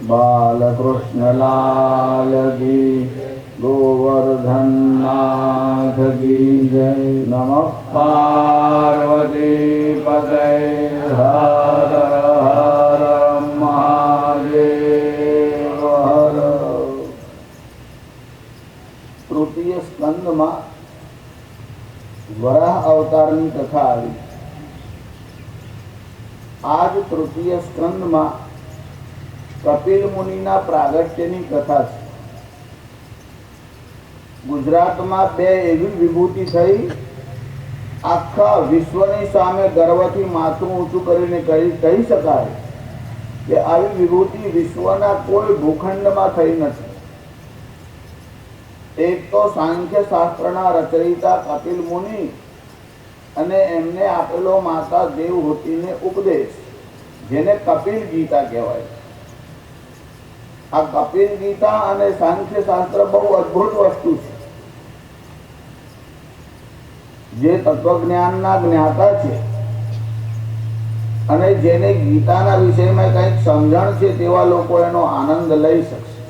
बालकृष्ण लाल की गोवर्धन नाथ की जय। नमः पार्वती पते हर हर महादेव हर। तृतीय स्कंद में वराह अवतार की कथा आई। आज तृतीय स्कंद में कपिल मुनिना प्रागट्यनी कथा छे। गुजरात में बे एवी विभूति थई, आखा विश्वनी सामे गर्वथी माथुं ऊंचुं करीने कही शकाय के आवी विभूति विश्वना कोई भूखंड में थई नथी। एक तो सांख्य शास्त्रना रचयिता कपिल मुनि अने एमने आपेलो माता देवहूतिने उपदेश, जेने कपिल गीता कहेवाय। आ कपिल गीता अने सांख्य शास्त्र बहु अद्भुत वस्तु छे। जे तत्वज्ञानना ज्ञाता छे अने जेने गीताना विषयमां कंईक समजण छे तेवा लोको एनो आनंद लई शकशे।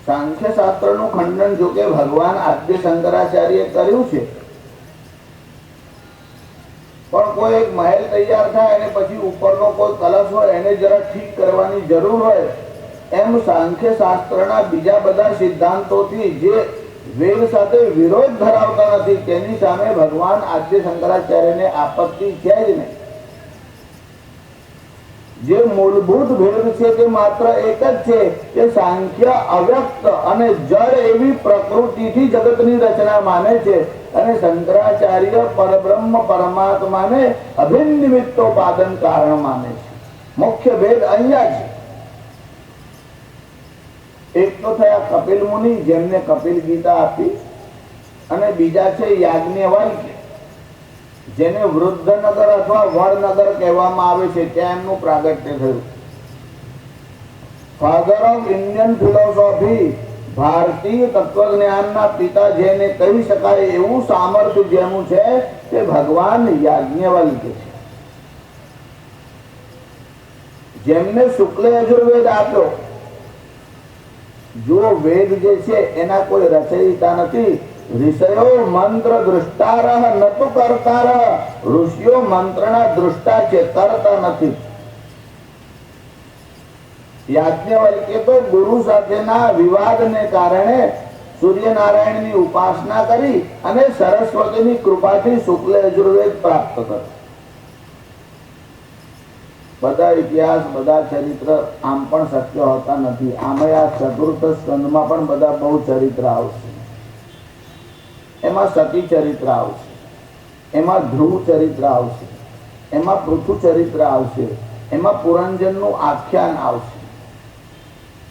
सांख्य शास्त्रनुं खंडन जो के भगवान आद्य शंकराचार्य कर्युं छे, पण कोई एक महल तैयार थाय अने पछी उपरनो कोई कलश होय एने जरा ठीक करवानी जरूर होय, एम सांख्य शास्त्रना बीजा बधा सिद्धांतोथी जे वेद साथे विरोध धरावता नथी तेनी सामे भगवान आद्य शंकराचार्यने आपत्ति छे ज नहीं। जे मूलभूत भेद छे ते मात्र एक ज छे के सांख्य अव्यक्त अने जड़ एवी प्रकृतिथी जगतनी रचना माने छे अने शंकराचार्य परब्रह्म परमात्माने अभिन्न निमित्तोपादन कारण माने छे। मुख्य भेद अहींया छे। एक तो थया कपिल मुनि जेमने कपिल गीता आपी, अने बीजा छे याज्ञवल्क्य जेने वृद्धनगर अथवा वडनगर कहेवामां आवे छे, त्यां एमनुं प्रागट्य थयुं। फाधर ऑफ इंडियन फिलोसॉफी, भारतीय तत्वज्ञानना पिता जेने कही शकाय एवुं सामर्थ्य जेनुं छे ते भगवान याज्ञवल्क्य छे, जेमने शुक्ल यजुर्वेद आप्यो। जो वेद जे छे एना कोई रचयिता नथी। ऋषयो मंत्र दृष्टारः न तो कर्तारः। ऋषियो मंत्रना दृष्टा छे, कर्ता नथी। याज्ञवल्क्य तो गुरु साथेना विवादने कारणे सूर्यनारायणनी उपासना करी अने सरस्वतीनी कृपाथी शुक्ल यजुर्वेद प्राप्त कर्यो। बधा इतिहास बधा चरित्र आम पण सत्य होता नथी। आमे आ चतुर्थ स्कंदमां पण बधा बहु चरित्र आवशे। एमां सती चरित्र आवशे, एमां ध्रुव चरित्र आवशे, एमां पृथु चरित्र आवशे, एमां पुरंजननुं आख्यान आवशे।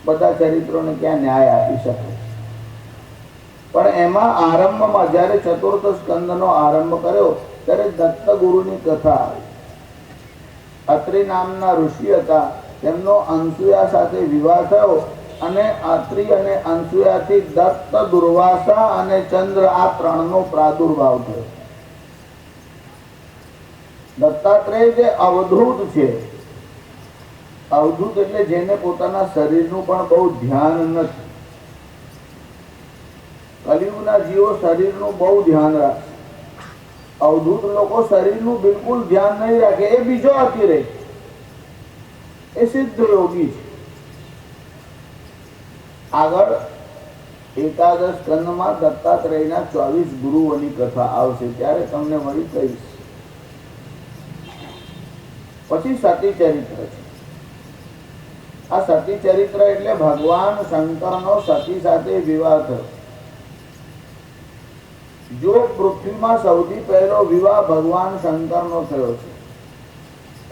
बधा चरित्रोने क्यां न्याय आपी शके? पण एमां आरंभमां ज्यारे चतुर्थ स्कंदनो आरंभ कर्यो त्यारे दत्त गुरुनी कथा आई। અત્રિ નામના ઋષિ હતા, તેમનો અનસુયા સાથે વિવાહ થયો અને અત્રિ અને અનસુયાથી દત્ત, દુર્વાસા અને ચંદ્ર આ ત્રણનો પ્રાદુર્ભાવ થયો। દત્તાત્રેય જે અવધૂત છે, અવધૂત એટલે જેને પોતાના શરીરનું પણ બહુ ધ્યાન નથી। કલિયુગના જીવો શરીરનું બહુ ધ્યાન રાખે। अवधूत लोको शरीरनु बिल्कुल ध्यान नहीं रखे, ए बीजो अतिरेक, ए सिद्ध योगी छे। आगळ एकादश स्कंदमां दत्तात्रेयना 24 गुरुओनी कथा आवशे, त्यारे तमने वળી कहीश। पछी सती चरित्र छे। आ सती चरित्र એટલે भगवान शंकरनो सती साथे विवाह थयो। जो पृथ्वी में सौथी पहलो विवाह भगवान शंकर नो थयो छे,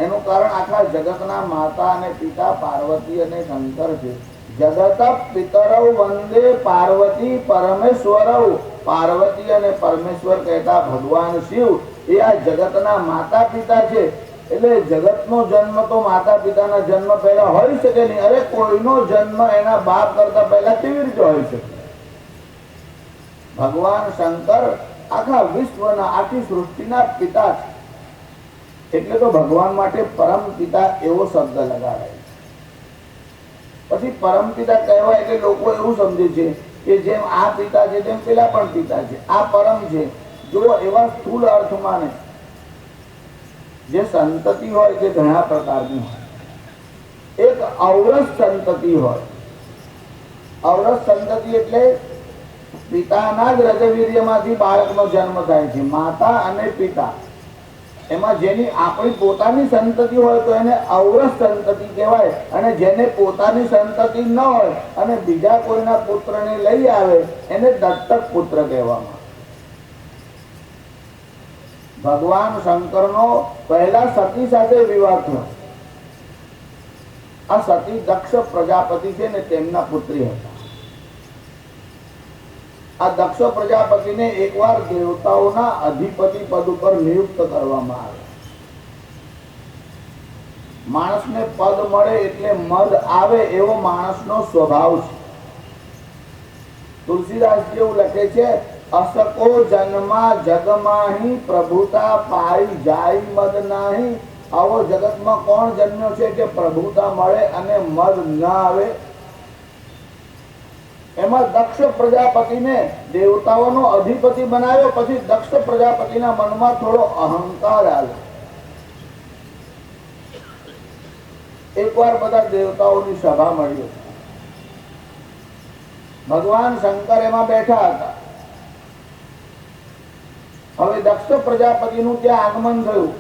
एनु कारण आखा जगतना माता अने पिता पार्वती अने शंकर छे। जगत पितरौ वंदे पार्वती परमेश्वरौ। पार्वती अने परमेश्वर कहता भगवान शिव ए आ जगतना माता पिता छे। એટલે જગતનો જન્મ તો માતા પિતાના જન્મ પહેલા હોઈ શકે નહીં। અરે કોઈનો જન્મ એના બાપ કરતા પહેલા કેવી રીતે હોઈ શકે? भगवान शंकर आखा विश्वना आखी सृष्टिना पिता छे। એટલે તો ભગવાન માટે પરમ પિતા એવો શબ્દ લગાડાય। પછી પરમપિતા કહેવાય એટલે લોકો એવું સમજે છે કે જેમ આ પિતા છે તેમ પેલા પણ પિતા છે, આ પરમ છે. જો એવા સ્થૂળ અર્થમાં ને જે સંતતિ હોય તે ઘણા પ્રકારની હોય. એક ઔરસ સંતતિ હોય. ઔરસ સંતતિ એટલે પિતાના જ રજવીર્યમાંથી બાળકનો જન્મ થાય છે. માતા અને પિતા એમાં જેની આપણી પોતાની સંતતિ હોય તો એને ઔરસ સંતતિ કહેવાય, અને જેને પોતાની સંતતિ ન હોય અને બીજા કોઈના પુત્રને લઈ આવે એને દત્તક પુત્ર કહેવામાં. ભગવાન શંકરનો પહેલા સતી સાથે વિવાહ થયો. આ સતી દક્ષ પ્રજાપતિ છે ને તેમના પુત્રી હતા. આ દક્ષ પ્રજાપતિને એકવાર દેવતાઓના અધિપતિ પદ ઉપર નિયુક્ત કરવામાં આવે. માણસને પદ મળે એટલે મદ આવે એવો માણસનો સ્વભાવ છે. તુલસીદાસજી એવું લખે છે, અસકો જન્મા જગમાહી પ્રભુતા પાઈ જાય મદ નાહી. આવો જગતમાં કોણ જન્મ્યો છે કે પ્રભુતા મળે અને મદ ન આવે? એમાં દક્ષ પ્રજાપતિને દેવતાઓનો અધિપતિ બનાવ્યો. પછી દક્ષ પ્રજાપતિના મનમાં થોડો અહંકાર આવ્યો. એકવાર બધા દેવતાઓની સભા મળી. ભગવાન શંકર એમાં બેઠા હતા. હવે દક્ષ પ્રજાપતિનું ત્યાં આગમન થયું.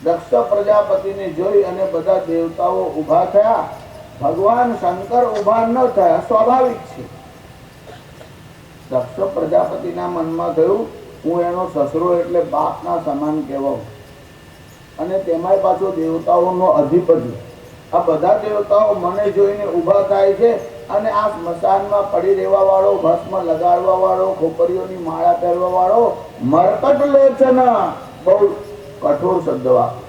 દક્ષ પ્રજાપતિને જોઈ અને બધા દેવતાઓ ઉભા થયા. ભગવાન શંકર ઉભા ન થયા, સ્વાભાવિક છે. દક્ષ પ્રજાપતિના મનમાં થયું, હું એનો સસરો એટલે બાપના સમાન કહેવાઉં, અને તેમાંય પાછો દેવતાઓનો અધિપતિ. આ બધા દેવતાઓ મને જોઈને ઉભા થાય છે અને આ સ્મશાનમાં પડી રહેવા વાળો, ભસ્મ લગાડવા વાળો, ખોપરીઓની માળા પહેરવા વાળો મરકટ લોચન, બહુ કઠોર શબ્દ વાપરે.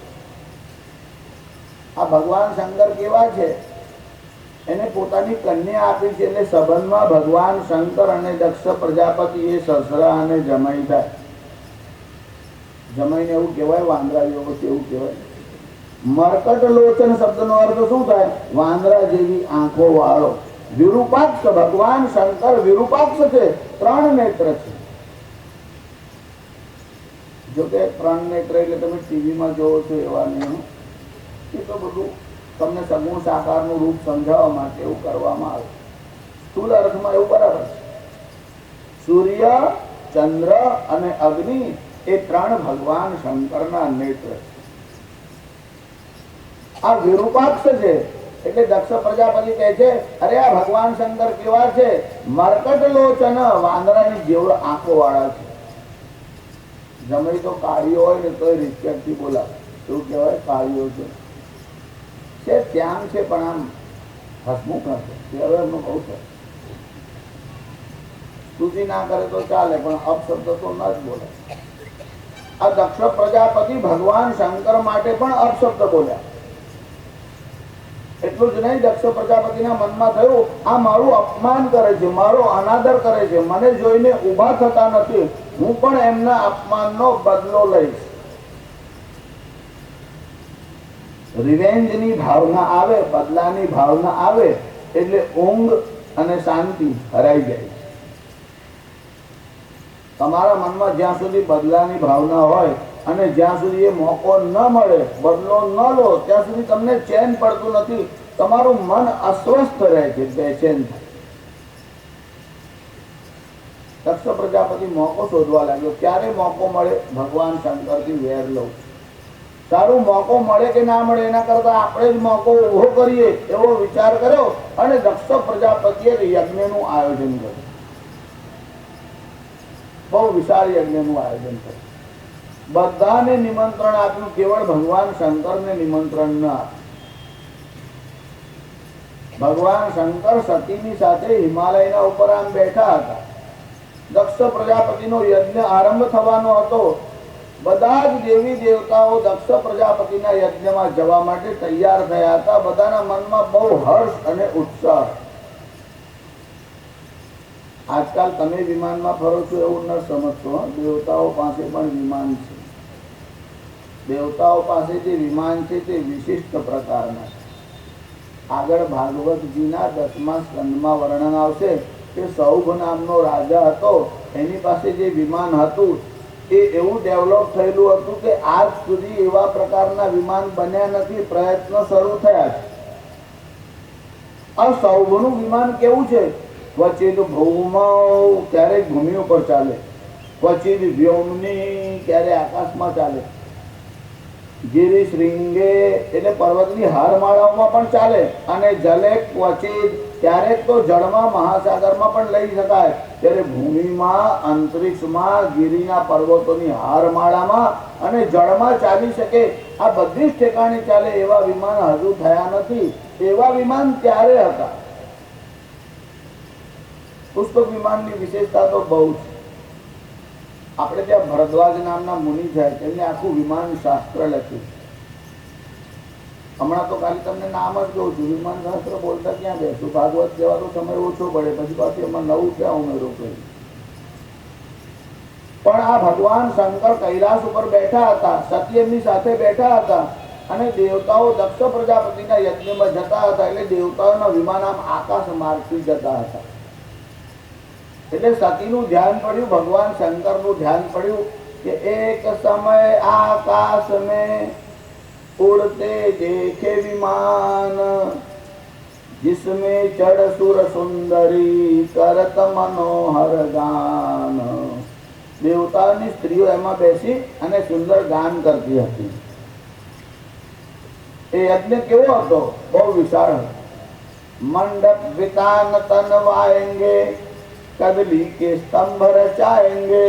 આ ભગવાન શંકર કેવા છે? એને પોતાની કન્યા આપી છે, એટલે સંબંધમાં ભગવાન શંકર અને દક્ષ પ્રજાપતિ એ સસરા અને જમાઈ થાય. જમાઈને એવું કહેવાય, વાંદરા જેવો છે એવું કહેવાય. મરકટ લોચન શબ્દનો અર્થ શું થાય? વાંદરા જેવી આંખો વાળો. વિરૂપાક્ષ, ભગવાન શંકર વિરૂપાક્ષ છે, 3 નેત્ર છે. જો કે 3 નેત્ર એટલે તમે ટીવીમાં જોવો છો એવા નહીં. એ તો બધું તમને સગુણ સાકારનું રૂપ સમજાવવા માટે એવું કરવામાં આવે. સ્થૂળ અર્થમાં એવું બરાબર છે. સૂર્ય, ચંદ્ર અને અગ્નિ એ 3 ભગવાન શંકરના નેત્ર છે. આ વિરૂપાક્ષ છે એટલે દક્ષ પ્રજાપતિ કહે છે, અરે આ ભગવાન શંકર કેવા છે? મરકટ લોચન, વાંદરાની જેવડ આંખો વાળા છે. જમાઈ તો કાળીઓ હોય ને તો રિસ્પેક્ટથી બોલાવે. શું કહેવાય? કાળીઓ છે, ત્યાં છે પણ આમ હસમુખ હશે. હવે એમનું બહુ છે. સ્તુતિ ના કરે તો ચાલે પણ અપશબ્દ તો ન જ બોલે. આ દક્ષ પ્રજાપતિ ભગવાન શંકર માટે પણ અપશબ્દ બોલ્યા. એટલું જ નહીં, દક્ષ પ્રજાપતિના મનમાં થયું, આ મારું અપમાન કરે છે, મારો અનાદર કરે છે, મને જોઈને ઊભા થતા નથી, હું પણ એમના અપમાનનો બદલો લઈશ. રિવેન્જની ભાવના આવે, બદલાની ભાવના આવે એટલે ઊંઘ અને શાંતિ હરાઈ જાય. તમારા મનમાં જ્યાં સુધી બદલાની ભાવના હોય અને જ્યાં સુધી એ મોકો ન મળે, બદલો ન લો, ત્યાં સુધી તમને ચેન પડતું નથી. તમારું મન અસ્વસ્થ રહે છે, બેચેન થાય. દક્ષ પ્રજાપતિ મોકો શોધવા લાગ્યો. ક્યારે મોકો મળે? ભગવાન શંકરથી વેર લઉં. સારું, મોકો મળે કે ના મળે એના કરતા આપણે જ મોકો ઉભો કરીએ એવો વિચાર કર્યો અને દક્ષ પ્રજાપતિએ યજ્ઞનું આયોજન કર્યું. બહુ વિશાળ યજ્ઞનું આયોજન કર્યું. બધાને નિમંત્રણ આપ્યું, કેવળ ભગવાન શંકરને નિમંત્રણ ન આપ્યું. ભગવાન શંકર સતીની સાથે હિમાલયના ઉપર આમ બેઠા હતા. દક્ષ પ્રજાપતિનો યજ્ઞ આરંભ થવાનો હતો. બધા જ દેવી દેવતાઓ દક્ષ પ્રજાપતિના યજ્ઞમાં જવા માટે તૈયાર થયા હતા. બધાના મનમાં બહુ હર્ષ અને ઉત્સાહ. આજકાલ તમે વિમાનમાં ફરો છો એવું ન સમજશો. દેવતાઓ પાસે પણ વિમાન છે. દેવતાઓ પાસે જે વિમાન છે તે વિશિષ્ટ પ્રકારના છે. આગળ ભાગવતજીના 10મા સ્કંદમાં વર્ણન આવશે કે સૌભ નામનો રાજા હતો, એની પાસે જે વિમાન હતું એ એવું ડેવલપ થયેલું હતું કે આજ સુધી એવા પ્રકારના વિમાન બન્યા નથી, પ્રયત્ન શરૂ થયા છે. આ સૌભનું વિમાન કેવું છે? ક્વચિત ભૌમૌ, ક્યારેક ભૂમિ ઉપર ચાલે, ક્વચિત વ્યોમની, ક્યારે આકાશમાં ચાલે, ગિરિ શૃંગે એટલે પર્વતની હારમાળાઓમાં પણ ચાલે, અને જલે ક્વચિત, ક્યારેક તો જળમાં મહાસાગરમાં પણ લઈ શકાય. ત્યારે ભૂમિમાં, અંતરિક્ષમાં, ગિરિના પર્વતોની હારમાળામાં અને જળમાં ચાલી શકે, આ બધી જ ઠેકાણે ચાલે એવા વિમાન હજુ થયા નથી. એવા વિમાન ત્યારે હતા. પુષ્પક વિમાનની વિશેષતા તો બહુ છે. આપણે ત્યાં ભરદ્વાજ નામના મુનિ છે, તેમને આખું વિમાન શાસ્ત્ર લખ્યું. હમણાં તો ખાલી તમને નામ જ કહું છું, વિમાન શાસ્ત્ર બોલતા ક્યાં બેસું, ભાગવત કહેવાનો સમય ઓછો પડે, પછી પાછી એમાં નવું ક્યાં ઉમેરો કર્યું. પણ આ ભગવાન શંકર કૈલાસ ઉપર બેઠા હતા, સતી એમની સાથે બેઠા હતા, અને દેવતાઓ દક્ષ પ્રજાપતિના યજ્ઞમાં જતા હતા, એટલે દેવતાઓના વિમાન આમ આકાશ માર્ગથી જતા હતા. એટલે સતીનું ધ્યાન પડ્યું, ભગવાન શંકરનું ધ્યાન પડ્યું કે એક સમય આકાશ में उड़ते देखे विमान, जिसमें चढ़ सुर सुंदरी करत मनोहर गान. દેવતાઓની સ્ત્રીઓ એમાં બેસી અને સુંદર ગાન કરતી હતી. એ યજ્ઞ કેવો હતો? બહુ વિશાળ. મંડપ વિતાન તનવાएंगे, कदली के स्तंभ रचाएंगे,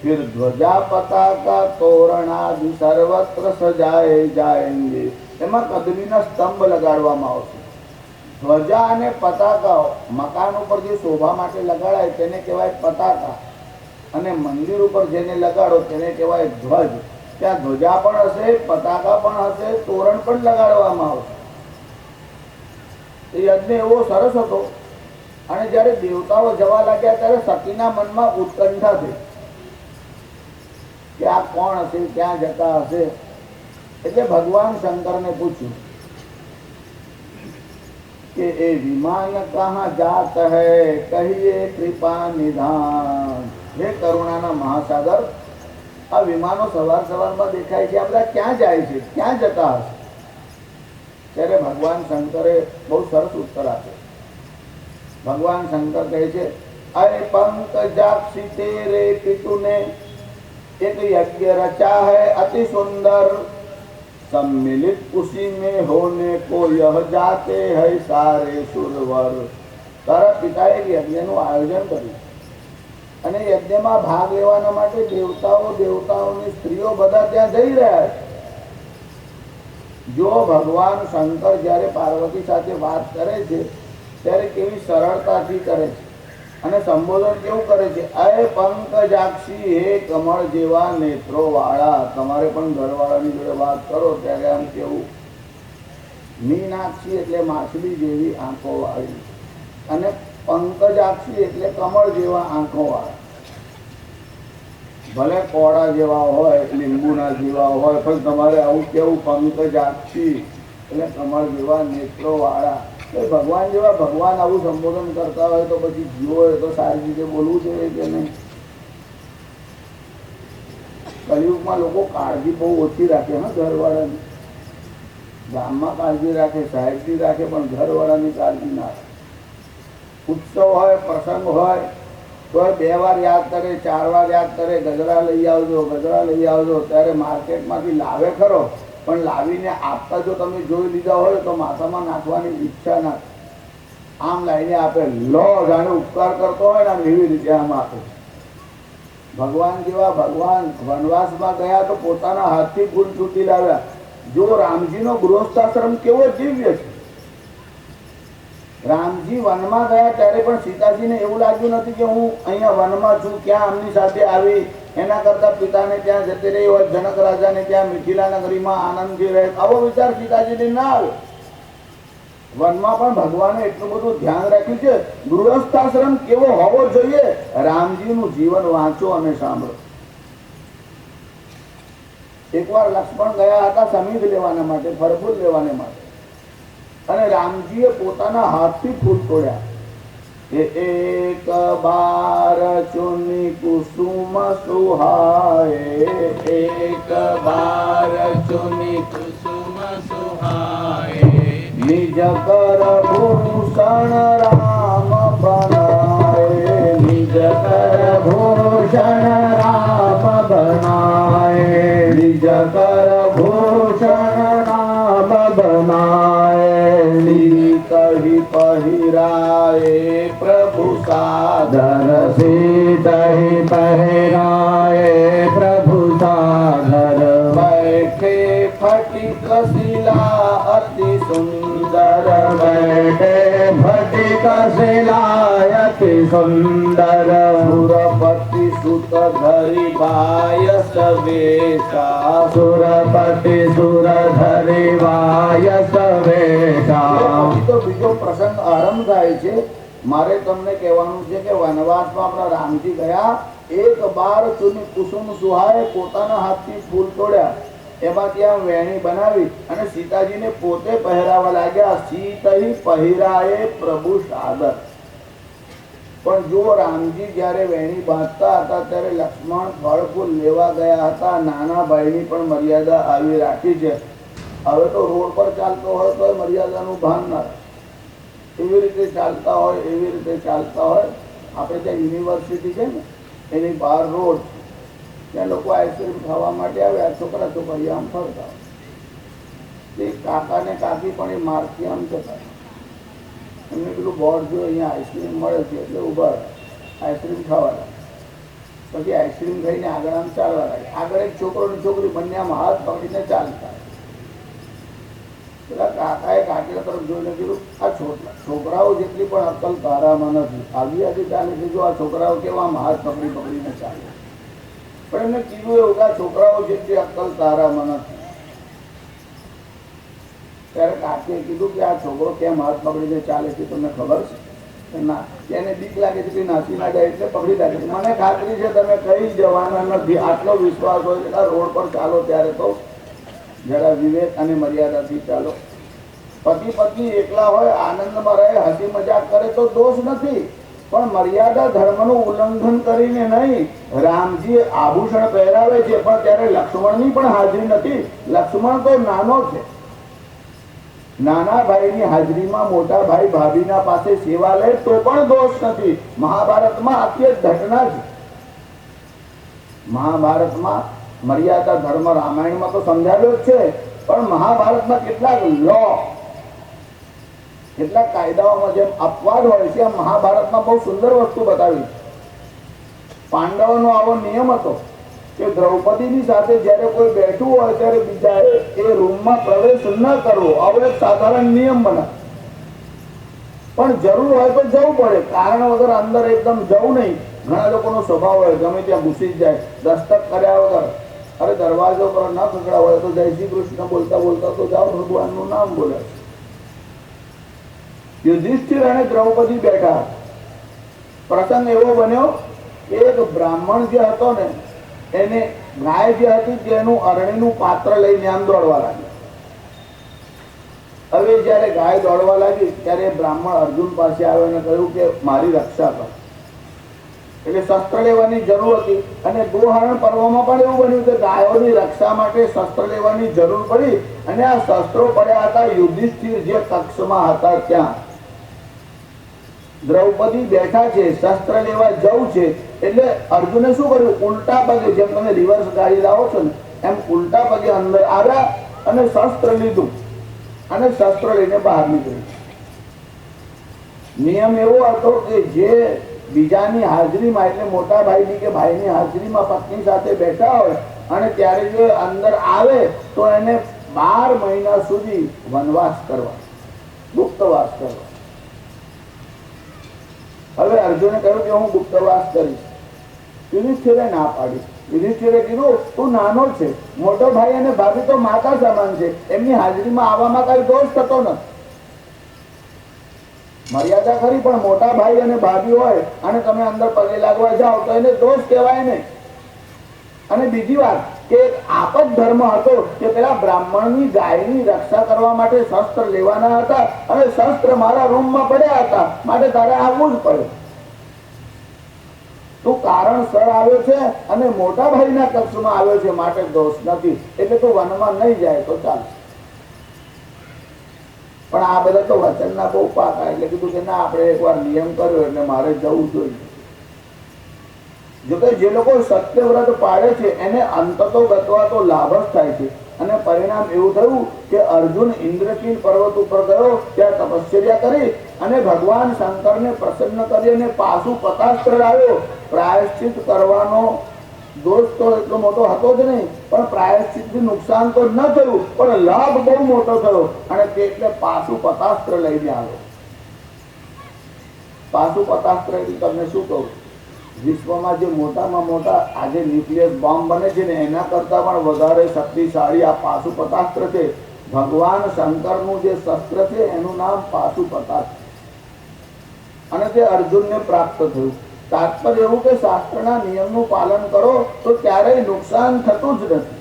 फिर ध्वजा पताका तोरण आदि सर्वत्र सजाए जाएंगे. એમાં કદલીના સ્તંભ લગાડવામાં આવશે. ધ્વજા અને પતાકાઓ મકાન ઉપર જે શોભા માટે લગાડાય તેને કહેવાય પતાકા, અને મંદિર ઉપર જેને લગાડો તેને કહેવાય ધ્વજ. ત્યાં ધ્વજા પણ હશે, પતાકા પણ હશે, તોરણ પણ લગાડવામાં આવશે. એ યજ્ઞ એવો સરસ હતો. અને જ્યારે દેવતાઓ જવા લાગ્યા ત્યારે સતીના મનમાં ઉત્કંઠા થઈ કે આ કોણ હશે, ક્યાં જતા હશે. એટલે ભગવાન શંકરને પૂછ્યું કે એ વિમાન કહા જાત હૈ, કહીએ કૃપા નિધાન. હે કરુણાના મહાસાગર, આ વિમાનો સવાર સવારમાં દેખાય છે, આ બધા ક્યાં જાય છે, ક્યાં જતા હશે? ત્યારે ભગવાન શંકરે બહુ સરસ ઉત્તર આપ્યો. ભગવાન શંકર કહે છે, અરે पंकजाक्षी तेरे पितु ने एक यज्ञ रचा है अति सुंदर, सम्मिलित उसी में होने को यह जाते है सारे सुरवर. તારા પિતાએ એક યજ્ઞનું આયોજન કર્યું, અને યજ્ઞમાં ભાગ લેવાના માટે દેવતાઓની સ્ત્રીઓ બધા ત્યાં જઈ રહ્યા છે. જો ભગવાન શંકર જ્યારે પાર્વતી સાથે વાત કરે છે ત્યારે કેવી સરળતાથી કરે છે, અને સંબોધન કેવું કરે છે? અય પંકજાક્ષી, હે કમળ જેવા નેત્રો વાળા. તમારે પણ ઘરવાળાની જોડે વાત કરો ત્યારે આમ કેવું? મીનાક્ષી એટલે માછલી જેવી આંખો વાળી, અને પંકજાક્ષી એટલે કમળ જેવા આંખો વાળા. ભલે કોળા જેવા હોય, લીંબુના જેવા હોય, પણ તમારે આવું કેવું? પંકજાક્ષી એટલે કમળ જેવા નેત્રો વાળા. ભગવાન જેવા ભગવાન આવું સંબોધન કરતા હોય તો પછી જીવો એ તો સારી રીતે બોલવું જોઈએ કે નહીં? કલિયુગમાં લોકો કાળજી બહુ ઓછી રાખે. હા, ઘરવાળાની ગામમાં કાળજી રાખે, સાહેબની રાખે, પણ ઘરવાળાની કાળજી ના રાખે. ઉત્સવ હોય, પ્રસંગ હોય તો 2 વાર યાદ કરે, 4 વાર યાદ કરે, ગજરા લઈ આવજો, ગજરા લઈ આવજો. ત્યારે માર્કેટમાંથી લાવે ખરો, પણ લાવીને આપતા જો તમે જોઈ લીધા હોય તો માથામાં નાખવાની ઈચ્છા ના. આમ લાવીને આપે, લો, જાણે ઉપકાર કરતો હોય ને એવી રીતે આમ આપે. ભગવાન જેવા ભગવાન વનવાસમાં ગયા તો પોતાના હાથથી ફૂલ છૂટી લાવ્યા. જો રામજીનો ગૃહસ્થાશ્રમ કેવો દિવ્ય છે. રામજી વનમાં ગયા ત્યારે પણ સીતાજીને એવું લાગ્યું નથી કે હું અહીંયા વનમાં છું, ક્યાં આમની સાથે આવી. એના કરતા પિતાને ત્યાં જતી રહી હોય, જનક રાજાને ત્યાં મિથિલા નગરીમાં આનંદથી રહે, આવો વિચાર સીતાજીને ના આવે. વનમાં પણ ભગવાને એટલું બધું ધ્યાન રાખ્યું છે. ગૃહસ્થાશ્રમ કેવો હોવો જોઈએ? રામજીનું જીવન વાંચો અને સાંભળો. એકવાર લક્ષ્મણ ગયા હતા સમીધ લેવાના માટે, ફળફૂલ લેવાને માટે, અને અને રામજીએ પોતાના હાથથી ફૂલ તોડ્યા. એક બાર ચુની કુસુમ સુહાય, એક બાર ચુની કુસુમ સુહાય, નિજ કર ભૂષણ રામ બનાય, નિજ કર ભૂષણ રામ બનાય, નિજ કર ભૂષણ રામ બનાય, નિજ કહી પહેરાય પ્રભુ સાધર, સીતहि પહેરાય પ્રભુ સાધર, बैठे फटिक शिला अति सुंदर, बैठे फटिक शिला अति सुंदर, सुरपति सुत धरि बायस वेशा, सुरपति सुर धरि बायस वेशा. તો બીજો પ્રસંગ આરંભ થાય છે. મારે તમને કહેવાનું છે કે વનવાસમાં આપણા રામજી ગયા, એક બાર ચૂની કુસુમ સુહાય, પોતાના હાથથી ફૂલ તોડ્યા, એમાં ત્યાં વેણી બનાવી અને સીતાજીને પોતે પહેરાવા લાગ્યા. સીતહિ પહેરાએ પ્રભુ સાદર. પણ જો રામજી જ્યારે વેણી બાંધતા હતા ત્યારે લક્ષ્મણ ફળ ફૂલ લેવા ગયા હતા. નાના ભાઈની પણ મર્યાદા આવી રાખી છે. હવે તો રોડ પર ચાલતો હોય તો મર્યાદાનું ભાન ના રહે. એવી રીતે ચાલતા હોય, એવી રીતે ચાલતા હોય. આપણે ત્યાં યુનિવર્સિટી છે ને, એની બહાર રોડ છે, ત્યાં લોકો આઈસ્ક્રીમ ખાવા માટે આવ્યા. છોકરા છોકરી આમ ફરતા હોય. કાકા ને કાકી પણ એ માર્ગથી આમ જતા. એમને પેલું બોર્ડ જો અહીંયા આઈસ્ક્રીમ મળે છે એટલે ઉભા આઈસ્ક્રીમ ખાવા લાગે. પછી આઈસ્ક્રીમ ખાઈને આગળ આમ ચાલવા લાગે. આગળ એક છોકરો ને છોકરી બંને આમ હાથ પકડીને ચાલતા. પેલા કાકાએ કાકીના તરફ જોઈને કીધું, આ છોકરાઓ જેટલી પણ અક્કલ તારામાં નથી. આવી આવી ચાલે છે, જો આ છોકરાઓ કેવા આમ હાથ પકડી પકડીને ચાલે. પણ એમને કીધું એવું કે આ છોકરાઓ જેટલી અક્કલ તારામાં નથી. ત્યારે કાકીએ કીધું કે આ છોકરો કેમ હાથ પકડીને ચાલે છે તમને ખબર છે? ના, એને બીક લાગે છે કે નાસી ના જાય એટલે પકડી રાખે છે. મને ખાતરી છે તમે કઈ જવાના નથી. આટલો વિશ્વાસ હોય કે આ રોડ પર ચાલો ત્યારે તો જરા વિવેક અને મર્યાદાથી ચાલો. પતિ પત્ની એકલા હોય, આનંદમાં રહે, હસી મજાક કરે તો દોષ નથી, પણ મર્યાદા ધર્મનું ઉલ્લંઘન કરીને નહીં. રામજી આભૂષણ પહેરાવે છે પણ ત્યારે લક્ષ્મણની પણ હાજરી નથી. લક્ષ્મણ તો નાનો છે. નાના ભાઈની હાજરીમાં મોટા ભાઈ ભાભીના પાસે સેવા લે તો પણ દોષ નથી. મહાભારતમાં આખી ઘટના છે. મહાભારતમાં મર્યાદા ધર્મ રામાયણમાં તો સમજાવ્યો જ છે, પણ મહાભારતમાં કેટલાક લો, કેટલાક કાયદાઓમાં જેમ અપવાદ હોય છે, મહાભારતમાં બહુ સુંદર વસ્તુ બતાવી. પાંડવોનો આવો નિયમ હતો કે દ્રૌપદીની સાથે જ્યારે કોઈ બેઠું હોય ત્યારે બીજા એ રૂમમાં પ્રવેશ ન કરવો. આવો એક સાધારણ નિયમ બને. પણ જરૂર હોય તો જવું પડે, કારણ વગર અંદર એકદમ જવું નહીં. ઘણા લોકોનો સ્વભાવ હોય ગમે ત્યાં ઘૂસી જ જાય, દસ્તક કર્યા વગર. અરે દરવાજો પર ન ખકડા હોય તો જય શ્રી કૃષ્ણ બોલતા બોલતા તો જાઓ, ભગવાનનું નામ બોલે. યુધિષ્ઠિર અને દ્રૌપદી બેઠા. પ્રસંગ એવો બન્યો કે એક બ્રાહ્મણ જે હતો ને, એને ગાય જે હતી તેનું અરણીનું પાત્ર લઈને આમ દોડવા લાગ્યો. હવે જયારે ગાય દોડવા લાગી ત્યારે બ્રાહ્મણ અર્જુન પાસે આવ્યો અને કહ્યું કે મારી રક્ષા કર. એટલે શસ્ત્ર લેવાની જરૂર હતી. અને ગોહરણ પર્વમાં પણ એવું બન્યું કે ગાયોની રક્ષા માટે શસ્ત્ર લેવાની જરૂર પડી. અને આ શસ્ત્રો પડ્યા હતા યુધિષ્ઠિર જે કક્ષમાં હતા ત્યાં. દ્રૌપદી બેઠા છે, શસ્ત્ર લેવા જવું છે. એટલે અર્જુને શું કર્યું? ઉલટા પગે, જેમ તમે રિવર્સ ગાડી લાવો છો ને એમ ઉલટા પગે અંદર આવ્યા અને શસ્ત્ર લીધું અને શસ્ત્ર લઈને બહાર નીકળ્યું. નિયમ એવો હતો કે જે બીજાની હાજરીમાં, એટલે મોટા ભાઈની કે ભાઈની હાજરીમાં પત્ની સાથે બેઠા હોય અને ત્યારે જો અંદર આવે તો એને 12 મહિના સુધી વનવાસ કરવા, ગુપ્તવાસ કરવા. હવે અર્જુને કહ્યું કે હું ગુપ્તવાસ કરીશ. યુધિષ્ઠિરે ના પાડી. યુધિષ્ઠિરે કીધું તું નાનો છે, મોટો ભાઈ અને ભાભી તો માતા સમાન છે, એમની હાજરીમાં આવવામાં કઈ દોષ થતો નથી. મર્યાદા ખરી, પણ મોટા ભાઈ અને ભાભી હોય અને તમે અંદર પગે લાગવા જાઓ તો એને દોષ કહેવાય નહીં. અને બીજી વાત, કે એક આપદ ધર્મ હતો કે પેલા બ્રાહ્મણની ગાયની રક્ષા કરવા માટે શસ્ત્ર લેવાના હતા અને શસ્ત્ર મારા રૂમમાં પડ્યા હતા, માટે તારે આવવું જ પડે. તું કારણસર આવ્યો છે અને મોટા ભાઈના કક્ષમાં આવ્યો છે, માટે દોષ નથી, એટલે તું વનમાં નહીં જાય તો ચાલશે. પણ આ બધા તો વચનના બહુ પાકા, એટલે કીધું કે ના, આપણે એકવાર નિયમ કર્યો એટલે મારે જવું જોઈએ. જો કે જે લોકો સત્યવ્રત પાડે છે એને અંત તો ગતવા તો લાભ જ થાય છે. અને પરિણામ એવું થયું કે અર્જુન ઇન્દ્રકીલ પર્વત ઉપર ગયો, ત્યાં તપશ્ચર્યા કરી અને ભગવાન શંકરને પ્રસન્ન કરી અને પાછું પતાસ્ત્ર લાવ્યો. પ્રાયશ્ચિત કરવાનો દોષ તો એટલો મોટો હતો જ નહીં, પણ પ્રાયશ્ચિતથી નુકસાન તો ન થયું, પણ લાભ બહુ મોટો થયો અને તે એટલે પાછું પતાસ્ત્ર લઈને આવ્યો. પાછું પતાસ્ત્ર એટલે તમને શું કહું, વિશ્વમાં જે મોટામાં મોટા આજે ન્યુક્લિયસ બોમ્બ બને છે ને એના કરતા પણ વધારે શક્તિશાળી આ પાશુપતાસ્ત્ર છે. ભગવાન શંકરનું જે શસ્ત્ર છે એનું નામ પાશુપતાસ્ત્ર, અને તે અર્જુનને પ્રાપ્ત થયું. તાત્પર્ય એવું કે શાસ્ત્રના નિયમનું પાલન કરો તો ક્યારેય નુકસાન થતું જ નથી.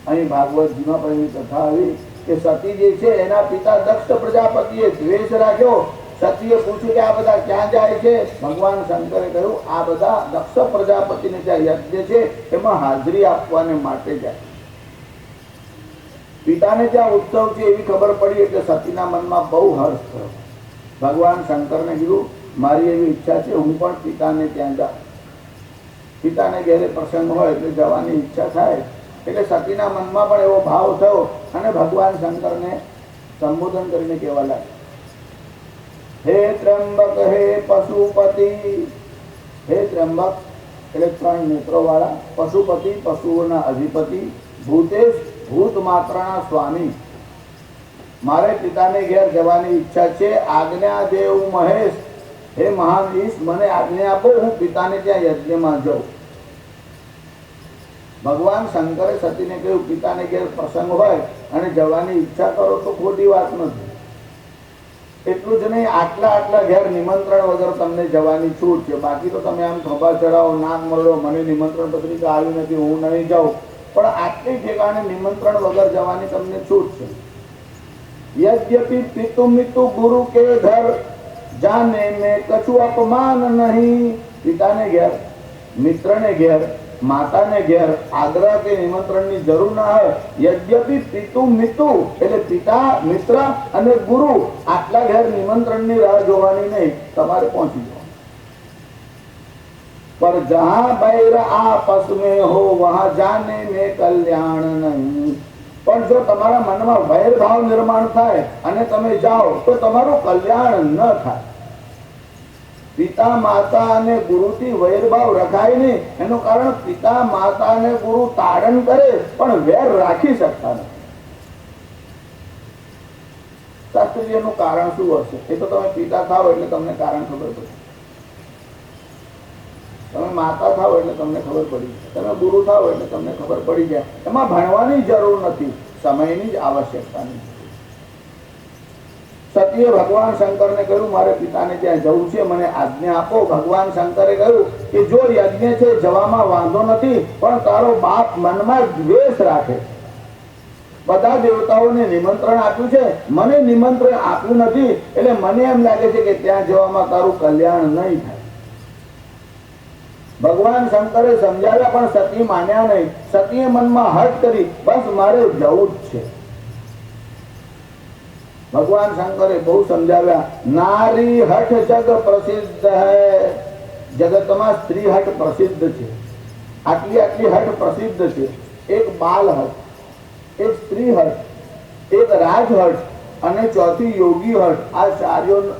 અહીં ભાગવતજીમાં પણ એવી કથા આવી કે સતી જે છે એના પિતા દક્ષ પ્રજાપતિએ દ્વેષ રાખ્યો. સતીએ પૂછ્યું કે આ બધા ક્યાં જાય છે? ભગવાન શંકરે કહ્યું આ બધા દક્ષ પ્રજાપતિને ત્યાં યજ્ઞ છે એમાં હાજરી આપવાને માટે જાય. પિતાને ત્યાં ઉત્સવ છે એવી ખબર પડી એટલે સતીના મનમાં બહુ હર્ષ થયો. ભગવાન શંકરને કીધું મારી એવી ઈચ્છા છે હું પણ પિતાને ત્યાં જાઉં. પિતાને ઘેરે પ્રસંગ હોય એટલે જવાની ઈચ્છા થાય. એટલે સતીના મનમાં પણ એવો ભાવ થયો અને ભગવાન શંકરને સંબોધન કરીને કહેવા લાગ્યા, હે ત્રંબક, હે પશુપતિ. હે ત્રંબક એટલે 3 નેત્રો વાળા, પશુપતિ પશુઓના અધિપતિ, ભૂતેશ ભૂત માત્રના સ્વામી. મારે પિતાને ઘેર જવાની ઈચ્છા છે. આજ્ઞા દેવ મહેશ, હે મહાન ઈશ, મને આજ્ઞા આપો, હું પિતાને ત્યાં યજ્ઞમાં જાઉં. ભગવાન શંકરે સતીને કહ્યું પિતાને ઘેર પ્રસંગ હોય અને જવાની ઈચ્છા કરો તો ખોટી વાત નથી. એટલું જ નહીં, આટલા ઘેર નિમંત્રણ વગર તમને જવાની છૂટ છે. બાકી તો તમે આમ ખભા ચડાવો, નાક મરડો, મને નિમંત્રણ પત્રિકા આવી નથી, હું નહીં જાઉં. પણ આટલી ઠેકાણે નિમંત્રણ વગર જવાની તમને છૂટ છે. યદ્યપિ પિતુ મિતુ ગુરુ કે ઘર, જાને મેં કછું અપમાન નહીં. પિતાને ઘેર, મિત્રને ઘેર, માતાને ઘેર આગ્રહ કે નિમંત્રણની જરૂર ના હોય. યદ્યપિ પિતુ મિતુ એટલે પિતા, મિત્ર અને ગુરુ, આટલા ઘેર નિમંત્રણની રાહ જોવાની નહીં, તમારે પહોંચી જવાનું. પર જહાં બૈર આપસ મેં હો વહાં જાને મેં કલ્યાણ નહીં. પણ જો તમારા મનમાં વૈરભાવ નિર્માણ થાય અને તમે જાઓ તો તમારું કલ્યાણ ન થાય. પિતા, માતા અને ગુરુથી વૈરભાવ રખાય નહીં. એનું કારણ પિતા, માતા અને ગુરુ તાડન કરે પણ વેર રાખી શકતા નથી. શાસ્ત્રીયનું કારણ શું હશે? એ તો તમે પિતા થાવ એટલે તમને કારણ ખબર પડે, તમે માતા થાવ એટલે તમને ખબર પડી જાય, તમે ગુરુ થાવ એટલે તમને ખબર પડી જાય. એમાં ભણવાની જરૂર નથી, સમયની જ આવશ્યકતાની. સતીએ ભગવાન શંકરને કહ્યું મારે પિતાને ત્યાં જવું છે, મને આજ્ઞા આપો. ભગવાન શંકરે કહ્યું કે જો યજ્ઞ છે જવામાં વાંધો નથી, પણ તારો બાપ મનમાં દ્વેષ રાખે. બધા દેવતાઓને નિમંત્રણ આપ્યું છે, મને નિમંત્રણ આપ્યું નથી, એટલે મને એમ લાગે છે કે ત્યાં જવામાં તારું કલ્યાણ નહીં થાય. ભગવાન શંકરે સમજાવ્યા પણ સતી માન્યા નહીં. સતીએ મનમાં હઠ કરી, બસ મારે જવું જ છે. ભગવાન શંકરે બહુ સમજાવ્યા, નારી હઠ જગ પ્રસિદ્ધ હૈ. જગતમાં સ્ત્રી હઠ પ્રસિદ્ધ છે. આટલી હઠ પ્રસિદ્ધ છે. એક બાલ હઠ, એક સ્ત્રી હઠ, એક રાજ હઠ અને ચોથી યોગી હઠ. આ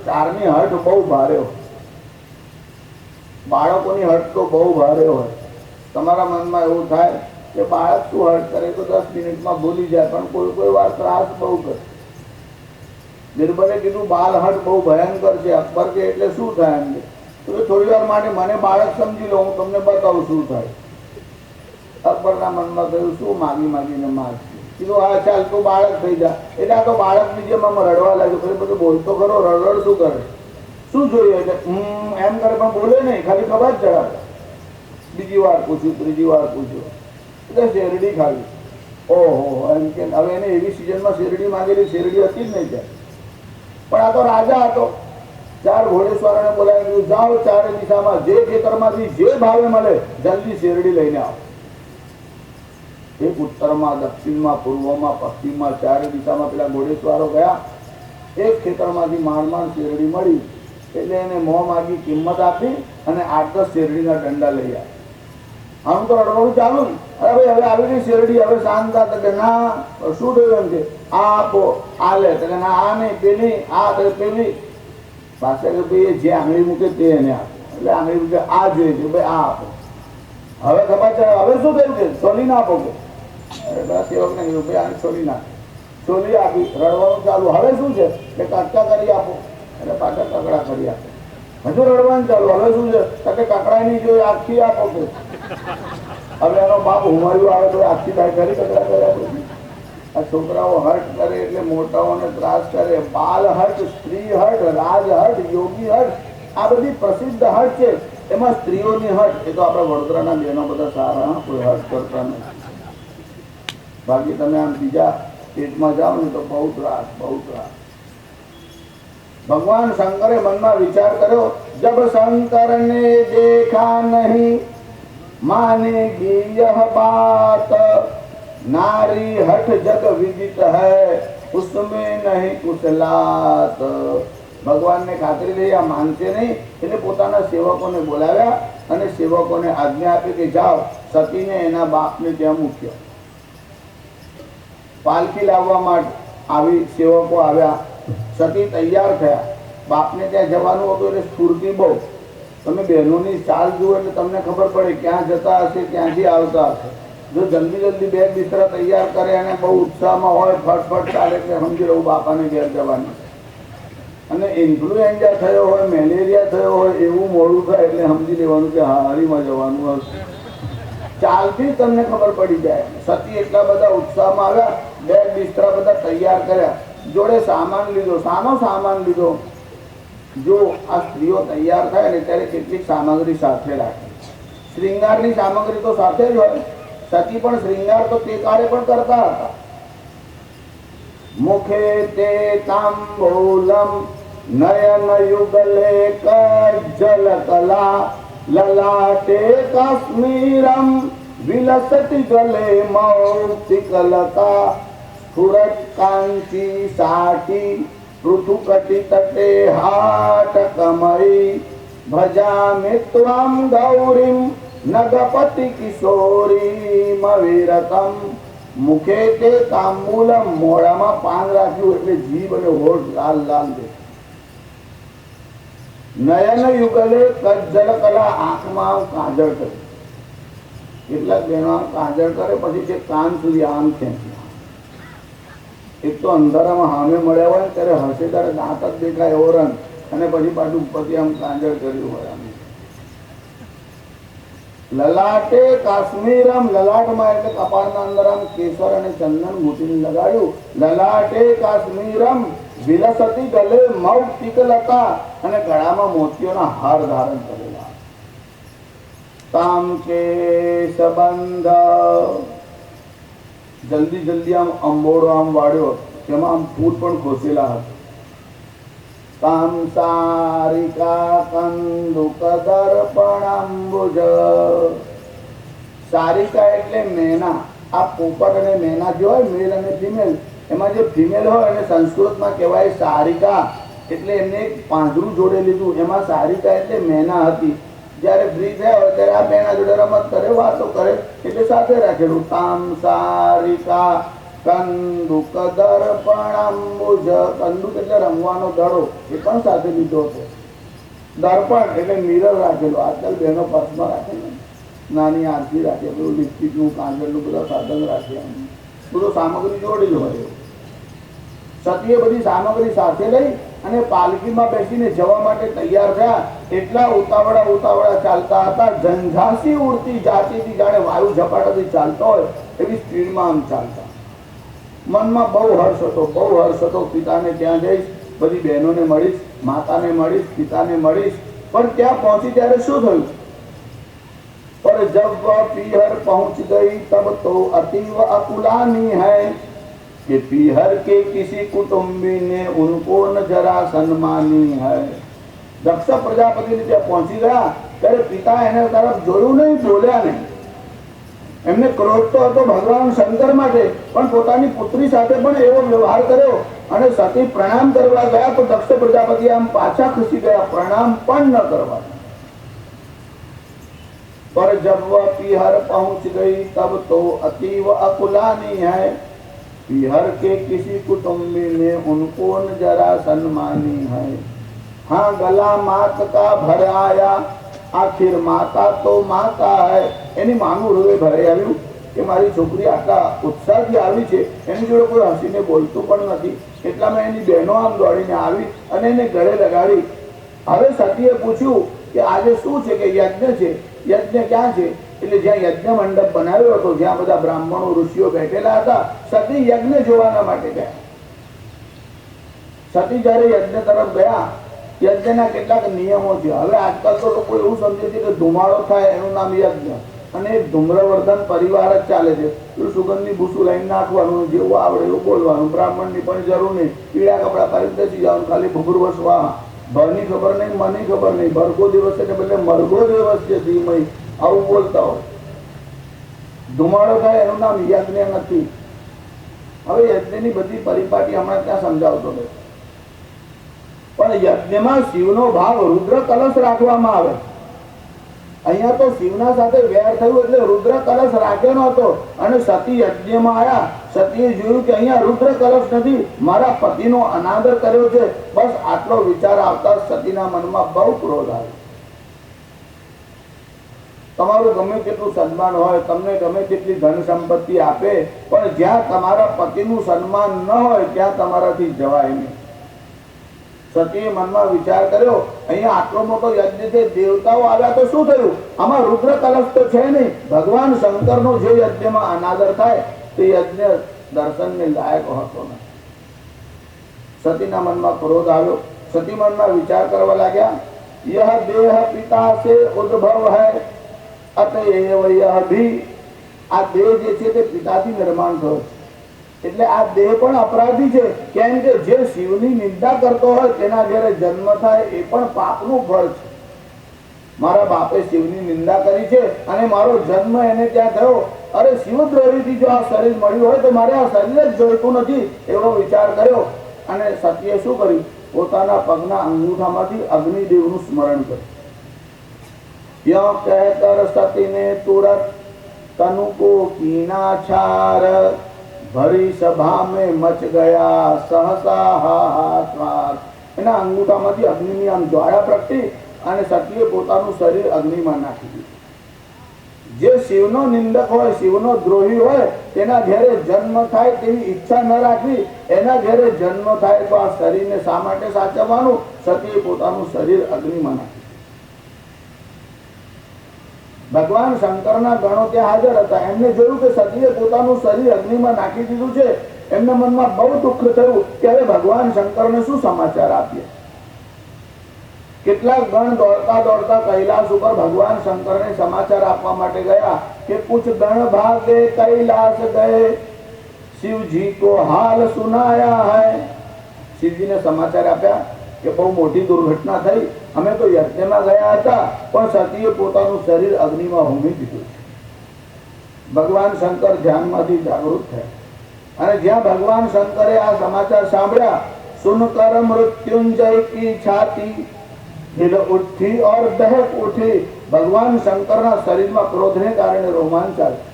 ચારની હઠ બહુ ભારે હોય. બાળકોની હઠ તો બહુ ભારે હોય. તમારા મનમાં એવું થાય કે બાળક શું હઠ કરે તો 10 મિનિટમાં ભૂલી જાય, પણ કોઈ વાર ત્રાસ બહુ કરે. બિરબલે કીધું બાલ હઠ બહુ ભયંકર છે. અકબર કે એટલે શું થાય એમ કે થોડી વાર માટે મને બાળક સમજી લો, હું તમને બતાવું શું થાય. અકબરના મનમાં થયું શું માગીને માગશે. કીધું હા ચાલ તું બાળક થઈ જા. એટલે આ તો બાળકની જેમ આમ રડવા લાગ્યો. પછી બધું બોલતો ખરો, રડ શું કરે, શું જોઈએ એટલે એમ કરે પણ બોલે નહીં, ખાલી ખબર જ ચડાવે. બીજી વાર પૂછ્યું, ત્રીજી વાર પૂછ્યું, એટલે શેરડી ખાવી. ઓહો, એમ કે હવે એને એવી સિઝનમાં શેરડી માંગેલી, શેરડી હતી જ નહીં ત્યાં. પણ આ તો રાજા હતો. 4 ઘોડેસવારોને બોલાવી દીધું, જાઓ ચારે દિશામાં જે ખેતરમાંથી જે ભાવે મળે જલ્દી શેરડી લઈને આવો. એક ઉત્તરમાં, દક્ષિણમાં, પૂર્વમાં, પશ્ચિમમાં, ચારે દિશામાં પેલા ઘોડેસવારો ગયા. એક ખેતરમાંથી માંડ શેરડી મળી એટલે એને મોં માગી કિંમત આપી અને 8-10 શેરડીના દંડા લઈ આવ્યા. આમ તો રડવાનું ચાલુ ને, અરે ભાઈ હવે આવી ગઈ શેરડી, હવે શાંત હતા કે ના શું થયું એમ છે, આ આપો, આ લે, તો કે ના આ નહીં પેલી, આ તો પેલી. પાછા કે ભાઈ જે આંગળી મૂકે તે એને આપો, એટલે આંગળી મૂકે આ જોઈએ છે ભાઈ આ આપો. હવે ખબર છે હવે શું થયું છે, છોલી ના આપો કે. અરે બધા સેવકને કીધું ભાઈ આને છોલી નાખ. છોલી આપી, રડવાનું ચાલુ. હવે શું છે કે કટકા કરી આપો, એટલે પાછા કકડા કરી આપો. હજુ રડવાનું ચાલુ. હવે શું છે કે કકડા નહીં જોઈએ, આખી આપો કે. હવે એનો બાપ હુમાયું આવે તો આખી થાય કરી કકડા કર્યા પછી. આ છોકરાઓ હર્ટ કરે એટલે મોટાઓને ત્રાસ કરે. બાલ હર્ટ, સ્ત્રી હર્ટ, રાજ હર્ટ, યોગી હર્ટ, આ બધી પ્રસિદ્ધ હર્ટ છે. એમાં સ્ત્રીઓની હર્ટ એ તો આપણા વડોદરાના બહેનો બધા સારા, કોઈ હર્ટ કરતા નથી. બાકી તમે આમ બીજા પેટમાં જાઓ ને તો બહુ ત્રાસ, બહુ ત્રાસ. ભગવાન શંકરે મનમાં વિચાર કર્યો, જબ શંકર ને દેખા નહીં मानेगी यह बात, नारी हठ जग विदित है उसमें नहीं कुछ लात. ભગવાનને ખાતરી થઈ આ માનશે નહીં એટલે પોતાના સેવકોને બોલાવ્યા અને સેવકોને આજ્ઞા આપી કે જાઓ સતીને એના બાપને ત્યાં મૂક્યો. પાલખી લાવવા માટે આવી સેવકો આવ્યા. સતી તૈયાર થયા. બાપને ત્યાં જવાનું હતું એટલે સ્ફૂર્તિ બહુ. તમે બહેનોની ચાલ જુઓ એટલે તમને ખબર પડે ક્યાં જતા હશે, ક્યાંથી આવતા હશે. જો જલ્દી જલ્દી બેગ બિસ્તરા તૈયાર કરે અને બહુ ઉત્સાહમાં હોય, ફટફટ ચાલે એટલે સમજી રહું બાપાને ઘેર જવાની. અને ઇન્ફ્લુએન્ઝા થયો હોય, મેલેરિયા થયો હોય એવું મોડું થાય એટલે સમજી લેવાનું કે હારીમાં જવાનું હશે. ચાલથી તમને ખબર પડી જાય. સતી એટલા બધા ઉત્સાહમાં આવ્યા, બેગ બિસ્તરા બધા તૈયાર કર્યા, જોડે સામાન લીધો. શાનો સામાન લીધો? જો આ સ્ત્રીઓ તૈયાર થાય ને ત્યારે કેટલીક સામગ્રી સાથે રાખે. શ્રૃંગારની સામગ્રી તો સાથે જ હોય. સતી પણ શ્રૃંગાર તો તે કાળે પણ કરતા હતા. મુખે તે તાંબૂલમ નયન યુગલે કજ્જલ કલા લલાટે કાશ્મીરમ વિલસતી ગલે મૌક્તિકલતા સ્ફુરત કાંચી સાટી પૃથુકટી તટે હાટકમયી ભજામિ ત્વં ગૌરીમ નગપતિ કિશોરીમ વિરતમ. મુખે તે તાંબૂલમ, મોઢામાં પાન રાખ્યું એટલે જીભ અને હોઠ લાલ લાલ દે. નયન યુગલે કજ્જલ કલા, આંખમાં કાજળ કરે. કેટલાક બહેનો આમ કાજળ કરે પછી તે કાન સુધી આમ ખેંચી. એક તો અંધારામાં સામે મળ્યા હોય ત્યારે હસે ત્યારે દાંત જ દેખાય એવો રંગ, અને પછી પાછું ઉપરથી આમ કાજળ કર્યું હોય. આમ લલાટે કાશ્મીરમ, લલાટમાં એટલે કપાળના અંદર આમ કેસર અને ચંદન મૂકીને લગાડ્યું. લલાટે કાશ્મીરમ વિલસતી ગલે મૌક્તિકલતા, અને ગળામાં મોતીઓના હાર ધારણ કરેલા. તામ કેશબંધ, જલ્દી જલ્દી આમ અંબોડો આમ વાળ્યો, તેમાં આમ ફૂલ પણ ખોસેલા હતા. તામ સારિકા કંદુક દર્પણાંબુજ, સારિકા એટલે મેના. આ પોપટ અને મેના જે હોય, મેલ અને ફિમેલ, એમાં જે ફિમેલ હોય એને સંસ્કૃતમાં કહેવાય સારિકા. એટલે એમને એક પાંજરું જોડે લીધું, એમાં સારિકા એટલે મેના હતી. જયારે ફ્રી થયા હોય ત્યારે આ મેના જોડે રમત કરે, વાતો કરે, એટલે સાથે રાખેલું. તામ સારિકા કંદુક દર્પણાંબુજ, કંદુક એટલે રમવાનો દડો, એ પણ સાથે લીધો હતો. દર્પણ એટલે મિરર રાખેલો. આજકાલ બહેનો પર્સમાં રાખે ને, નાની આરતી રાખે, બધું લિપસ્ટિકનું, કાજળનું બધા સાધન રાખે, બધું સામગ્રી જોડી જ હોય. સતીએ બધી સામગ્રી સાથે લઈ અને પાલકીમાં બેસીને જવા માટે તૈયાર થયા. એટલા ઉતાવળા ચાલતા હતા, ઝંઝાસી ઉડતી જાતીથી, જાણે વાયુ ઝપાટાથી ચાલતો હોય એવી સ્પીડમાં આમ ચાલતા. મનમાં બહુ હર્ષ હતો. પિતાને ત્યાં જઈશ, બધી બહેનોને મળીશ, માતાને મળીશ, પિતાને મળીશ. પણ ત્યાં પહોંચી ત્યારે શું થયું? પર पर जब वह पीहर पहुंच गई तब तो अतीव अकुलानी है कि पीहर के किसी कुटुंबी ने उनको न जरा सन्मानी है। दक्ष प्रजापति ने ત્યાં પહોંચી ગયા ત્યારે પિતા એને તરફ જોયું નહીં, બોલ્યા નહીં. એમને ક્રોધ તો હતો ભગવાન શંકર માટે, પણ પોતાની પુત્રી સાથે પણ એવો વ્યવહાર કર્યો. અને સતી પ્રણામ કરવા ગયા તો દક્ષ પ્રજાપતિ આમ પાછા ખસી ગયા, પ્રણામ પણ ન કરવા. पर जब वह पीहर पहुंच गई तब तो अतीव अकुलानी है, पीहर के किसी कुटुंबी ने उनको न जरा सन्मानी है। हाँ गला मात का भर आया, आखिर माता तो माता है। एनी मानु हृदय भरे આવ્યું કે મારી છોકરી આટલા ઉત્સાહથી આવી છે, એની જોડે કોઈ હસીને બોલતું પણ નથી. એટલામાં એની બહેનો આમ દોડીને આવી અને એને ગળે લગાડી. હવે સતીએ પૂછ્યું કે આજે શું છે? કે યજ્ઞ છે. યજ્ઞ ક્યાં છે? એટલે જ્યાં યજ્ઞ મંડપ બનાવ્યો હતો, જ્યાં બધા બ્રાહ્મણો ઋષિઓ બેઠેલા હતા, સતી યજ્ઞ જોવાના માટે ગયા. સતી જ્યારે યજ્ઞ તરફ ગયા, યજ્ઞના કેટલાક નિયમો છે. હવે આજકાલ તો લોકો એવું સમજે છે કે ધુમાડો થાય એનું નામ યજ્ઞ, અને એક ધૂમ્રવર્ધન પરિવાર જ ચાલે છે. સુગંધની ભૂસું લઈને નાખવાનું, જેવું આવડે એવું બોલવાનું, બ્રાહ્મણની પણ જરૂર નહીં, પીળા કપડા પહેરી બેસી જવાનું, ખાલી ભૂભુર્વ સ્વાહા. ભરની ખબર નહીં, મને ખબર નહીં, ભરગો દિવસ એટલે બદલે મરગો દિવસ છે શ્રીમય, આવું બોલતા હોય. ધુમાડો થાય એનું નામ યજ્ઞ નથી. હવે યજ્ઞની બધી પરિપાટી હમણાં ત્યાં સમજાવતો હતો. પણ યજ્ઞમાં શિવનો ભાવ રુદ્ર કલશ રાખવામાં આવે. અહીંયા તો શિવના સાથે વેર થયું એટલે રુદ્ર કલશ રાખ્યો નહોતો. અને સતી યજ્ઞમાં આવ્યા, સતીએ જોયું કે અહીંયા રુદ્ર કલશ નથી, મારા પતિનો અનાદર કર્યો છે. બસ આટલો વિચાર આવતા સતીના મનમાં બહુ ક્રોધ આવ્યો. તમારું ગમે તેટલું સન્માન હોય, તમને ગમે તેટલી ધન સંપત્તિ આપે, પણ જ્યાં તમારા પતિનું સન્માન ન હોય ત્યાં તમારાથી જવાય નહીં. સતીએ મનમાં વિચાર કર્યો, અહીંયા આટલો મોટો યજ્ઞ છે, દેવતાઓ આવ્યા તો શું થયું? આમાં રુદ્ર કલશ તો છે નહીં. ભગવાન શંકરનો જે યજ્ઞમાં અનાદર થાય તે યજ્ઞ દર્શનને લાયક હતો નહીં. સતીના મનમાં ક્રોધ આવ્યો. સતી મનમાં વિચાર કરવા લાગ્યા, યહ દેહ પિતા સે ઉદ્ભવ હૈ અતએવ યહ ભી. આ દેહ જે છે તે પિતાથી નિર્માણ થયો છે, એટલે આ દેહ પણ અપરાધી છે. કેમ કે જે શિવની નિંદા કરતો હોય તેના ઘરે જન્મ થાય એ પણ પાપનું ફળ છે. મારા બાપે શિવની નિંદા કરી છે અને મારો જન્મ એને ત્યાં થયો. અરે શિવદ્રોહીથી જો આ શરીર મળ્યું હોય તો મારે આ શરીર જ જોઈતું નથી, એવો વિચાર કર્યો. અને સતીએ શું કર્યું? પોતાના પગના અંગૂઠામાંથી અગ્નિદેવનું સ્મરણ કર્યું. યો કહેકર સતીને તુરત તનુ કો कीना छार, भरी सभा में मच गया सहसा हाहाकार. એના અંગૂઠામાંથી અગ્નિની આમ જ્વાળા પ્રગટી અને સતીએ પોતાનું શરીર અગ્નિમાં નાખી દીધું. જે શિવનો નિંદક હોય, શિવનો દ્રોહી હોય, તેના ઘેરે જન્મ થાય તેવી ઈચ્છા ન રાખવી. એના ઘેરે જન્મ થાય તો આ શરીરને શા માટે સાચવવાનું? સતીએ પોતાનું શરીર અગ્નિમાં નાખી. ભગવાન શંકરના ગણો ત્યાં હાજર હતા. એમને જોયું કે સતીએ પોતાનું શરીર અગ્નિમાં નાખી દીધું છે. એમના મનમાં બહુ દુઃખ થયું કે હવે ભગવાન શંકરને શું સમાચાર આપીએ. કેટલાક ગણ દોડતા દોડતા કૈલાસ ઉપર ભગવાન શંકરને સમાચાર આપવા માટે ગયા કે कुछ गण भागे कैलाश गए, शिवजी को हाल सुनाया है. शिवजीने समाचार આપ્યા કે બહુ મોટી દુર્ઘટના થઈ, અમે તો યજ્ઞમાં ગયા હતા પણ સતીએ પોતાનું શરીર અગ્નિમાં હોમી દીધું. ભગવાન શંકર ધ્યાનમાંથી જાગૃત થયા અને જ્યાં ભગવાન શંકરે આ સમાચાર સાંભળ્યા, સુનકર મૃત્યુંજય की छाती हिल उठी और दहक उठी. भगवान शंकरना शरीરમાં ક્રોધને કારણે રોમાંચ આવ્યો.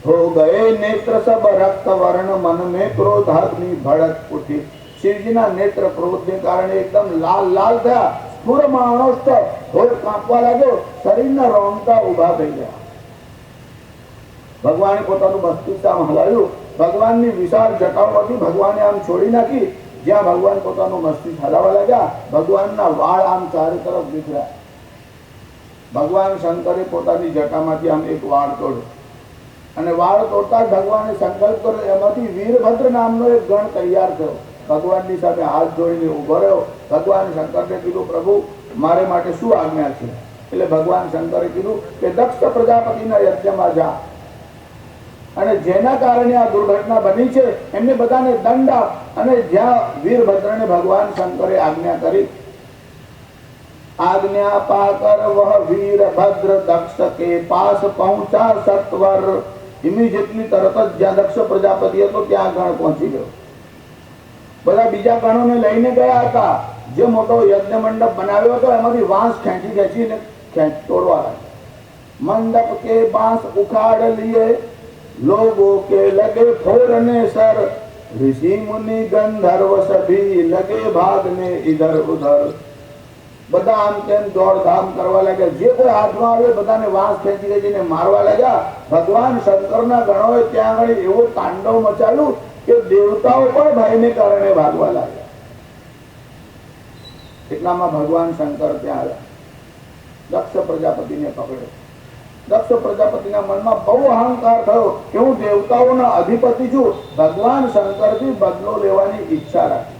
हो गए नेत्र सब रक्त वर्ण, मन में क्रोधाग्नि भड़क उठी. शिवजीना नेत्र क्रोधने कारणे एकदम लाल लाल થયા. સ્ફુરમાણોસ્ત હોઠ કાંપવા લાગ્યો, શરીરના રોંગટા ઊભા થઈ ગયા. ભગવાને પોતાનું મસ્તિષ્ક આમ હલાવ્યું. ભગવાનની વિશાળ જટાઓમાંથી ભગવાને આમ છોડી નાખી. જ્યાં ભગવાન પોતાનું મસ્તિષ્ક હલાવવા લાગ્યા, ભગવાનના વાળ આમ ચારે તરફ નીકળ્યા. ભગવાન શંકરે પોતાની જટામાંથી આમ એક વાળ તોડ્યો અને વાળ તોડતા જ ભગવાને સંકલ્પ કર્યો. એમાંથી વીરભદ્ર નામનો એક ગણ તૈયાર થયો. ભગવાનની સામે હાથ જોડીને ઉભો રહ્યો. ભગવાન શંકરને કીધું, પ્રભુ મારે માટે શું આજ્ઞા છે? એટલે ભગવાન શંકરે કીધું કે દક્ષ પ્રજાપતિના યજ્ઞમાં જા અને જેના કારણે આ દુર્ઘટના બની છે એમને બધાને દંડ આપ. અને જ્યાં વીરભદ્રને ભગવાન શંકરે આજ્ઞા કરી, આજ્ઞા પાકર વહ વીરભદ્ર દક્ષ કે પાસ પહોંચા સત્વર. ઇમિડિયેટલી તરત જ જ્યાં દક્ષ પ્રજાપતિ હતો ત્યાં ગણ પહોંચી ગયો. બધા બીજા ગણોને લઈને ગયા હતા. જે મોટો યજ્ઞ મંડપ બનાવ્યો હતો એમાંથી વાંસ ખેંચીને તોડવા લાગ્યા. મંડપ કે બાંસ ઉખાડ લીએ, लोगों के लगे फोड़ने सर. ऋषि मुनि गंधर्व सभी लगे भागने इधर उधर. બધા આમ તેમ દોડધામ કરવા લાગ્યા. જે કોઈ હાથમાં આવે બધાને વાંસ ખેંચી ખેંચીને મારવા લાગ્યા. ભગવાન શંકરના ગણોએ ત્યાં આગળ એવો તાંડવ મચાવ્યું કે દેવતાઓ પણ ભયને કારણે ભાગવા લાગ્યા. એટલામાં ભગવાન શંકર ત્યાં આવ્યા, દક્ષ પ્રજાપતિને પકડ્યો. દક્ષ પ્રજાપતિના મનમાં બહુ અહંકાર થયો કે હું દેવતાઓના અધિપતિ છું. ભગવાન શંકરથી બદલો લેવાની ઈચ્છા રાખી.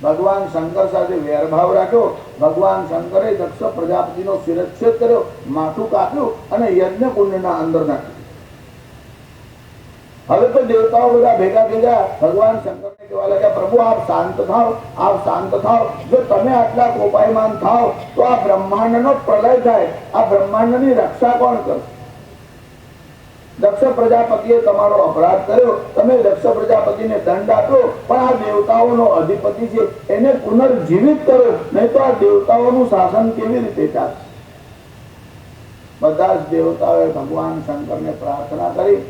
ભગવાન શંકર સાથે વેરભાવ રાખ્યો. ભગવાન શંકરે દક્ષ પ્રજાપતિનો શિરચ્છેદ કર્યો, માથું કાપ્યું અને યજ્ઞ કુંડના અંદર નાખ્યું. હવે તો દેવતાઓ બધા ભેગા થઈ ગયા. ભગવાન શંકરને કહેવા લાગ્યા, પ્રભુ આપ શાંત થાઓ, આપ શાંત થાઓ. જો તમે આટલા કોપાયમાન થાઓ તો આ બ્રહ્માંડનો પ્રલય થાય. આ બ્રહ્માંડની રક્ષા કોણ કરશે? દક્ષ પ્રજાપતિએ તમારો અપરાધ કર્યો, તમે દક્ષ પ્રજાપતિને દંડ આપ્યો, પણ આ દેવતાઓનો અધિપતિ છે એને પુનર્જીવિત કરો, નહીં તો આ દેવતાઓનું શાસન કેવી રીતે ચાલશે? બધા જ દેવતાઓએ ભગવાન શંકરને પ્રાર્થના કરી.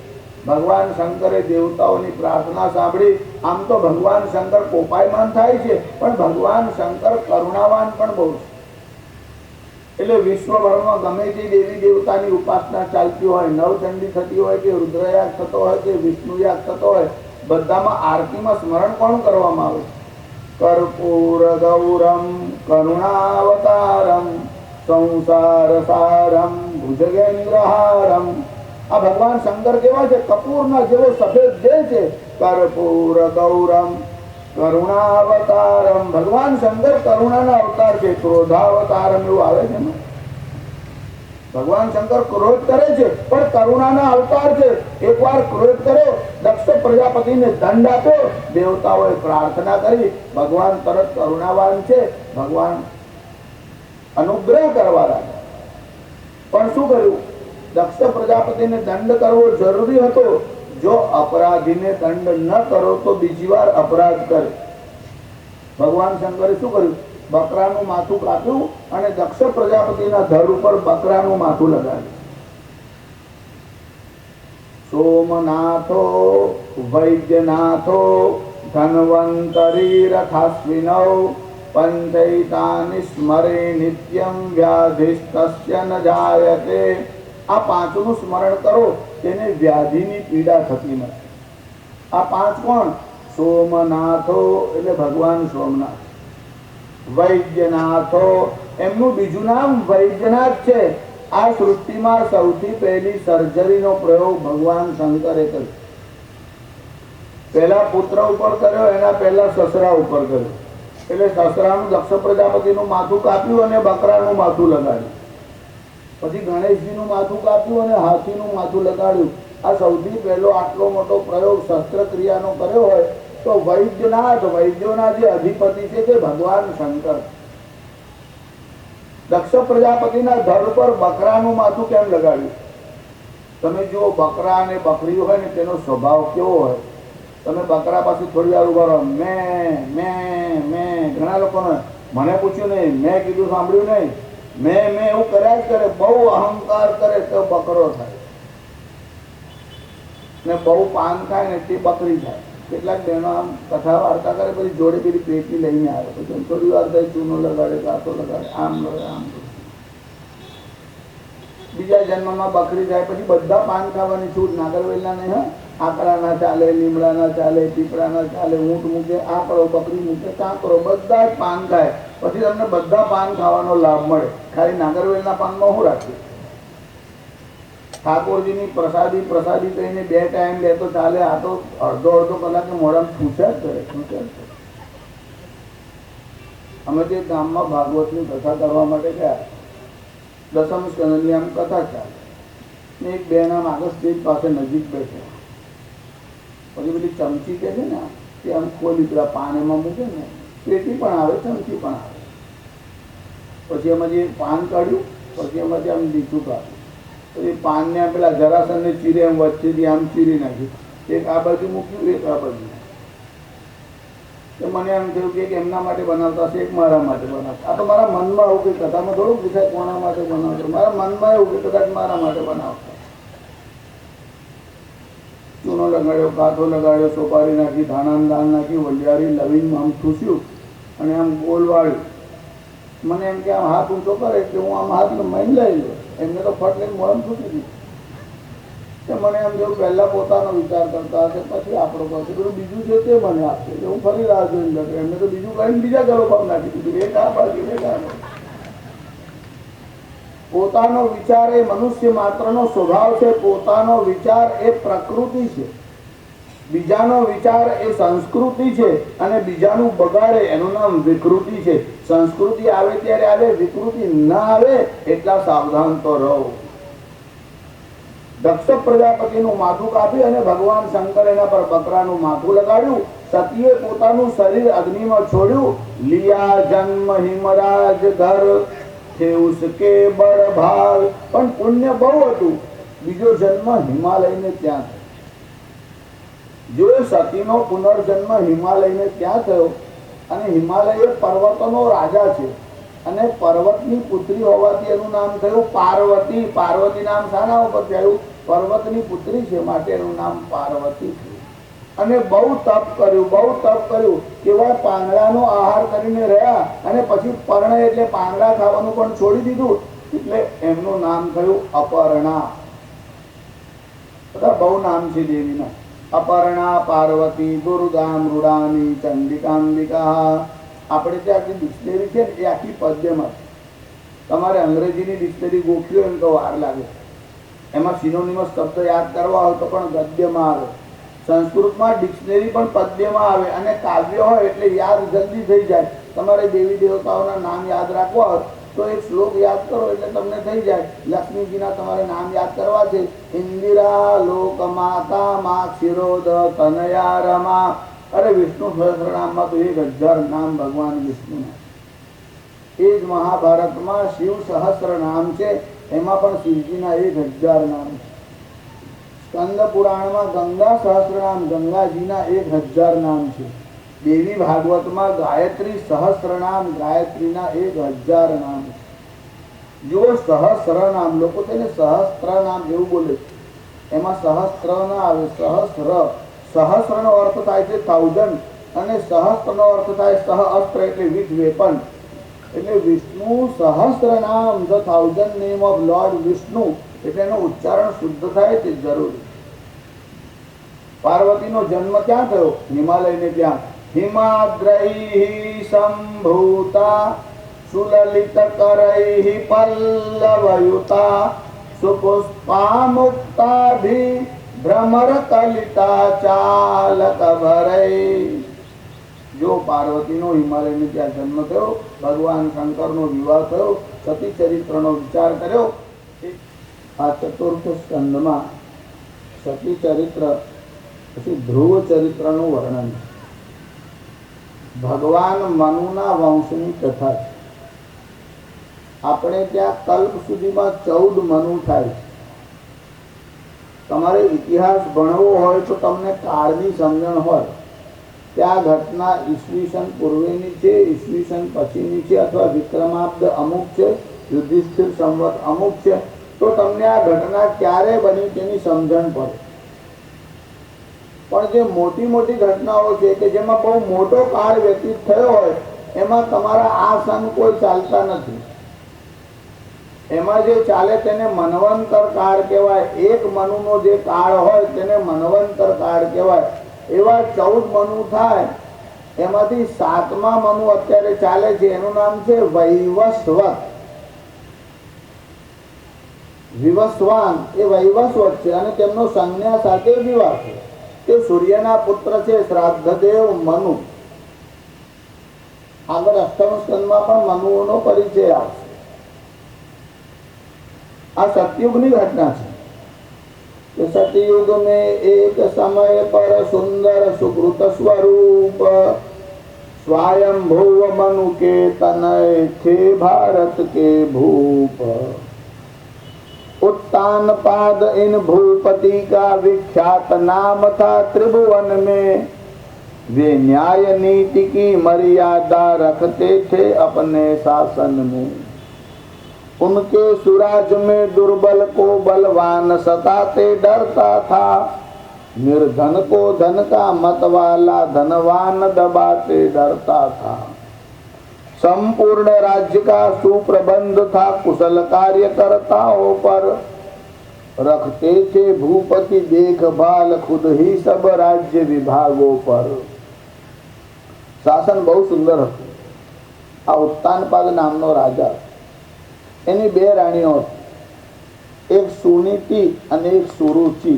ભગવાન શંકરે દેવતાઓની પ્રાર્થના સાંભળી. આમ તો ભગવાન શંકર કોપાયમાન થાય છે, પણ ભગવાન શંકર કરુણાવાન પણ બહુ છે. એટલે વિશ્વભરમાં ગમે તે દેવી દેવતાની ઉપાસના ચાલતી હોય, નવચંડી થતી હોય કે રુદ્રયાગ થતો હોય કે વિષ્ણુયાગ થતો હોય, બધામાં આરતીમાં સ્મરણ કોણ કરવામાં આવે? કર્પૂર ગૌરમ કરુણાવતારમ સંસાર સારમ ભુજગેન્દ્રહારમ. આ ભગવાન શંકર કેવા છે? કપૂરના જેવો સફેદ દેહ છે. કર્પૂર ગૌરમ કરુણાવતારમ. ભગવાન શંકર કરુણાના અવતાર છે. ક્રોધાવતારમ એવું આવે છે ને. ભગવાન શંકર ક્રોધ કરે છે પણ કરુણાના અવતાર છે. એકવાર ક્રોધ કર્યો, દક્ષ પ્રજાપતિને દંડ આપ્યો, દેવતાઓએ પ્રાર્થના કરી, ભગવાન તરત કરુણાવાન છે. ભગવાન અનુગ્રહ કરવા લાગ્યા. પણ શું કર્યું? દક્ષ પ્રજાપતિને દંડ કરવો જરૂરી હતો. જો અપરાધીને દંડ ન કરો તો બીજી વાર અપરાધ કરે. ભગવાન શંકરે શું કર્યું? બકરાનું માથું કાપ્યું અને દક્ષ પ્રજાપતિના ધડ ઉપર બકરાનું માથું લગાવ્યું. સોમનાથો વૈદ્યનાથો ધન્વંતરી રથાશ્વિનૌ પંચૈતાનિ સ્મરે નિત્યમ વ્યાધિસ્તસ્ય ન જાયતે. આ પાંચનું સ્મરણ કરો, તેને વ્યાધિની પીડા થતી નથી. આ પાંચ કોણ? સોમનાથો એટલે ભગવાન સોમનાથ. વૈદ્યનાથો એમનું બીજું નામ વૈદ્યનાથ છે. આ સૃષ્ટિમાં સૌથી પહેલી સર્જરીનો પ્રયોગ ભગવાન શંકરે કર્યો. પહેલા પુત્ર ઉપર કર્યો, એના પહેલા સસરા ઉપર કર્યો. એટલે સસરાનું દક્ષ પ્રજાપતિનું માથું કાપ્યું અને બકરાનું માથું લગાડ્યું. પછી ગણેશજીનું માથું કાપ્યું અને હાથીનું માથું લગાડ્યું. આ સૌથી પહેલો આટલો મોટો પ્રયોગ શસ્ત્રક્રિયાનો કર્યો હોય તો વૈદ્યનાથ, વૈદ્યોના જે અધિપતિ છે તે ભગવાન શંકર. દક્ષ પ્રજાપતિના ધડ પર બકરાનું માથું કેમ લગાડ્યું? તમે જુઓ, બકરા અને બકરી હોય ને તેનો સ્વભાવ કેવો હોય. તમે બકરા પાસે થોડી વાર ઉભા રહો, મેં મેં મેં. ઘણા લોકોને મને પૂછ્યું નહીં, મેં કીધું સાંભળ્યું નહીં, મેં એવું કર્યા જ કરે. બહુ અહંકાર કરે તો બકરો થાય, ને બહુ પાન ખાય ને તે બકરી થાય. કેટલાક બહેનો આમ કથા વાર્તા કરે, પછી જોડે પેલી પેટી લઈને આવે, પછી થોડી વાર થાય ચૂનો લગાડે, કાંટો લગાડે, આમ લગાડે, આમ. બીજા જન્મમાં બકરી થાય, પછી બધા પાન ખાવાની છૂટ. નાગરવેલના નહીં, હા, આકડા ના ચાલે, લીમડા ના ચાલે, પીપળા ના ચાલે, ઊંટ મૂકે આકડો, બકરી મૂકે કાંકરો, બધા જ પાન ખાય. પછી તમને બધા પાન ખાવાનો લાભ મળે. ખાલી નાગરવેલના પાનમાં શું રાખ્યું? ઠાકોરજીની પ્રસાદી પ્રસાદી કહીને 2 ટાઈમ લે તો ચાલે. આ તો અડધો કલાકે મોઢામાં છૂછા જ કરે, છૂછા જ કરે. અમે જે ગામમાં ભાગવતની કથા કરવા માટે ગયા, દસમ સ્કંદની આમ કથા ચાલે ને એક બેન આમ આગળ સ્ટેજ પાસે નજીક બેઠે, પછી પેલી ચમચી કે છે ને તે આમ ખોલી પેલા પાન એમાં મૂકે ને, પેટી પણ આવે ચમચી પણ આવે, પછી એમાંથી એક પાન કાઢ્યું, પછી એમાંથી આમ લીચું કાઢ્યું, પછી પાનને આમ પેલા જરાસનને ચીરે એમ વચ્ચેથી આમ ચીરી નાખ્યું, એક આ બાજુ મૂક્યું, એક આ બાજુ. તો મને એમ થયું કે એક એમના માટે બનાવતા હશે, એક મારા માટે બનાવતા. આ તો મારા મનમાં આવું કે કથામાં થોડું પૂછાય કોના માટે બનાવતો, મારા મનમાં એવું કે કદાચ મારા માટે બનાવતા. ચૂનો લગાડ્યો, કાંથો લગાડ્યો, સોપારી નાખી, ધાણા દાળ નાખી, વલિયારી લવીને આમ ઠૂસ્યું અને આમ ગોળ વાળ્યું. મને એમ કે આમ હાથ ઊંચો કરે એટલે હું આમ હાથ મહિન લઈ લો, એમને તો ફટ લઈને મોરમ ઠૂસી દીધું. મને એમ જેવું પહેલા પોતાનો વિચાર કરતા હશે, પછી આપણો કરશે, પેલું બીજું છે તે મને આપશે એટલે હું ફરી રાહ જોઈને લખે. એમને તો બીજું કઈ બીજા ઘરો ભાવ નાખી દીધું, એક આ બાજુ એક આ બાજુ. પોતાનો વિચાર એ મનુષ્ય માત્રનો સ્વભાવ છે, પોતાનો વિચાર એ પ્રકૃતિ છે, બીજાનો વિચાર એ સંસ્કૃતિ છે, અને બીજાનું બગાડે એનું નામ વિકૃતિ છે. સંસ્કૃતિ આવે ત્યારે આવે, વિકૃતિ ના આવે એટલા સાવધાન તો રહો. દક્ષ પ્રજાપતિનું માથું કાપી અને ભગવાન શંકર એના પર બકરાનું માથું લગાડ્યું. સતીએ પોતાનું શરીર અગ્નિમાં છોડ્યું. લિયા જન્મ હિમરાજ ઘર થે ઉસકે બડ ભાગ. પણ પુણ્ય બહુ હતું, બીજો જન્મ હિમાલયને ત્યાં થયો. જો સતીનો પુનર્જન્મ હિમાલયને ત્યાં થયો, અને હિમાલય પર્વતોનો રાજા છે, અને પર્વતની પુત્રી હોવાથી એનું નામ થયું પાર્વતી. પાર્વતી નામ શાના ઉપર થયું? પર્વતની પુત્રી છે માટે એનું નામ પાર્વતી થયું. અને બહુ તપ કર્યું, બહુ તપ કર્યું. કેવા પાંદડાનો આહાર કરીને રહ્યા, અને પછી પર્ણ એટલે પાંદડા ખાવાનું પણ છોડી દીધું, એટલે એમનું નામ થયું અપર્ણા. બધા બહુ નામ છે દેવીના. અપર્ણા, પાર્વતી, દુર્ગા, મૃડાની, ચંડિકાંબિકા. આપણે જે આખી ડિક્શનરી છે ને એ આખી પદ્યમાં છે. તમારે અંગ્રેજીની ડિક્શનરી ગોખવી હોય તો વાર લાગે, એમાં સિનોનિમસ શબ્દ યાદ કરવા હોય તો પણ ગદ્યમાં આવે. સંસ્કૃતમાં ડિક્શનરી પણ પદ્યમાં આવે, અને કાવ્ય હોય એટલે યાદ જલ્દી થઈ જાય. તમારે દેવી દેવતાઓના નામ યાદ રાખવા હોય તો એક શ્લોક યાદ કરો એટલે તમને થઈ જાય. લક્ષ્મીજીના તમારે નામ યાદ કરવા છે. ઇન્દિરા, લોક માતા, મા ક્ષીરોદ, તનયા રમા. અરે વિષ્ણુ સહસ્રનામમાં તો 1000 નામ ભગવાન વિષ્ણુના. એ જ મહાભારતમાં શિવ સહસ્ર નામ છે, એમાં પણ શિવજીના 1000 નામ છે. સ્કંદ પુરાણમાં ગંગા સહસ્ર નામ, ગંગાજીના 1000 નામ છે. દેવી ભાગવતમાં ગાયત્રી સહસ્ર નામ, ગાયત્રીના 1000 નામ છે. જો સહસ્ર નામ, લોકો તેને સહસ્ત્ર નામ એવું બોલે, એમાં સહસ્ત્ર ના આવે, સહસ્ર. સહસ્ર નો અર્થ થાય છે 1000, અને સહસ્ત્ર નો અર્થ થાય સહસ્ત્ર એટલે વિથ વેપન. એટલે વિષ્ણુ સહસ્ર નામ, the 1000 name of lord Vishnu, એટલે એનું ઉચ્ચારણ શુદ્ધ થાય તે જરૂરી. પાર્વતીનો જન્મ ક્યાં થયો? હિમાલયને ત્યાં. હિમાદ્રૈ સંભૂતા સુલલિત કરૈ પલ્લવયુતા સુપુષ્પા મુક્તાભિ ભ્રમર કલિતા ચાલક ભરૈ. જો પાર્વતીનો હિમાલયને ત્યાં જન્મ થયો, ભગવાન શંકરનો વિવાહ થયો, સતી ચરિત્રનો વિચાર કર્યો. આ ચતુર્થ સ્કંદમાં સતી ચરિત્ર, પછી ધ્રુવ ચરિત્રનું વર્ણન. ભગવાન મનુના વંશની કથા છે. આપણે ત્યાં કલ્પ સુધીમાં 14 મનુ થાય છે. તમારે ઇતિહાસ ભણવો હોય તો તમને કાળની સમજણ હોય, ત્યાં ઘટના ઈસવીસન પૂર્વેની છે, ઈસવીસન પછીની છે, અથવા વિક્રમાબ્દ અમુક છે, યુધિષ્ઠિર સંવત અમુક છે, તો તમને આ ઘટના ક્યારે બની તેની સમજણ પડે. પણ જે મોટી મોટી ઘટનાઓ છે કે જેમાં બહુ મોટો કાળ વ્યતીત થયો હોય, એમાં તમારા આ સન કોઈ ચાલતા નથી. એમાં જે ચાલે તેને મન્વંતર કાળ કહેવાય. એક મનુનો જે કાળ હોય તેને મન્વંતર કાળ કહેવાય. એવા 14 મનુ થાય, એમાંથી 7મા મનુ અત્યારે ચાલે છે, એનું નામ છે વૈવસ્વત. વિવસ્વાન એ વૈવસ્વત છે, અને તેમનો સંજ્ઞા સાથે વિવાહ છે. તે સૂર્યના પુત્ર છે, શ્રાદ્ધદેવ મનુ. આગળ અષ્ટમ સ્કંદમાં પણ મનુઓનો પરિચય આવશે. આ સતयुगની घटना છે कि सतयुग में एक समय पर सुंदर सुकृत स्वरूप स्वयं भुव मनु के तनय थे भारत के भूप। उत्तान पाद इन भूपति का विख्यात नाम था त्रिभुवन में। वे न्याय नीति की मर्यादा रखते थे अपने शासन में। उनके सुराज में दुर्बल को बलवान सताते डरता था। निर्धन को धन का मत वाला धनवान दबाते डरता था। संपूर्ण राज्य का सुप्रबंध था कुशल कार्यकर्ताओं पर। रखते थे भूपति देखभाल खुद ही सब राज्य विभागों पर। शासन बहुत सुंदर હતું। આ ઉત્તાનપાદ નામનો રાજા, એની બે રાણીઓ હતી, એક સુનીતિ અને એક સુરુચિ।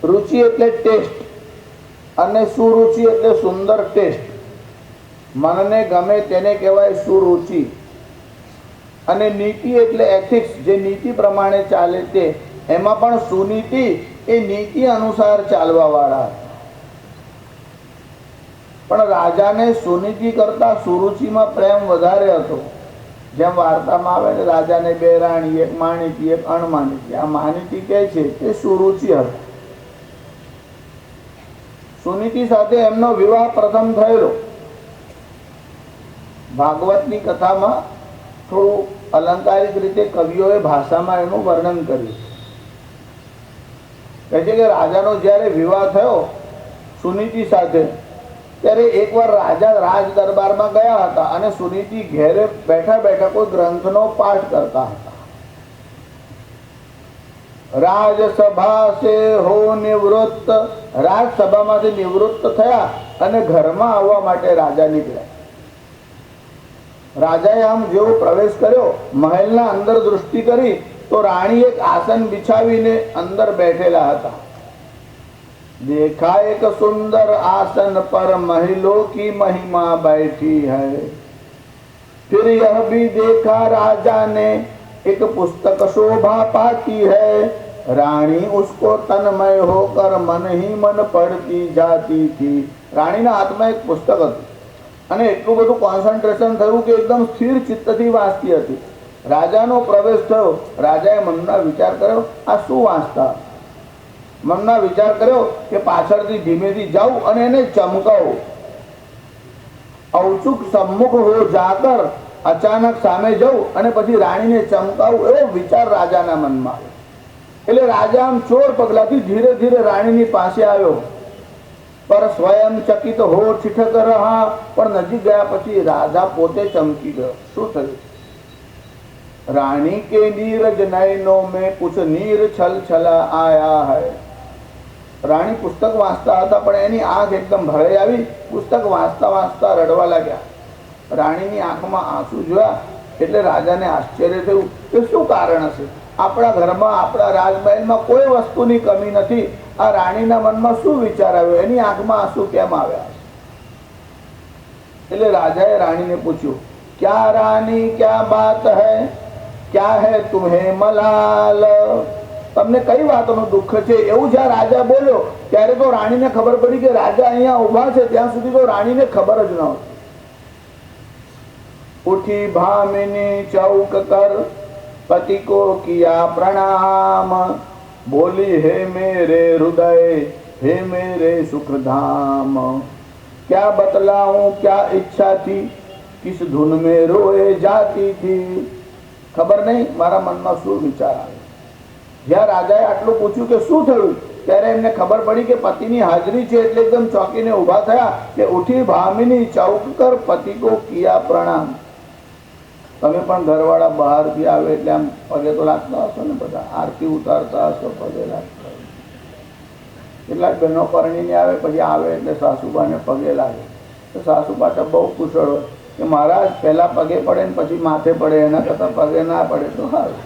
रुचि એટલે ટેસ્ટ અને સુરુચિ એટલે સુંદર ટેસ્ટ। મનને ગમે તેને કહેવાય સુરુચિ। અને નીતિ એટલે એથિક્સ, જે નીતિ પ્રમાણે ચાલે તે। એમાં પણ સુનીતિ એ નીતિ અનુસાર ચાલવા વાળા। પણ રાજાને સુનીતિ કરતા સુરુચિમાં પ્રેમ વધારે હતો। જેમ વાર્તામાં આવે ને, રાજાને બે રાણી, એક માણિકી એક અણમાણિકી। આ માણિકી કહે છે તે સુરુચિ હતી। સુનીતિ સાથે એમનો વિવાહ પ્રથમ થયેલો। ભાગવતની કથામાં થોડું અલંકારિક રીતે કવિઓએ ભાષામાં એનું વર્ણન કર્યું। કહે છે કે રાજાનો જ્યારે વિવાહ થયો સુનીતિ સાથે, ત્યારે એકવાર રાજા રાજ દરબારમાં ગયા હતા અને સુનીતિ ઘેરે બેઠા બેઠા કોઈ ગ્રંથનો પાઠ કરતા હતા। રાજસભા સે હો નિવૃત્ત, રાજસભામાંથી નિવૃત્ત થયા અને ઘરમાં આવવા માટે રાજા નીકળ્યા। રાજાએ આમ જેવો પ્રવેશ કર્યો, મહેલના અંદર દૃષ્ટિ કરી તો રાણી એક આસન બિછાવીને અંદર બેઠેલા હતા। देखा एक सुंदर आसन पर महिलों की महिमा बैठी है। फिर यह भी देखा राजा ने एक पुस्तक शोभा पाती है। रानी उसको तन्मय होकर मन ही मन पढ़ती जाती थी। राणीના હાથમાં એક પુસ્તક હતું અને એટલું બધું કોન્સન્ટ્રેશન થયું કે એકદમ સ્થિર ચિત્તથી વાંચતી હતી। રાજાનો પ્રવેશ થયો, રાજાએ મનના વિચાર કર્યો, આ શું વાંચતા? મનના વિચાર કર્યો કે પાછળથી ધીમેથી જાઉં અને એને ચમકાવું। અવચુક સમ્મુખ હો જાકર, અચાનક સામે જવું અને પછી રાણીને ચમકાવું, એવો વિચાર રાજાના મનમાં આવ્યો। એટલે રાજા આમ ચોર પગલાથી ધીરે ધીરે રાણીની પાસે આવ્યો, પર સ્વયં ચકિત હો ठिठक रहा। પણ નજીક ગયા પછી રાજા પોતે ચમકી ગયો। શું થયું? रानी के नीरज नयनों में कुछ नीर छल छला आया है। રાણી પુસ્તક વાંચતા હતા પણ એની આંખ એકદમ ભરાઈ આવી। પુસ્તક વાંચતા વાંચતા રડવા લાગ્યા। રાણીની આંખમાં આંસુ જોયા એટલે રાજાને આશ્ચર્ય થયું કે શું કારણ હશે? આપણા ઘરમાં, આપણા રાજમહેલમાં કોઈ વસ્તુની કમી નથી। આ રાણીના મનમાં શું વિચાર આવ્યો? એની આંખમાં આંસુ કેમ આવ્યા? એટલે રાજાએ રાણીને પૂછ્યું, क्या रानी क्या बात है? क्या है तुम्हें मलाल? તમને કઈ વાતનું દુઃખ છે? એવું જ્યાં રાજા બોલ્યો ત્યારે તો રાણીને ખબર પડી કે રાજા અહીંયા ઊભા છે। ત્યાં સુધી તો રાણીને ખબર જ નહોતી। ઉઠી ભામિની ચૌક કર पति को किया प्रणाम। बोली हे मेरे हृदय, हे मेरे सुख धाम। क्या बतलाऊं क्या इच्छा थी, किस धुन में रोए जाती थी। खबर नहीं मारा मन में शू विचार आव्यो। ज्यां राजाए आटલું પૂછ્યું કે શું થયું ત્યારે એમને ખબર પડી કે પતિની હાજરી છે એટલે એકદમ ચોંકીને ઊભા થયા કે ઉઠી ભામિની ચૌક કર પતિ को किया प्रणाम। તમે પણ ઘરવાળા બહારથી આવે એટલે આમ પગે તો લાગતા હશો ને, બધા આરતી ઉતારતા હશો, પગે લાગતા હશો। કેટલાક બહેનો પરણીને આવે પછી આવે એટલે સાસુબાને પગે લાગે તો સાસુ પાછા બહુ કુશળ હોય કે મહારાજ પહેલા પગે પડે ને પછી માથે પડે, એના કરતાં પગે ના પડે તો સારું।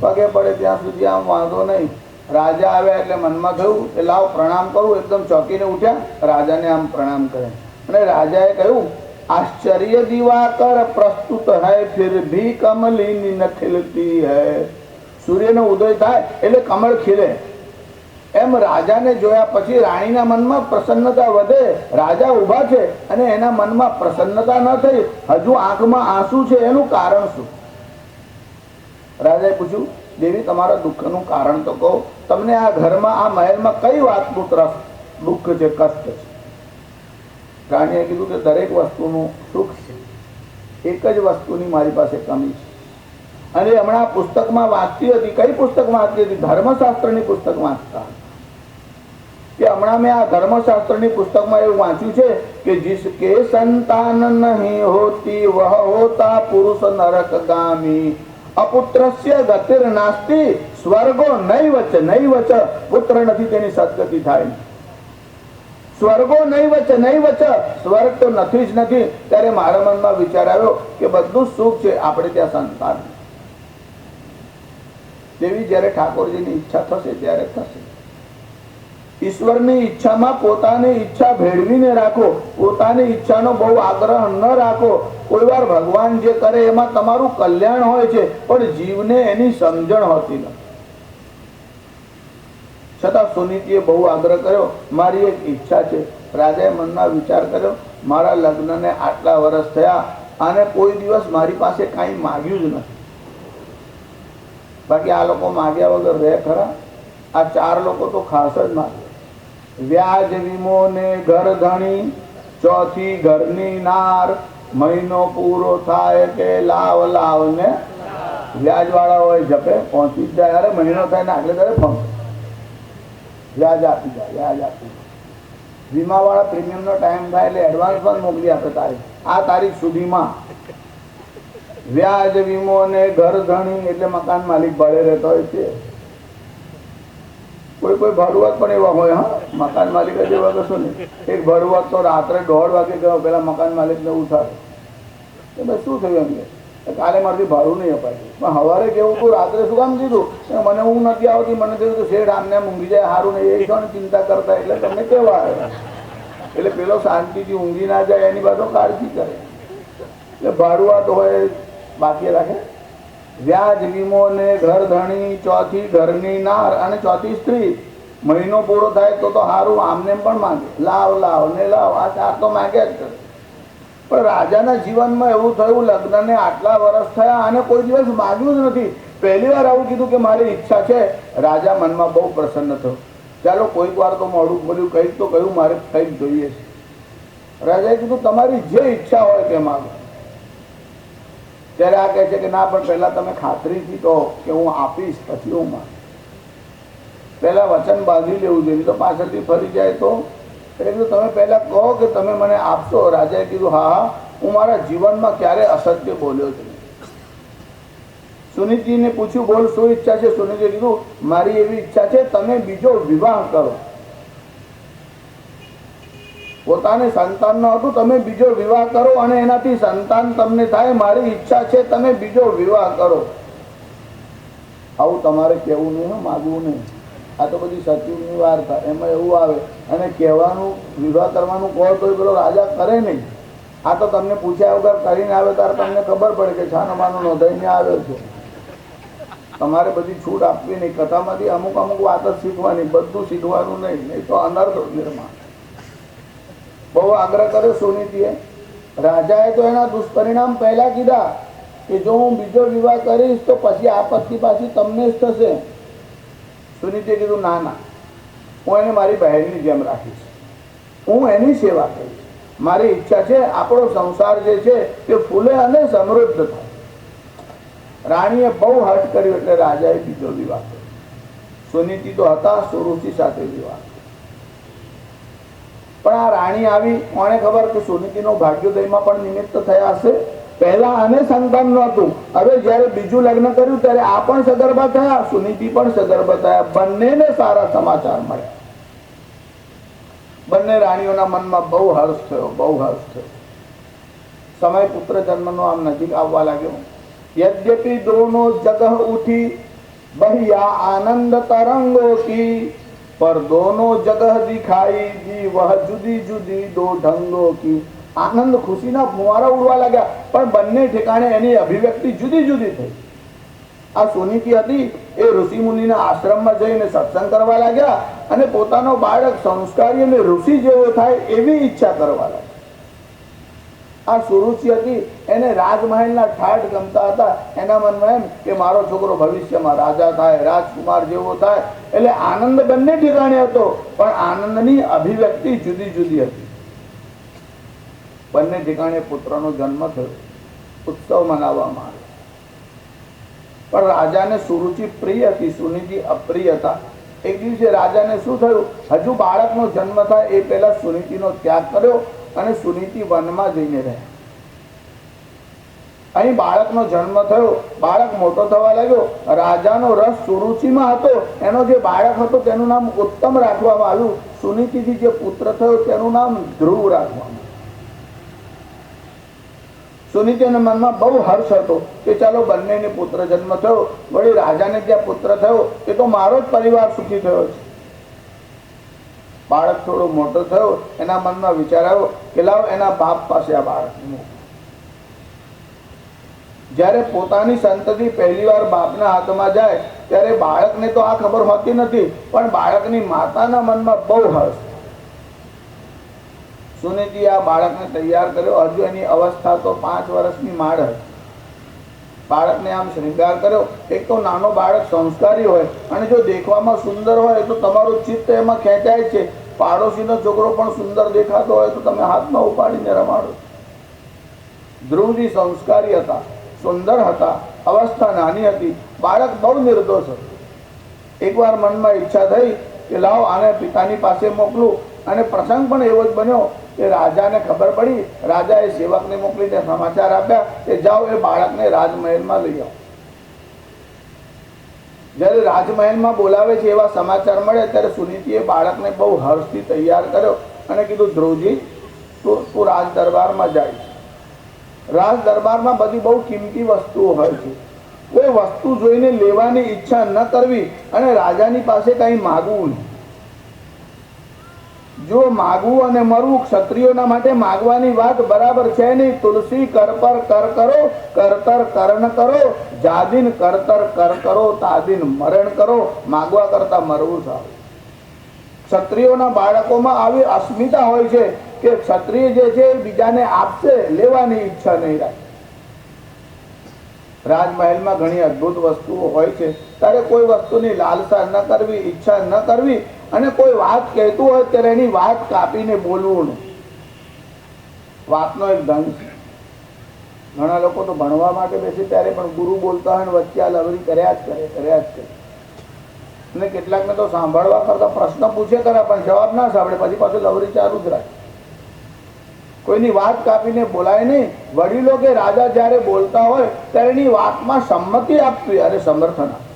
પગે પડે ત્યાં સુધી આમ વાંધો નહીં। રાજા આવ્યા એટલે મનમાં થયું કે લાવ પ્રણામ કરું। એકદમ ચોંકીને ઉઠ્યા, રાજાને આમ પ્રણામ કરે અને રાજાએ કહ્યું, आश्चर्य दिवाकर प्रस्तुत है फिर भी कमलिनी न खिलती है। સૂર્યનો ઉદય થાય એટલે કમળ ખીલે. એમ રાજાને જોયા પછી રાણીના મનમાં પ્રસન્નતા વધે. રાજા ઊભા છે અને એના મનમાં પ્રસન્નતા ન થઈ, હજુ આંખમાં આંસુ છે, એનું કારણ શું? રાજાએ પૂછ્યું, દેવી તમારા દુઃખનું કારણ તો કહો. તમને આ ઘરમાં આ મહેલમાં કઈ વાતનું દુઃખ છે, કષ્ટ છે? રાણીએ કીધું કે દરેક વસ્તુનું સુખ છે, એક જ વસ્તુની મારી પાસે કમી છે. અને હમણાં પુસ્તકમાં વાંચતી હતી. કઈ પુસ્તક વાંચતી હતી? ધર્મશાસ્ત્રની પુસ્તક વાંચતા કે હમણાં મેં આ ધર્મશાસ્ત્રની પુસ્તકમાં એવું વાંચ્યું છે કે जिसके संतान नहीं होती वह होता पुरुष नरकगामी અપુત્રસ્ય ગતિર નાસ્તિ સ્વર્ગો નૈવચ નૈવચ. પુત્ર નથી તેની સદગતિ થાય. સ્વર્ગો નૈવચ નૈવચ, સ્વર્ગ તો નથી જ નથી. ત્યારે મારા મનમાં વિચાર આવ્યો કે બધું સુખ છે, આપણે ત્યાં સંતાન. દેવી જ્યારે ઠાકોરજીની ઈચ્છા થશે ત્યારે થશે. ઈશ્વરની ઈચ્છામાં પોતાની ઈચ્છા ભેળવીને રાખો. પોતાની ઈચ્છાનો બહુ આગ્રહ ન રાખો. કોઈ વાર ભગવાન જે કરે એમાં તમારું કલ્યાણ હોય છે, પણ જીવને એની સમજણ હોતી નથી. છતાં સુનીતિએ બહુ આગ્રહ કર્યો, મારી એક ઈચ્છા છે. રાજાએ મનમાં વિચાર કર્યો, મારા લગ્નને આટલા વર્ષ થયા અને કોઈ દિવસ મારી પાસે કાંઈ માગ્યું જ નથી. બાકી આ લોકો માગ્યા વગર રહે ખરા? આ 4 લોકો તો ખાસ જ માગે. વ્યાજ વીમો ને ઘર ધણી, ચોથી ઘરની નાર, મહિનો પૂરો થાય કે લાવ લાવ ને. વ્યાજ વાળા હોય જપે પહોંચી જ જાય. અરે મહિનો થાય ને આગલે દાડે પહોંચે, વ્યાજ આપી જાય, વ્યાજ આપી જાય. વીમા વાળા પ્રીમિયમ નો ટાઈમ થાય એટલે એડવાન્સ પણ મોકલી આપે તારીખ, આ તારીખ સુધીમાં. વ્યાજ વીમો ને ઘર ધણી એટલે મકાન માલિક ભાડે રહેતો હોય છે. કોઈ ભાડુઆત પણ એવા હોય. હા, મકાન માલિક જ એવા કશું નહીં. એક ભાડુઆત તો રાત્રે 1:30 વાગે ગયો, પેલા મકાન માલિક ને ઉઠાડે. ભાઈ શું થયું? એમ કે કાલે મારથી ભાડું નહીં અપાય. પણ સવારે કેવું તું રાત્રે શું કામ કીધું? મને ઊંઘ નથી આવતી, મને થયું તો શેઠ આમને ઊંઘી જાય, સારું નહીં, એ પણ ચિંતા કરતા એટલે તમને કેવા આવ્યા. એટલે પેલો શાંતિથી ઊંઘી ના જાય એની બાજુ કાળજી કરે. એટલે ભાડુઆત હોય બાકી રાખે. વ્યાજ વીમો ને ઘર ધણી, ચોથી ઘરની નાર અને ચોથી સ્ત્રી. મહિનો પૂરો થાય તો સારું, આમને પણ માંગે, લાવ લાવ ને લાવ. આ 4 તો માંગ્યા જ કરે. પણ રાજાના જીવનમાં એવું થયું, લગ્નને આટલા વર્ષ થયા અને કોઈ દિવસ માગ્યું જ નથી. પહેલી વાર આવું કીધું કે મારી ઈચ્છા છે. રાજા મનમાં બહુ પ્રસન્ન થયો. ચાલો કોઈક વાર તો મોડું બોલ્યું, કંઈક તો કહ્યું, મારે કંઈક જોઈએ છે. રાજાએ કીધું તમારી જે ઈચ્છા હોય તે માગો. ત્યારે આ કહે છે કે ના, પણ પહેલા તમે ખાતરીથી કહો કે હું આપીશ, પછી હું માંગ. પહેલા વચન બાંધી લેવું જોઈએ, તો પાછળથી ફરી જાય તો. એટલે કીધું તમે પહેલા કહો કે તમે મને આપશો. રાજાએ કીધું હા, હું મારા જીવનમાં ક્યારે અસત્ય બોલ્યો છું. સુનીતિને પૂછ્યું, બોલ શું ઈચ્છા છે? સુનીતિએ કીધું, મારી એવી ઈચ્છા છે તમે બીજો વિવાહ કરો. પોતાને સંતાન ન હતું, તમે બીજો વિવાહ કરો અને એનાથી સંતાન તમને થાય. મારી ઈચ્છા છે તમે બીજો વિવાહ કરો. આવું તમારે કહેવું નહીં, માગવું નહીં. આ તો બધી સચિવની વાર્તા, એમાં એવું આવે. અને કહેવાનું, વિવાહ કરવાનું કહો તો પેલો રાજા કરે નહીં. આ તો તમને પૂછ્યા વગર કરીને આવે ત્યારે તમને ખબર પડે કે છાનોમાનો નોંધાઈને આવ્યો છે. તમારે બધી છૂટ આપવી નહીં. કથામાંથી અમુક વાત જ શીખવાની, બધું શીખવાનું નહીં, નહીં તો અનર્થ નિર્માણ. બહુ આગ્રહ કર્યો સુનીતિએ. રાજાએ તો એના દુષ્પરિણામ પહેલા કીધા કે જો હું બીજો વિવાહ કરીશ તો પછી આપત્તિ પાછી તમને જ થશે. સુનીતિએ કીધું ના ના, હું એને મારી બહેનની જેમ રાખીશ, હું એની સેવા કરીશ. મારી ઈચ્છા છે આપણો સંસાર જે છે તે ફૂલે અને સમૃદ્ધ થાય. રાણીએ બહુ હઠ કર્યો એટલે રાજાએ બીજો વિવાહ કર્યો. સુનીતિ તો હતા સુરુચિ સાથે વિવાહ. પણ આ રાણી આવી, કોને ખબર કે સુનીતિનો ભાગ્યોદયમાં પણ નિમિત્ત થયા હશે. પહેલા આને સંતાન નહોતું, હવે જયારે બીજું લગ્ન કર્યું ત્યારે આ પણ સગર્ભા થયા, સુનીતિ પણ સગર્ભા થયા. બંનેને સારા સમાચાર મળ્યા. બંને રાણીઓના મનમાં બહુ હર્ષ થયો, બહુ હર્ષ થયો. સમય પુત્ર જન્મનો આમ નજીક આવવા લાગ્યો. यद्यपि दोनों जगह उठी बहिया आनंद तरंगों की, पर दोनों जगह दिखाई दी वह जुदी जुदी दो ढंगों की. આનંદ ખુશીના ફુવારા ઉડવા લાગ્યા, પણ બંને ઠેકાણે એની અભિવ્યક્તિ જુદી જુદી થઈ. આ સુનીતિ હતી એ ઋષિ મુનિના આશ્રમમાં જઈને સત્સંગ કરવા લાગ્યા અને પોતાનો બાળક સંસ્કારી અને ઋષિ જેવો થાય એવી ઈચ્છા કરવા લાગ્યા. આ સુરુચિ હતી એને રાજમહેલના ઠાઠ ગમતા હતા. એના મનમાં એમ કે મારો છોકરો ભવિષ્યમાં રાજા થાય, રાજકુમાર જેવો થાય. એટલે આનંદ બંને ઠેકાણે હતો, પણ આનંદની અભિવ્યક્તિ જુદી જુદી હતી. બંને ઠેકાણે પુત્રનો જન્મ થયો, ઉત્સવ મનાવવામાં આવ્યો. પણ રાજાને સુરુચિ પ્રિય હતી, સુનીતિ અપ્રિય હતા. એક દિવસે રાજાને શું થયું, હજુ બાળકનો જન્મ થાય એ પહેલા સુનીતિનો ત્યાગ કર્યો અને સુનીતિ વનમાં જઈને રહ્યા. અહીં બાળકનો જન્મ થયો, બાળક મોટો થવા લાગ્યો. રાજાનો રસ સુરુચિમાં હતો. એનો જે બાળક હતો તેનું નામ ઉત્તમ રાખવામાં આવ્યું. સુનીતિથી જે પુત્ર થયો તેનું નામ ધ્રુવ રાખવામાં. સુનીતિના મનમાં બહુ હર્ષ હતો કે ચાલો બંનેને પુત્ર જન્મ થયો, વળી રાજાને જ્યાં પુત્ર થયો એ તો મારો જ પરિવાર સુખી થયો છે. બાળક થોડો મોટો થયો, એના મનમાં વિચાર આવ્યો કે લાવ એના બાપ પાસે આ બાળક મૂકો. જ્યારે પોતાની સંતતિ પહેલી વાર બાપના હાથમાં જાય ત્યારે બાળકને તો આ ખબર હોતી નથી, પણ બાળકની માતાના મનમાં બહુ હર્ષ. સુનીતિ આ બાળકને તૈયાર કર્યો. હજુ એની અવસ્થા તો 5 વર્ષની માળ હતી. બાળકને આમ શ્રૃંગાર કર્યો. એક તો નાનો બાળક સંસ્કારી હોય અને જો દેખવામાં સુંદર હોય તો તમારું ચિત્ત એમાં ખેંચાય છે. પાડોશીનો છોકરો પણ સુંદર દેખાતો હોય તો તમે હાથમાં ઉપાડીને રમાડો. ધ્રુવજી સંસ્કારી હતા, સુંદર હતા, અવસ્થા નાની હતી. બાળક બહુ નિર્દોષ હતું. એકવાર મનમાં ઈચ્છા થઈ કે લાવ આને પિતાની પાસે મોકલું. અને પ્રસંગ પણ એવો જ બન્યો કે રાજાને ખબર પડી. રાજાએ સેવકને મોકલીને સમાચાર આપ્યા કે જાઓ એ બાળકને રાજમહેલમાં લઈ આવો. જ્યારે રાજમહેલમાં બોલાવે છે એવા સમાચાર મળે ત્યારે સુનીતિએ બાળકને બહુ હર્ષથી તૈયાર કર્યો અને કીધું ધ્રુવજી તું રાજ દરબારમાં જાય. રાજ દરબારમાં બધી બહુ કિંમતી વસ્તુઓ હોય છે. કોઈ વસ્તુ જોઈને લેવાની ઈચ્છા ન કરવી અને રાજાની પાસે કંઈ માગવું નહીં. જો માગવું અને મરવું ક્ષત્રિયોના માટે માગવાની વાત બરાબર છે નહીં. તુલસી કર પર કર કરો, કરતર કર્ણ કરો, જાદિન કરતર કર કરો, તાદિન મરણ કરો. માગવા કરતા મરવું સારું. ક્ષત્રિયોના બાળકોમાં આવી અસ્મિતા હોય છે કે ક્ષત્રિય જે છે બીજાને આપશે, લેવાની ઈચ્છા નહીં રાખે. રાજમહેલમાં ઘણી અદ્ભુત વસ્તુઓ હોય છે, ત્યારે કોઈ વસ્તુની લાલસા ન કરવી, ઈચ્છા ન કરવી. અને કોઈ વાત કહેતું હોય ત્યારે એની વાત કાપીને બોલવું નહીં. વાતનો એક ઢંગ છે. ઘણા લોકો તો ભણવા માટે બેસે ત્યારે પણ ગુરુ બોલતા હોય ને વચ્ચે આ લવરી કર્યા જ કરે. અને કેટલાકને તો સાંભળવા કરતા પ્રશ્ન પૂછે ખરા પણ જવાબ ના સાંભળે, પછી પાછું લવરી ચાલુ જ રાખે. કોઈની વાત કાપીને બોલાય નહીં. વડીલો કે રાજા જ્યારે બોલતા હોય ત્યારે એની વાતમાં સંમતિ આપવી અને સમર્થન આપવું.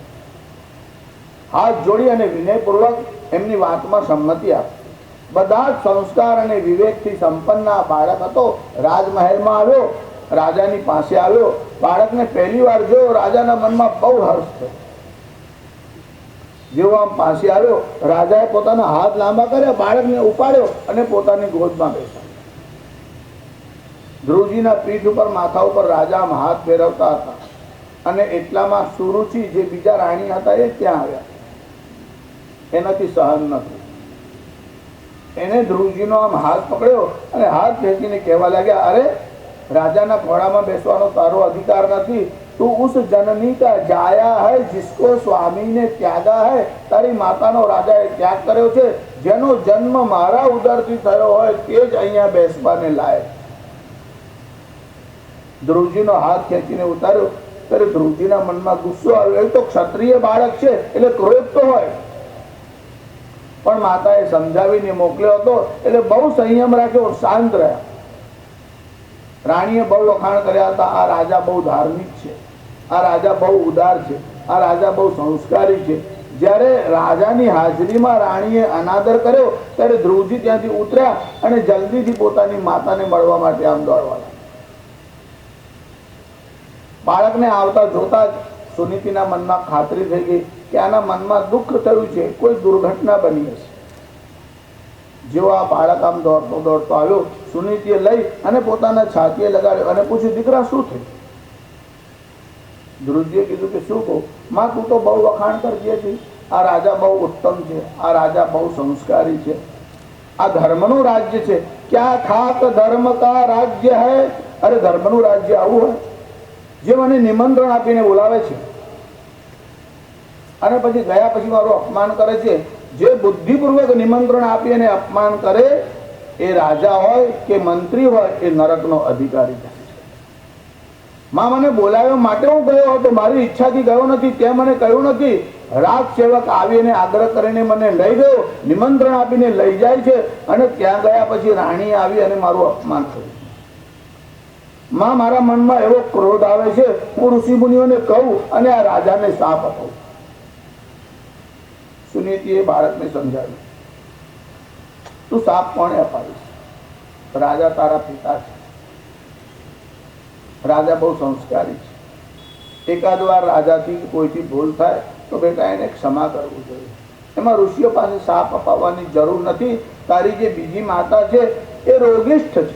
હાથ જોડી અને વિનયપૂર્વક એમની વાતમાં સંમતિ આપવી. બધા જ સંસ્કાર અને વિવેકથી સંપન્ન આ બાળક હતો. રાજમહેલમાં આવ્યો, રાજાની પાસે આવ્યો. બાળકને પહેલી વાર જોયો, રાજાના મનમાં બહુ હર્ષ થયો. જેવો આમ પાસે આવ્યો, રાજાએ પોતાના હાથ લાંબા કર્યા, બાળકને ઉપાડ્યો અને પોતાની ગોદમાં બેસાડ્યો. ધ્રુવજીના પીઠ ઉપર, માથા ઉપર રાજા આમ હાથ ફેરવતા હતા અને એટલામાં સુરુચિ જે બીજા રાણી હતા એ ત્યાં આવ્યા. એનાથી સહન ન થયું. એને ધ્રુવજીનો આમ હાથ પકડ્યો અને હાથ ખેંચીને કહેવા લાગ્યા, અરે રાજાના ખોળામાં બેસવાનો તારો અધિકાર નથી. તું ઉસ જનની કા જાયા હૈ જિસકો સ્વામી ને ત્યાગા હૈ. તારી માતાનો રાજાએ ત્યાગ કર્યો છે. જેનો જન્મ મારા ઉદરથી થયો હોય તે જ અહીંયા બેસવાને લાયક. ધ્રુવજીનો હાથ ખેંચીને ઉતાર્યો ત્યારે ધ્રુવજીના મનમાં ગુસ્સો આવ્યો. એ તો ક્ષત્રિય બાળક છે એટલે ક્રોધ તો હોય, પણ માતાએ સમજાવીને મોકલ્યો હતો એટલે બહુ સંયમ રાખ્યો, શાંત રહ્યા. રાણીએ બહુ વખાણ કર્યા હતા, આ રાજા બહુ ધાર્મિક છે, આ રાજા બહુ ઉદાર છે, આ રાજા બહુ સંસ્કારી છે. જ્યારે રાજાની હાજરીમાં રાણીએ અનાદર કર્યો ત્યારે ધ્રુવજી ત્યાંથી ઉતર્યા અને જલ્દીથી પોતાની માતાને મળવા માટે આમ દોડવા લાગ્યા. બાળકને આવતા જોતા જ સુનીતિના મનમાં ખાતરી થઈ ગઈ કે આના મનમાં દુઃખ થયું છે, કોઈ દુર્ઘટના બની હશે. જેવો આ બાળક આમ દોડતો દોડતો આવ્યો, સુનીતિએ લઈ અને પોતાના છાતીએ લગાડ્યો અને પૂછ્યું, દીકરા શું થયું? ધ્રુવજીએ કીધું કે શું કહું માં, તું તો બહુ વખાણ કરતી હતી, આ રાજા બહુ ઉત્તમ છે, આ રાજા બહુ સંસ્કારી છે, આ ધર્મનું રાજ્ય છે, ક્યાં ખાત ધર્મ કા રાજ્ય હૈ? અરે ધર્મનું રાજ્ય આવું હોય, જે મને નિમંત્રણ આપીને બોલાવે છે અને પછી ગયા પછી મારું અપમાન કરે છે, જે બુદ્ધિપૂર્વક નિમંત્રણ આપી અને અપમાન કરે એ રાજા હોય કે મંત્રી હોય એ નરકનો અધિકારી છે. માં મને બોલાવ્યો માટે હું ગયો હતો, મારી ઈચ્છાથી ગયો નથી, તે મને કહ્યું નથી. રાજ સેવક આવીને આગ્રહ કરીને મને લઈ ગયો, નિમંત્રણ આપીને લઈ જાય છે અને ત્યાં ગયા પછી રાણી આવી અને મારું અપમાન કર્યું. માં મારા મનમાં એવો ક્રોધ આવે છે, હું ઋષિ મુનિઓને કહું અને આ રાજાને શાપ અપાવું. સુનીતિએ બાળકને સમજાવ્યું, તું શાપ કોણે અપાવીશ? રાજા તારા પિતા છે, રાજા બહુ સંસ્કારી છે, એકાદ વાર રાજાથી કોઈથી ભૂલ થાય તો બેટા એને ક્ષમા કરવું જોઈએ. એમાં ઋષિઓ પાસે શાપ અપાવવાની જરૂર નથી. તારી જે બીજી માતા છે એ રોગિષ્ઠ છે,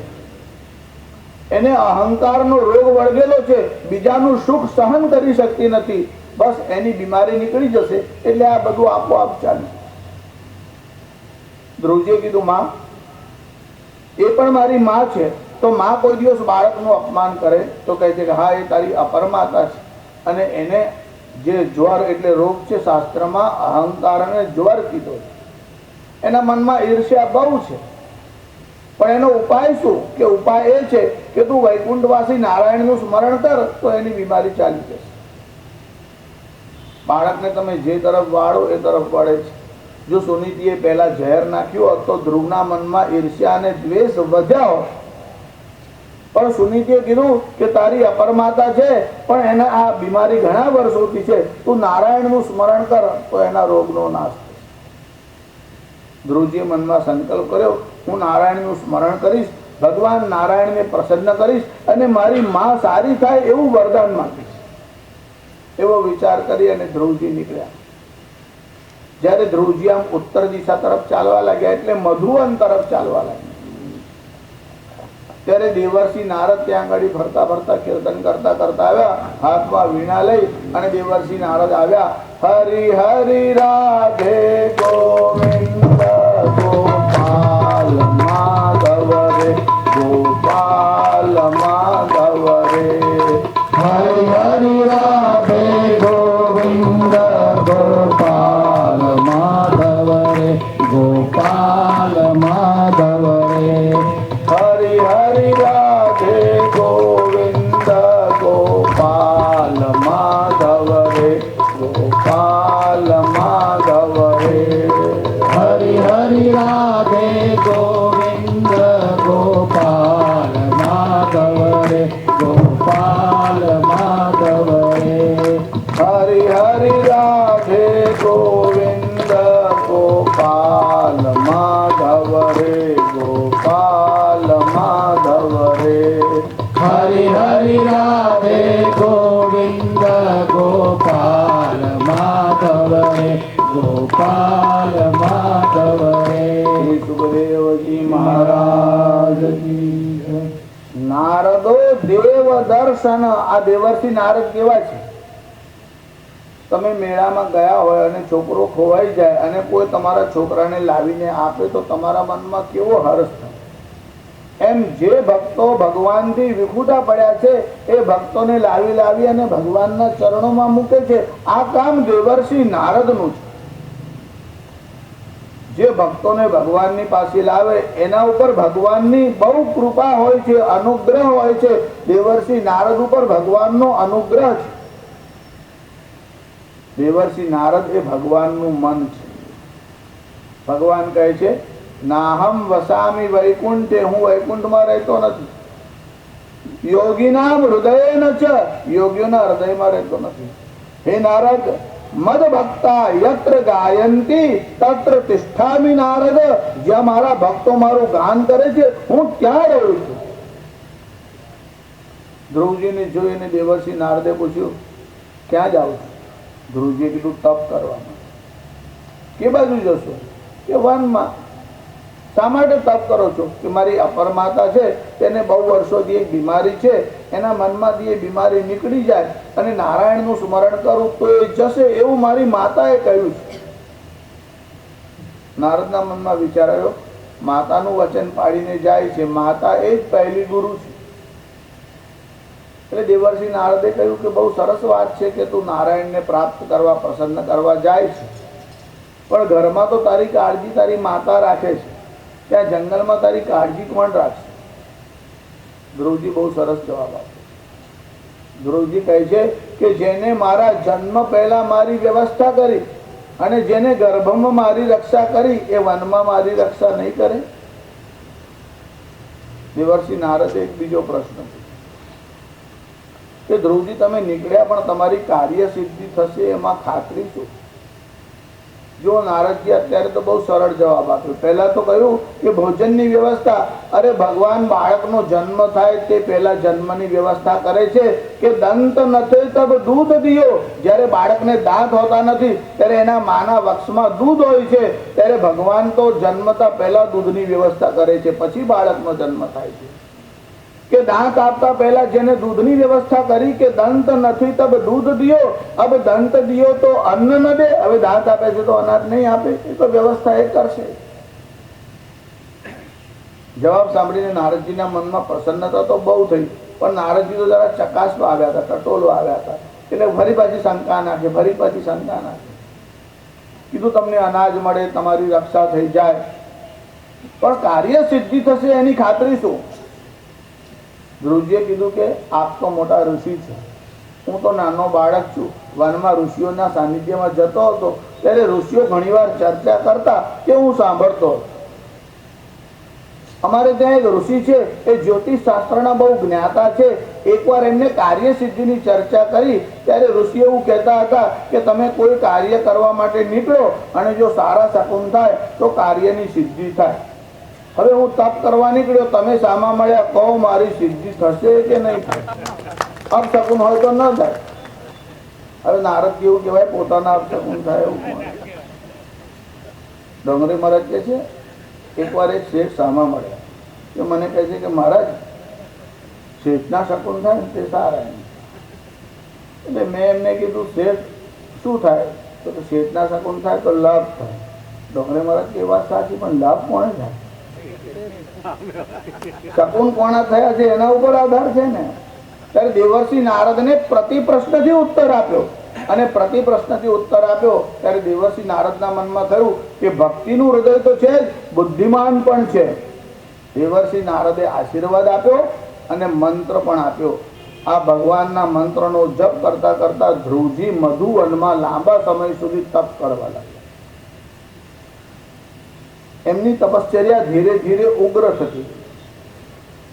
એને અહંકારનો રોગ વળગેલો છે, બીજાનું સુખ સહન કરી શકતી નથી. બસ એની બીમારી નીકળી જશે એટલે આ બધું આપોઆપ ચાલે. ધ્રુવજીએ કીધું, માં એ પણ મારી માં છે, તો માં કોઈ દિવસ બાળકનું અપમાન કરે તો કહે છે કે હા એ તારી અપરમાતા છે અને એને જે જ્વર એટલે રોગ છે, શાસ્ત્રમાં અહંકાર અને જ્વર કીધો છે. એના મનમાં ઈર્ષ્યા બહુ છે, પણ એનો ઉપાય શું? કે ઉપાય એ છે કે તું વૈકુંઠવાસી નારાયણનું સ્મરણ કર તો એની બીમારી ચાલી જશે. બાળકને તમે જે તરફ વાળો એ તરફ વળે છે. જો સુનીતિએ પહેલા ઝેર નાખ્યું હોત તો ધ્રુવના મનમાં ઈર્ષ્યા અને દ્વેષ વધ્યા હોત, પણ સુનીતિએ કીધું કે તારી અપરમાતા છે પણ એને આ બીમારી ઘણા વર્ષોથી છે, તું નારાયણનું સ્મરણ કર તો એના રોગનો નાશ થશે. ધ્રુવજીએ મનમાં સંકલ્પ કર્યો, હું નારાયણનું સ્મરણ કરીશ, ભગવાન નારાયણને પ્રસન્ન કરીશ અને મારી માં સારી થાય એવું વરદાન માંગીશ. એવો વિચાર કરી અને ધ્રુવજી નીકળ્યા. જ્યારે ધ્રુવજી આમ ઉત્તર દિશા તરફ ચાલવા લાગ્યા એટલે મધુવન તરફ ચાલવા લાગ્યા, ત્યારે દેવર્ષિ નારદ ત્યાં આગળ ફરતા ફરતા કીર્તન કરતા કરતા આવ્યા, હાથમાં વીણા લઈ અને દેવર્ષિ નારદ આવ્યા. હરિ હરિ રાધે ગોવિંદ ગોપાલ માધવ રે, ગોપાલ માધવ રે. હરિ હરિ રાધે ગોવિંદ ગોપાલ માધવ રે, ગોપાલ માધવ રે. હરિ હરિ રાધે ગોવિંદ ગોપાલ માધવ રે, ગોપાલ માધવ રે. હરિ હરિ રાધે ગોવિંદ ગોપાલ માધવ રે, ગોપાલ માધવ રે. હરિ હરિ રાધે ગોવિંદ ગોપાલ માધવ રે, ગોપાલ માધવ રે. હરિ હરિ રાધે ગોવિંદ ગોપાલ માધવ રે, ગોપાલ માધવ રે. શ્રી સુખદેવજી મહારાજ કી જય. નારદો દેવ દર્શન. આ દેવર્ષિ નારદ કેવા છે? તમે મેળામાં ગયા હોય અને છોકરો ખોવાઈ જાય અને કોઈ તમારા છોકરાને લાવીને આપે તો તમારા મનમાં કેવો હર્ષ થાય. એમ જે ભક્તો ભગવાનથી વિખૂટા પડ્યા છે એ ભક્તોને લાવી લાવી અને ભગવાનના ચરણોમાં મૂકે છે. આ કામ દેવર્ષિ નારદનું છે. જે ભક્તોને ભગવાનની પાસે લાવે એના ઉપર ભગવાનની બહુ કૃપા હોય છે, અનુગ્રહ હોય છે. દેવર્ષિ નારદ ઉપર ભગવાનનો અનુગ્રહ છે. દેવર્ષિ નારદ એ ભગવાનનું મન છે. ભગવાન કહે છે, નાહમ વસામી વૈકુંઠે, હું વૈકુંઠમાં રહેતો નથી. યોગીનામ હૃદયેન ચ, યોગીઓના હૃદયમાં રહેતો નથી. હે નારદ, મદ ભક્તા યત્ર ગાયંતી તત્ર તિષ્ઠામિ નારદ. જ્યાં મારા ભક્તો મારું ગાન કરે છે હું ત્યાં રહું છું. ધ્રુવજીને જોઈને દેવર્ષિ નારદે પૂછ્યું, ક્યાં જાઉં છું? ધ્રુવજીએ કીધું, તપ કરવા. કે બાજુ જશો? કે વનમાં. શા માટે તપ કરો છો? કે મારી અપરમાતા છે તેને બહુ વર્ષોથી એક બીમારી છે, એના મનમાંથી એ બીમારી નીકળી જાય અને નારાયણનું સ્મરણ કરું તો એ જશે, એવું મારી માતાએ કહ્યું છે. નારદના મનમાં વિચાર આવ્યો, માતાનું વચન પાડીને જાય છે, માતા એ જ પહેલી ગુરુ છે. એટલે દેવર્ષિ નારદે કહ્યું કે બહુ સરસ વાત છે કે તું નારાયણને પ્રાપ્ત કરવા, પ્રસન્ન કરવા જાય છે, પણ ઘરમાં તો તારી કાળજી તારી માતા રાખે છે, ત્યાં જંગલમાં તારી કાળજી કોણ રાખશે? ધ્રુવજી બહુ સરસ જવાબ આપે. ધ્રુવજી કહે છે કે જેને મારા જન્મ પહેલા મારી વ્યવસ્થા કરી અને જેને ગર્ભમાં મારી રક્ષા કરી એ વનમાં મારી રક્ષા નહીં કરે? દેવર્ષિ નારદે એક બીજો પ્રશ્ન કે ધ્રુવજી તમે નીકળ્યા પણ તમારી કાર્ય સિદ્ધિ થશે એમાં ખાતરી શું? જો નારદજી અત્યારે તો બહુ સરળ જવાબ આપ્યો. પહેલા તો કહ્યું કે ભોજનની વ્યવસ્થા, અરે ભગવાન બાળકનો જન્મ થાય તે પહેલા જન્મની વ્યવસ્થા કરે છે કે દંત નથી તબ દૂધ દિયો. જ્યારે બાળકને દાંત હોતા નથી ત્યારે એના માના વક્ષમાં દૂધ હોય છે, ત્યારે ભગવાન તો જન્મતા પહેલા દૂધની વ્યવસ્થા કરે છે, પછી બાળકનો જન્મ થાય છે. કે દાંત આપતા પહેલા જેને દૂધની વ્યવસ્થા કરી કે દંત નથી તબ દૂધ દિયો, અબ દંત દિયો તો અન્ન ન દે. હવે દાંત આપે છે તો અનાજ નહીં આપે, એ તો વ્યવસ્થા એ કરશે. જવાબ સાંભળીને નારદજીના મનમાં પ્રસન્નતા તો બહુ થઈ, પણ નારદજી તો જરા ચકાસવા આવ્યા હતા, ટટોલો આવ્યા હતા, એટલે ફરી પાછી શંકા નાખે, ફરી પાછી શંકા નાખે. કીધું તમને અનાજ મળે, તમારી રક્ષા થઈ જાય, પણ કાર્ય સિદ્ધિ થશે એની ખાતરી શું? ધ્રુવજીએ કીધું કે આપ તો મોટા ઋષિ છે, હું તો નાનો બાળક છું. વનમાં ઋષિઓના સાનિધ્યમાં જતો હતો ત્યારે ઋષિઓ ઘણીવાર ચર્ચા કરતા કે હું સાંભળતો હતો. અમારે ત્યાં એક ઋષિ છે, એ જ્યોતિષ શાસ્ત્રના બહુ જ્ઞાતા છે. એકવાર એમને કાર્ય સિદ્ધિની ચર્ચા કરી ત્યારે ઋષિ એવું કહેતા હતા કે તમે કોઈ કાર્ય કરવા માટે નીકળો અને જો સારા શકુન થાય તો કાર્યની સિદ્ધિ થાય. હવે હું તપ કરવા નીકળ્યો, તમે સામા મળ્યા, કહો મારી સિદ્ધિ થશે કે નહીં થાય? અપશકુન હોય તો ન થાય. હવે નારદ કેવું કહેવાય, પોતાના અપશકુન થાય એવું. ડોંગરી મહારાજ કહે છે એકવાર એક શેઠ સામા મળ્યા, કે મને કહે છે કે મહારાજ શેઠના શકુન થાય તે સારા. એટલે મેં એમને કીધું શેઠ શું થાય? તો શેઠના શકુન થાય તો લાભ થાય. ડોંગરી મહારાજ કે વાત સાચી, પણ લાભ કોને થાય? શકુન કોના થયા છે એના ઉપર આધાર છે ને. ત્યારે દેવર્ષિ નારદને પ્રતિ પ્રશ્નથી ઉત્તર આપ્યો, અને પ્રતિ પ્રશ્નથી ઉત્તર આપ્યો ત્યારે દેવર્ષિ નારદના મનમાં થયું કે ભક્તિનું હૃદય તો છે જ, બુદ્ધિમાન પણ છે. દેવર્ષિ નારદે આશીર્વાદ આપ્યો અને મંત્ર પણ આપ્યો. આ ભગવાનના મંત્રનો જપ કરતા કરતા ધ્રુવજી મધુવનમાં લાંબા સમય સુધી તપ કરવા લાગ્યા. એમની તપશ્ચર્યા ધીરે ધીરે ઉગ્ર થતી.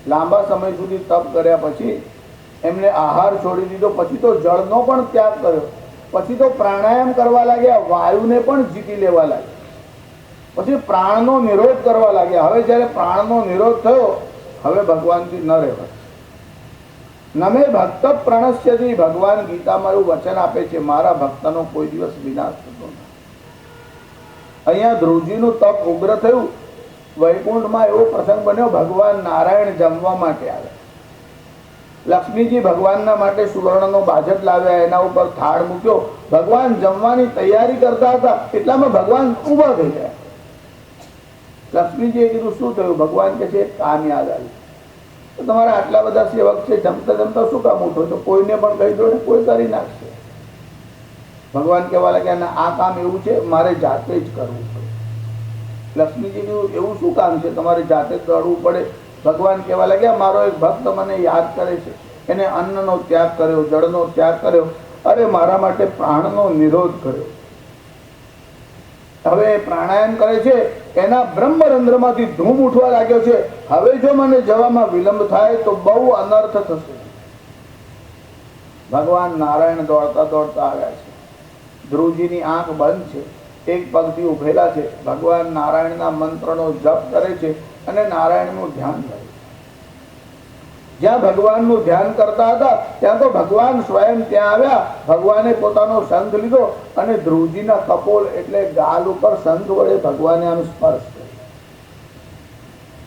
લાંબા સમય સુધી તપ કર્યા પછી એમને આહાર છોડી દીધો, પછી તો જળનો પણ ત્યાગ કર્યો, પછી તો પ્રાણાયામ કરવા લાગ્યા, વાયુને પણ જીતી લેવા લાગ્યા, પછી પ્રાણનો નિરોધ કરવા લાગ્યા. હવે જ્યારે પ્રાણનો નિરોધ થયો, હવે ભગવાનથી ન રહેવાય. નમે ભક્ત પ્રણશ્યતિ. ભગવાન ગીતામાં એવું વચન આપે છે, મારા ભક્તનો કોઈ દિવસ વિનાશ થતો નથી. અહીંયા ધ્રુવજીનું તપ ઉગ્ર થયું. વૈકુંઠમાં એવો પ્રસંગ બન્યો, ભગવાન નારાયણ જમવા માટે આવ્યા. લક્ષ્મીજી ભગવાનના માટે સુવર્ણનો બાજટ લાવ્યા, એના ઉપર થાળ મૂક્યો. ભગવાન જમવાની તૈયારી કરતા હતા, એટલામાં ભગવાન ઊભા થઈ ગયા. લક્ષ્મીજીએ કીધું શું થયું? ભગવાન કહે છે કામ યાદ આવ્યું. તો તમારા આટલા બધા સેવક છે, જમતા જમતા શું કામ ઉઠો છો? કોઈને પણ કહી દો ને, કોઈ કરી નાખશે. ભગવાન કહેવા લાગ્યા આ કામ એવું છે, મારે જાતે જ કરવું પડે. લક્ષ્મીજી કીધું એવું શું કામ છે તમારે જાતે જ કરવું પડે? ભગવાન કહેવા લાગ્યા મારો એક ભક્ત મને યાદ કરે છે, એને અન્નનો ત્યાગ કર્યો, જળનો ત્યાગ કર્યો, અરે મારા માટે પ્રાણનો નિરોધ કર્યો. હવે પ્રાણાયામ કરે છે, એના બ્રહ્મરંધ્રમાંથી ધૂમ ઉઠવા લાગ્યો છે. હવે જો મને જવામાં વિલંબ થાય તો બહુ અનર્થ થશે. ભગવાન નારાયણ દોડતા દોડતા આવ્યા છે. ધ્રુવજીની આંખ બંધ છે, એક પગથી ઉભેલા છે. ભગવાન નારાયણના મંત્રનો જપ કરે છે અને નારાયણનું ધ્યાન કરે. જ્યાં ભગવાનનું ધ્યાન કરતા હતા ત્યાં તો ભગવાન સ્વયં ત્યાં આવ્યા. ભગવાને પોતાનો શંખ લીધો અને ધ્રુવજીના કપોલ એટલે ગાલ ઉપર શંખ વડે ભગવાને આમ સ્પર્શ કર્યો.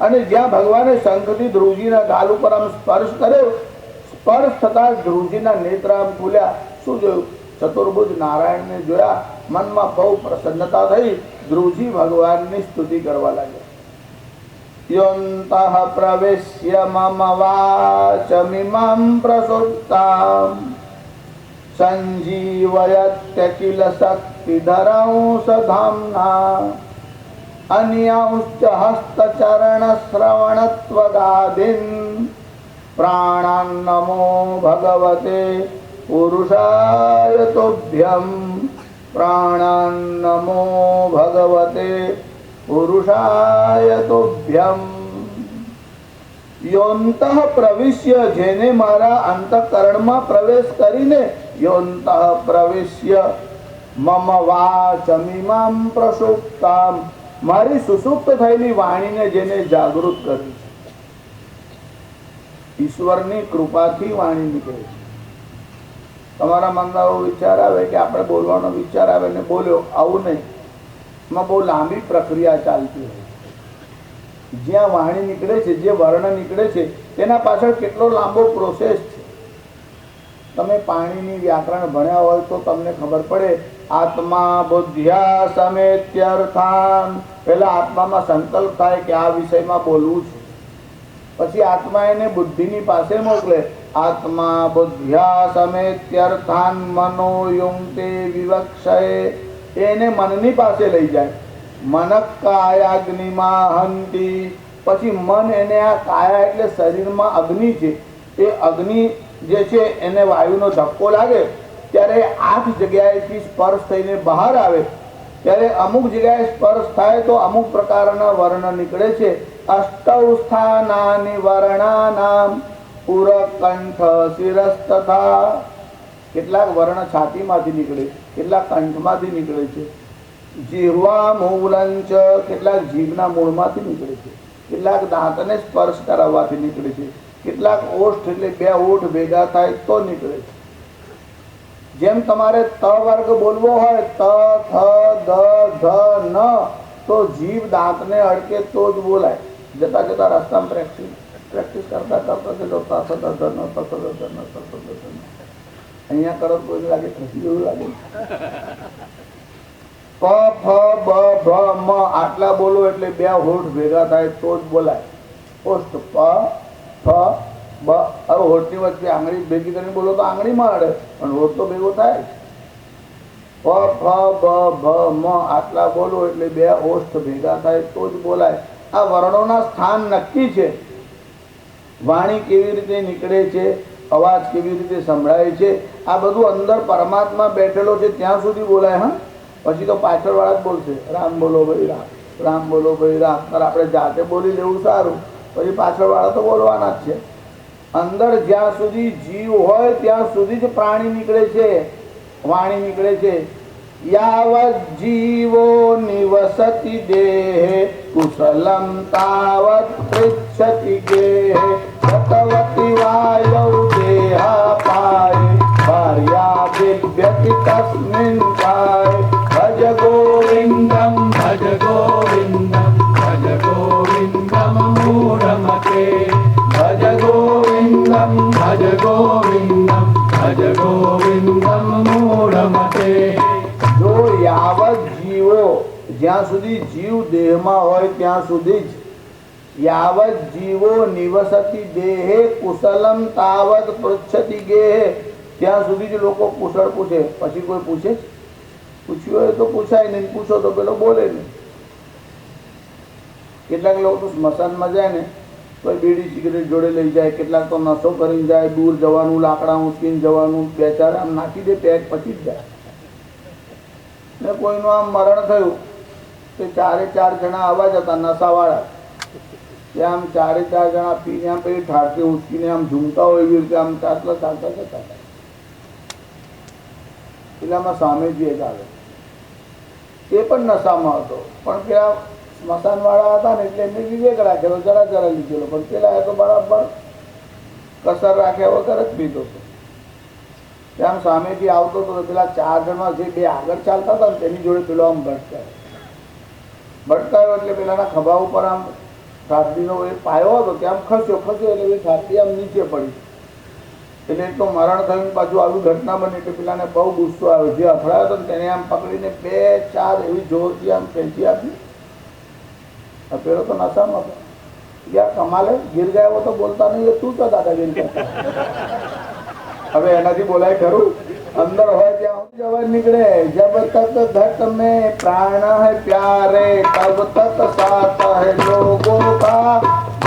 અને જ્યાં ભગવાને શંખથી ધ્રુવજીના ગાલ ઉપર આમ સ્પર્શ કર્યો, સ્પર્શ થતા ધ્રુવજીના નેત્ર આમ ખુલ્યા. શું જોયું? ચતુર્ભુજ નારાયણને જોયા. મનમાં બહુ પ્રસન્નતા થઈ. ધ્રુવજી ભગવાનની સ્તુતિ કરવા લાગ્યા. યોંતઃ પ્રવેશ્ય મમ વાચમિમાં પ્રસુપ્તાં સંજીવયત્યખિલ શક્તિધરં સધામ્ના અન્યાંશ્ચ હસ્તચરણશ્રવણત્વગાદીન પ્રાણાન નમો ભગવતે પુરુષાય તુભ્યં. પ્રાણાન નમો ભગવતે પુરુષાય તુભ્યં. યોંતઃ પ્રવિશ્ય, જેને મારા અંતઃકરણમાં પ્રવેશ કરીને, યોંતઃ પ્રવિશ્ય મમ વાચમિમાં પ્રસુપ્તાં, મારી સુસુપ્ત થયેલી વાણીને જેને જાગૃત કરી. ઈશ્વરની કૃપાથી વાણી નીકળે છે. તમારા મનમાં એવો વિચાર આવે કે આપણે બોલવાનો વિચાર આવે ને બોલ્યો, આવું નહીં. એમાં બહુ લાંબી પ્રક્રિયા ચાલતી હોય. જ્યાં વાણી નીકળે છે, જે વર્ણ નીકળે છે, તેના પાછળ કેટલો લાંબો પ્રોસેસ છે. તમે પાણીની વ્યાકરણ ભણ્યા હોય તો તમને ખબર પડે. આત્મા બુદ્ધ્યા સમેત્યર્થાન, પહેલા આત્મામાં સંકલ્પ થાય કે આ વિષયમાં બોલવું છે. પછી આત્મા એને બુદ્ધિની પાસે મોકલે. આત્મા બુદ્ધ્યા સમેત્યર્થાન મનો યુંક્તે વિવક્ષયે, એને મનની પાસે લઈ જાય. મનઃ કાયાગ્નિમાં હંતિ, પછી મન એને આ કાયા એટલે શરીરમાં અગ્નિ છે, એ અગ્નિ જે છે એને વાયુનો ધક્કો લાગે ત્યારે 8 જગ્યાએથી સ્પર્શ થઈને બહાર આવે. ત્યારે અમુક જગ્યાએ સ્પર્શ થાય તો અમુક પ્રકારના વર્ણ નીકળે છે. અષ્ટૌ સ્થાનાનિ વર્ણાનામ પુરકંઠ શિરસ્તથા, કેટલાક વર્ણ છાતીમાંથી નીકળે, કેટલાક કંઠમાંથી નીકળે છે. જીહ્વા મૂલંચ, કેટલાક જીભના મૂળમાંથી નીકળે છે. કેટલાક દાંતને સ્પર્શ કરાવવાથી નીકળે છે. કેટલાક ઓષ્ઠ એટલે 2 ઓઠ ભેગા થાય તો નીકળે છે. જેમ તમારે ત વર્ગ બોલવો હોય, ત થ દ ધ ન, તો જીભ દાંતને અડકે તો જ બોલાય. જતા જતા રસ્તામાં પ્રેક્ટિસ કરતા કરતા જતો અહીંયા કરો કોઈ લાગે ખસી જેવું લાગે. પ ફ બ ભ મ આટલા બોલો એટલે 2 હોઠ ભેગા થાય તો જ બોલાય. ઓષ્ઠ પ ફ બ. હવે હોઠની વચ્ચે આંગળી ભેગી કરીને બોલો તો આંગળીમાં અડે, પણ હોઠ તો ભેગો થાય. પ ફ બ ભ મ આટલા બોલો એટલે 2 ઓષ્ઠ ભેગા થાય તો જ બોલાય. આ વર્ણોના સ્થાન નક્કી છે. વાણી કેવી રીતે નીકળે છે, અવાજ કેવી રીતે સંભળાય છે, આ બધું અંદર પરમાત્મા બેઠેલો છે ત્યાં સુધી બોલાય. હા, પછી તો પાછળ વાળા જ બોલશે, રામ બોલો ભાઈ રામ, રામ બોલો ભાઈ રામ. આપણે જાતે બોલી લેવું સારું, પછી પાછળ વાળા તો બોલવાના જ છે. અંદર જ્યાં સુધી જીવ હોય ત્યાં સુધી જ પ્રાણી નીકળે છે, વાણી નીકળે છે. યાવત જીવો નિવસતિ દેહે કુશલમ તાવત પૃચ્છતિ ગેહે સતવતી વાયૌ દેહાપાય ભાર્યા દિવ્યતિ તસ્મિન કાય. ભજ ગોવિંદમ ભજ ગોવિંદમ ભજ ગોવિંદમ મૂઢમતે. ભજ ગોવિંદમ ભજ ગોવિંદમ ભજ ગોવિંદમ મૂઢમતે. જો યાવત જીવો, જ્યાં સુધી જીવ દેહમાં હોય ત્યાં સુધી જ. યાવત જીવો નિવસતિ દેહે કુશલમ તાવત પૃચ્છતિ ગેહે, ત્યાં સુધી જ લોકો કુશળ પૂછે. પછી કોઈ પૂછે? પૂછ્યું હોય તો પૂછાય નહીં, પૂછો તો પેલો બોલે નહીં. કેટલાક લોકો તો સ્મશાનમાં જાય ને કોઈ બીડી સિગરેટ જોડે લઈ જાય, કેટલાક તો નશો કરીને જાય, દૂર જવાનું, લાકડા ઉંચકીને જવાનું, 2-4 આમ નાખી દે પેક, પછી જ જાય. ને કોઈનું આમ મરણ થયું તો 4 જણા આવા જ હતા નશાવાળા, ત્યાં આમ 4 જણા પીને આમ પછી ઠાઠથી ઉંચકીને આમ ઝૂમતા હોય એવી રીતે આમ ચાટલા ચાલતા જતા. પેલામાં સામેજી એક આવે, એ પણ નશામાં હતો, પણ પેલા સ્મશાન વાળા હતા ને એટલે એમને વિવેક રાખેલો, જરા લીધેલો. પણ પેલા એ તો બરાબર કસર રાખ્યા વગર જ પીધો હતો. ત્યાં સામેથી આવતો હતો, પેલા 4 જણા જે 2 આગળ ચાલતા હતા ને તેની જોડે પેલો આમ ભટકાયો એટલે પેલાના ખભા ઉપર આમ ખાટલીનો એ પાયો હતો ત્યાં ખસ્યો એટલે એ ખાટલી આમ નીચે પડી. એટલે એક તો મરણ થયું, પાછું આવી ઘટના બની એટલે પેલાને બહુ ગુસ્સો આવ્યો. જે અથડાયો હતો તેને આમ પકડીને 2-4 એવી જોરથી આમ ખેંચી આપી. પેલો તો નશામાં હતો. યાર કમાલે ગીર ગયા તો બોલતા નહીં, તું તો દાદાગીરી કરતા. હવે એનાથી બોલાય ખરું? अंदर हो ત્યાં જવા નીકળે. जब तक घट में प्राण है प्यारे तब तक साथ है लोगों का,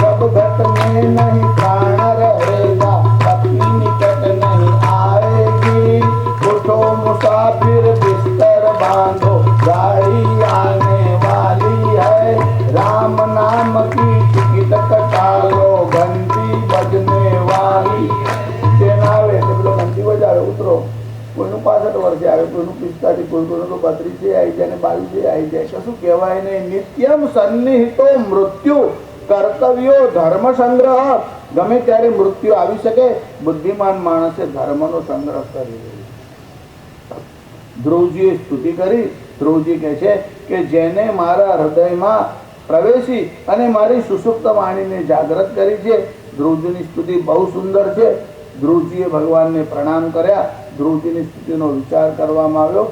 जब घट में नहीं प्राण रहेगा पत्नी निकट नहीं आएगी. उठो मुसाफिर बिस्तर बांधो गाड़ी आने वाली है, राम नाम की टिकट कटा लो घंटी बजने वाली. તેના આવે એટલે પેલો ઘંટી બજાવે, ઉતરો. કોઈનું 65 વર્ષે આવે, કોઈનું 45, કોઈનું તો 32 આવી જાય ને 22 આવી જાય. કશું કહેવાય નહીં. નિત્યમ સન્નિહિતો મૃત્યુ કર્તવ્યો ધર્મ સંગ્રહ. ગમે ત્યારે મૃત્યુ આવી શકે. બુદ્ધિમાન માણસે ધર્મનો સંગ્રહ કરી રહ્યો. ધ્રુવજીએ સ્તુતિ કરી. ધ્રુવજી કહે છે કે જેને મારા હૃદયમાં પ્રવેશી અને મારી સુષુપ્ત વાણીને જાગૃત કરી છે. ધ્રુવજીની સ્તુતિ બહુ સુંદર છે. ધ્રુવજીએ ભગવાનને પ્રણામ કર્યા. ધ્રુવજીની સ્તુતિનો વિચાર કરવામાં આવ્યો.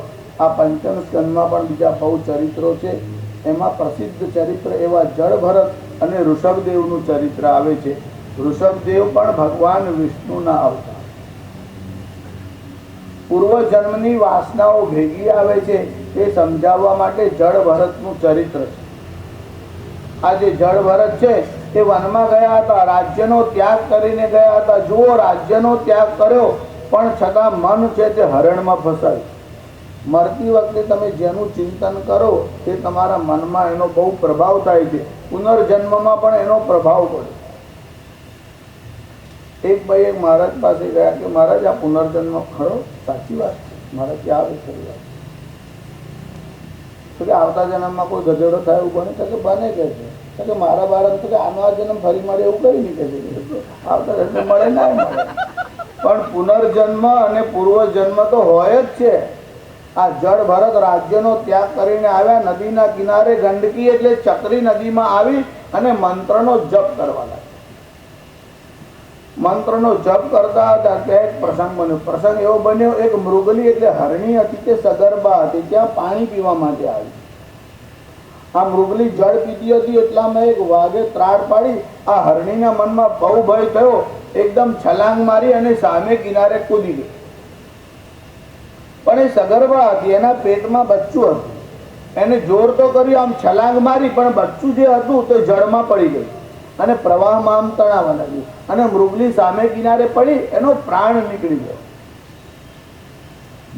આ પંચમ સ્કંદમાં પણ બીજા બહુ ચરિત્રો છે. એમાં પ્રસિદ્ધ ચરિત્ર એવા જળ ભરત અને ઋષભદેવનું ચરિત્ર આવે છે. ઋષભદેવ પણ ભગવાન વિષ્ણુના અવતાર. પૂર્વજન્મની વાસનાઓ ભેગી આવે છે તે સમજાવવા માટે જળ ભરતનું ચરિત્ર છે. આ જે જળ ભરત છે તે વનમાં ગયા હતા, રાજ્યનો ત્યાગ કરીને ગયા હતા. જુઓ, રાજ્યનો ત્યાગ કર્યો પણ છતાં મન છે તે હરણમાં ફસાયું. મરતી વખતે તમે જેનું ચિંતન કરો તે તમારા મનમાં એનો બહુ પ્રભાવ થાય છે. પુનર્જન્મમાં પણ એનો પ્રભાવ પડે. એક ભાઈ એક મહારાજ પાસે ગયા કે મહારાજ આ પુનર્જન્મ ખરો? સાચી વાત છે. મહારાજ ક્યાં આવે ખરી વાત તો કે આવતા જન્મમાં કોઈ ગધેડો થાય એવું બને? કે બને કે છે કે મારા બાળક તો કે આનો આ જન્મ ફરી મળે એવું કઈ નહીં કે છે. આવતા જન્મ મળે ના મળે, પણ પુનર્જન્મ અને પૂર્વજન્મ તો હોય જ છે. આ જળ ભરત રાજ્યનો ત્યાગ કરીને આવ્યા. નદીના કિનારે ગંડકી એટલે ચક્રી નદીમાં આવી અને મંત્રનો જપ કરવા લાગ્યા. મંત્રનો જપ કરતા હતા ત્યાં એક પ્રસંગ બન્યો. પ્રસંગ એવો બન્યો, એક મૃગલી એટલે હરણી હતી તે સગર્ભા હતી. ત્યાં પાણી પીવા માટે આવી. આ મૃગલી જળ પીતી હતી એટલામાં એક વાઘે ત્રાડ પાડી. આ હરણીના મનમાં બહુ ભય થયો. એકદમ છલાંગ મારી અને સામે કિનારે કૂદી ગઈ. પણ એ સગર્ભા હતી, એના પેટમાં બચ્ચું હતું. એને જોર તો કર્યું, આમ છલાંગ મારી, પણ બચ્ચું જે હતું તે જળમાં પડી ગયું અને પ્રવાહમાં આમ તણાવા લાગ્યું અને મૃગલી સામે કિનારે પડી. એનો પ્રાણ નીકળી ગયો.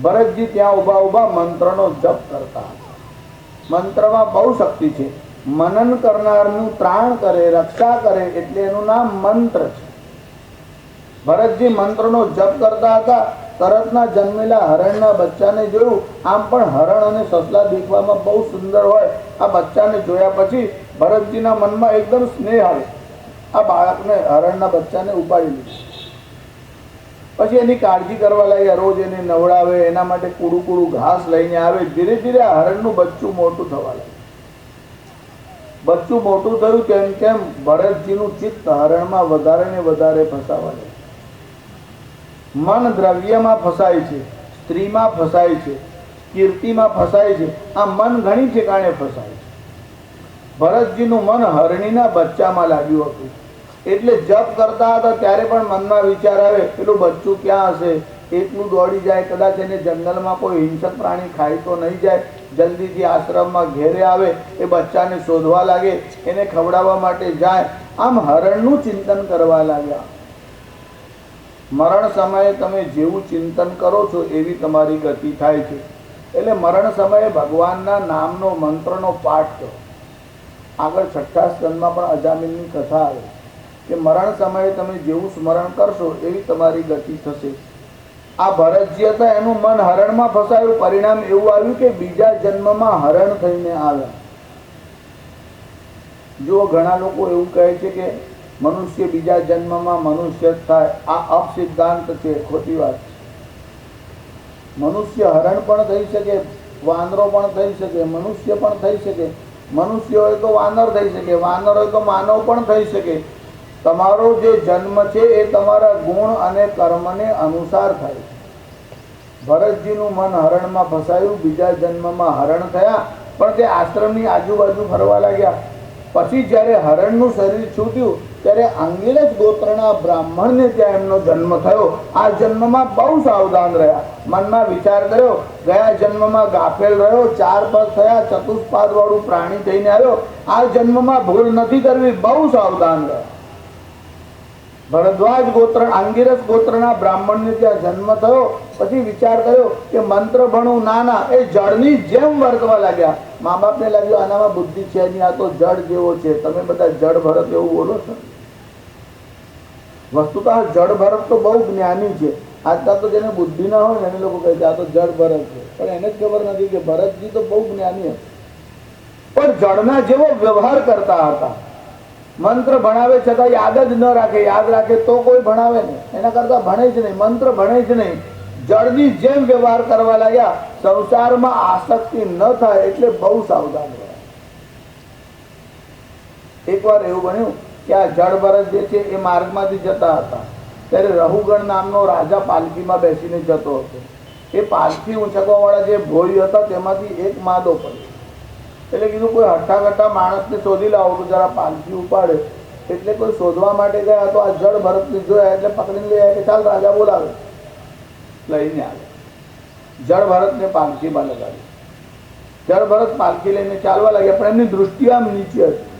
ભરતજી ત્યાં ઉભા ઉભા મંત્રનો જપ કરતા હતા. મંત્રમાં બહુ શક્તિ છે. મનન કરનારનું ત્રાણ કરે, રક્ષા કરે, એટલે એનું નામ મંત્ર છે. ભરતજી મંત્રનો જપ કરતા હતા. તરતના જન્મેલા હરણના બચ્ચાને જોયું. આમ પણ હરણ અને સસલા દેખવામાં બહુ સુંદર હોય. આ બચ્ચાને જોયા પછી ભરતજીના મનમાં એકદમ સ્નેહ આવે. આ બાળકને, હરણના બચ્ચાને ઉપાડી લીધું. પછી એની કાળજી કરવા લાગ્યા. રોજ એને નવડાવે, એના માટે કુડું કુડું ઘાસ લઈને આવે. ધીરે ધીરે આ હરણનું બચ્ચું મોટું થવા લાગ્યું. બચ્ચું મોટું થયું તેમ તેમ ભરતજીનું ચિત્ત હરણમાં વધારે ને વધારે ફસાવા લાગ્યું. મન દ્રવ્યમાં ફસાય છે, સ્ત્રીમાં ફસાય છે, કીર્તિમાં ફસાય છે. આ મન ઘણી ઠેકાણે ફસાય છે. ભરતજીનું મન હરણીના બચ્ચામાં લાગ્યું હતું. એટલે જપ કરતા હતા ત્યારે પણ મનમાં વિચાર આવે, પેલું બચ્ચું ક્યાં હશે? એકલું દોડી જાય, કદાચ એને જંગલમાં કોઈ હિંસક પ્રાણી ખાઈ તો નહીં જાય. જલ્દીથી આશ્રમમાં ઘેરે આવે, એ બચ્ચાને શોધવા લાગે, એને ખવડાવવા માટે જાય. આમ હરણનું ચિંતન કરવા લાગ્યા. મરણ સમયે તમે જેવું ચિંતન કરો છો એવી તમારી ગતિ થાય છે. એટલે મરણ સમયે ભગવાનના નામનો મંત્રનો પાઠ કરો. આગળ 6થા સ્કંદમાં પણ અજામિલની કથા આવે કે મરણ સમયે તમે જેવું સ્મરણ કરશો એવી તમારી ગતિ થશે. આ ભરતજી હતા, એનું મન હરણમાં ફસાયું. પરિણામ એવું આવ્યું કે બીજા જન્મમાં હરણ થઈને આવ્યા. જો ઘણા લોકો એવું કહે છે કે મનુષ્ય બીજા જન્મમાં મનુષ્ય જ થાય. આ અપસિદ્ધાંત છે, ખોટી વાત છે. મનુષ્ય હરણ પણ થઈ શકે, વાંદરો પણ થઈ શકે, મનુષ્ય પણ થઈ શકે. મનુષ્ય હોય તો વાનર થઈ શકે, વાનર હોય તો માનવ પણ થઈ શકે. તમારો જે જન્મ છે એ તમારા ગુણ અને કર્મને અનુસાર થાય. ભરતજીનું મન હરણમાં ફસાયું, બીજા જન્મમાં હરણ થયા, પણ તે આશ્રમની આજુબાજુ ફરવા લાગ્યા. પછી જ્યારે હરણનું શરીર છૂટ્યું ત્યારે અંગિરજ ગોત્રના બ્રાહ્મણને ત્યાં એમનો જન્મ થયો. આ જન્મમાં બહુ સાવધાન રહ્યા, મનમાં વિચાર કર્યો, ગયા જન્મમાં ગાફેલ રહ્યો, 4 પગ થયા, ચતુષ્પાદ વાળું પ્રાણી થઈને આવ્યો, આ જન્મમાં ભૂલ નથી કરવી, બહુ સાવધાન રહ્યા. ભરદ્વાજ ગોત્ર અંગિરસ ગોત્રના બ્રાહ્મણને ત્યાં જન્મ થયો. પછી વિચાર કર્યો કે મંત્ર ભણું, ના એ જળની જેમ વર્તવા લાગ્યા. મા બાપને લાગ્યું આનામાં બુદ્ધિ છે નહીં, આ તો જળ જેવો છે. તમે બધા જળ ભરત એવું બોલો છો. વસ્તુતઃ જળ ભરત તો બહુ જ્ઞાની છે. આજકાલ તો જેને બુદ્ધિ ના હોય ને એને લોકો કહે છે આ તો જળ ભરત છે, પણ એને જ ખબર નથી કે ભરતજી તો બહુ જ્ઞાની હતા, પણ જળના જેવો વ્યવહાર કરતા હતા. મંત્ર ભણાવે છતાં યાદ જ ન રાખે, યાદ રાખે તો કોઈ ભણાવે નહીં, એના કરતા ભણે જ નહીં, મંત્ર ભણે જ નહીં. જળની જેમ વ્યવહાર કરવા લાગ્યા. સંસારમાં આસક્તિ ન થાય એટલે બહુ સાવધાન રહ્યા. એકવાર એવું બન્યું કે આ જળ ભરત જે છે એ માર્ગમાંથી જતા હતા, ત્યારે રહુગણ નામનો રાજા પાલખીમાં બેસીને જતો હતો. એ પાલખી ઉંચકવા વાળા જે ભોઈ હતા તેમાંથી એક માદો પડ્યો. એટલે કીધું કોઈ હઠ્ઠા માણસને શોધી લાવો તો જરા પાલખી ઉપાડે. એટલે કોઈ શોધવા માટે ગયા તો આ જળ ભરતને જોયા એટલે પકડીને લઈ આવ્યા કે ચાલ રાજા બોલાવે, લઈને આવે. જળ ભરતને પાલખીમાં લગાડી. જળ ભરત પાલખી લઈને ચાલવા લાગ્યા, પણ એમની દૃષ્ટિ આમ નીચે હતી.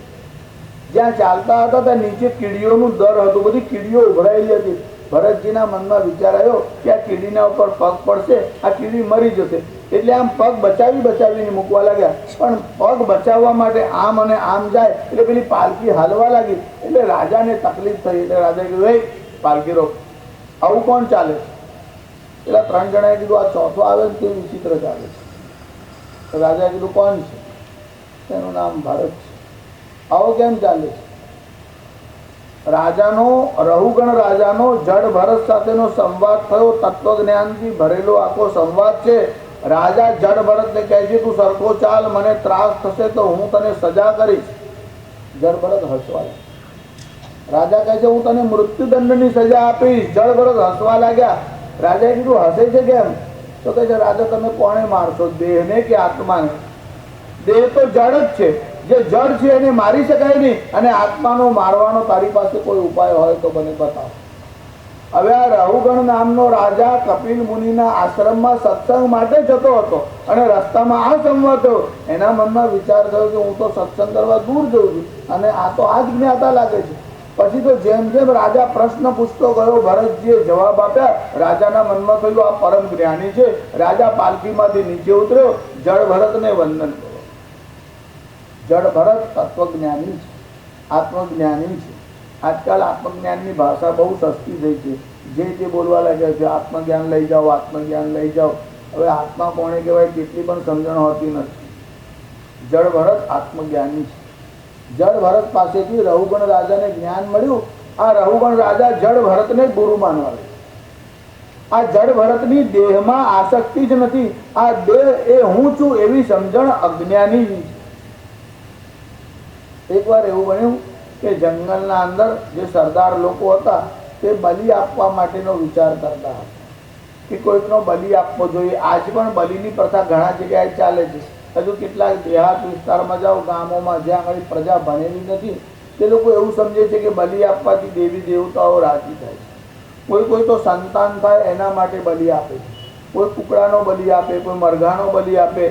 જ્યાં ચાલતા હતા ત્યાં નીચે કીડીઓનું દર હતું, બધી કીડીઓ ઉભરાયેલી હતી. ભરતજીના મનમાં વિચાર આવ્યો કે આ કીડીના ઉપર પગ પડશે, આ કીડી મરી જશે. એટલે આમ પગ બચાવીને મૂકવા લાગ્યા. પણ પગ બચાવવા માટે આમ અને આમ જાય એટલે પેલી પાલખી હાલવા લાગી. એટલે રાજાને તકલીફ થઈ. એટલે રાજાએ કીધું એ પાલખી રોક, આવું કોણ ચાલે છે? એટલે 3 જણાએ કીધું આ ચોથો આવે ને તે વિચિત્ર ચાલે છે. રાજાએ કીધું કોણ છે? એનું નામ ભરત છે. આવો કેમ ચાલે છે? રહુગણ રાજાનો જળ ભરત સાથેનો સંવાદ થયો. તત્વજ્ઞાનથી ભરેલો આખો સંવાદ છે. રાજા જળ ભરતને કહે છે તું સરખો ચાલ, મને ત્રાસ થશે તો હું તને સજા કરીશ. જળ ભરત હસવા લાગ્યા. રાજા કહે છે હું તને મૃત્યુદંડની સજા આપીશ. જળ ભરત હસવા લાગ્યા. રાજાએ કીધું હસે છે કેમ? તો કહે છે રાજા તમે કોને મારશો, દેહને કે આત્માને? દેહ તો જળ જ છે, જે જળ છે એને મારી શકાય નહીં, અને આત્માનો મારવાનો તારી પાસે કોઈ ઉપાય હોય તો મને બતાવો. હવે આ રહુગણ નામનો રાજા કપિલ મુનિના આશ્રમમાં સત્સંગ માટે જતો હતો અને રસ્તામાં આ સંવાદ થયો. એના મનમાં વિચાર થયો કે હું તો સત્સંગ કરવા દૂર જઉં છું અને આ તો આ જ જ્ઞાતા લાગે છે. પછી તો જેમ જેમ રાજા પ્રશ્ન પૂછતો ગયો, ભરતજીએ જવાબ આપ્યા. રાજાના મનમાં થયું આ પરમ જ્ઞાની છે. રાજા પાલખીમાંથી નીચે ઉતર્યો, જળ ભરતને વંદન કર્યો. જળ ભરત તત્વજ્ઞાની છે, આત્મજ્ઞાની છે. આજકાલ આત્મજ્ઞાનની ભાષા બહુ સસ્તી થઈ છે. જે તે બોલવા લાગ્યા છે આત્મજ્ઞાન લઈ જાઓ, આત્મજ્ઞાન લઈ જાઓ. હવે આત્મા કોણે કહેવાય કેટલી પણ સમજણ હોતી નથી. જળ ભરત આત્મજ્ઞાની છે. જળ ભરત પાસેથી રહુગણ રાજાને જ્ઞાન મળ્યું. આ રહુગણ રાજા જળ ભરતને ગુરુ માનવા લાગ્યા. આ જળ ભરતની દેહમાં આસક્તિ જ નથી. આ દેહ એ હું છું એવી સમજણ અજ્ઞાની છે. એકવાર એવું બન્યું કે જંગલના અંદર જે સરદાર લોકો હતા તે બલિ આપવા માટેનો વિચાર કરતા હતા કે કોઈકનો બલિ આપવો જોઈએ. આજ પણ બલિની પ્રથા ઘણા જગ્યાએ ચાલે છે. હજુ કેટલાક દેહાત વિસ્તારમાં જાઓ, ગામોમાં જ્યાં આગળ પ્રજા ભણેલી નથી, તે લોકો એવું સમજે છે કે બલિ આપવાથી દેવી દેવતાઓ રાજી થાય છે. કોઈ તો સંતાન થાય એના માટે બલિ આપે છે. કોઈ કુકડાનો બલિ આપે, કોઈ મરઘાનો બલિ આપે.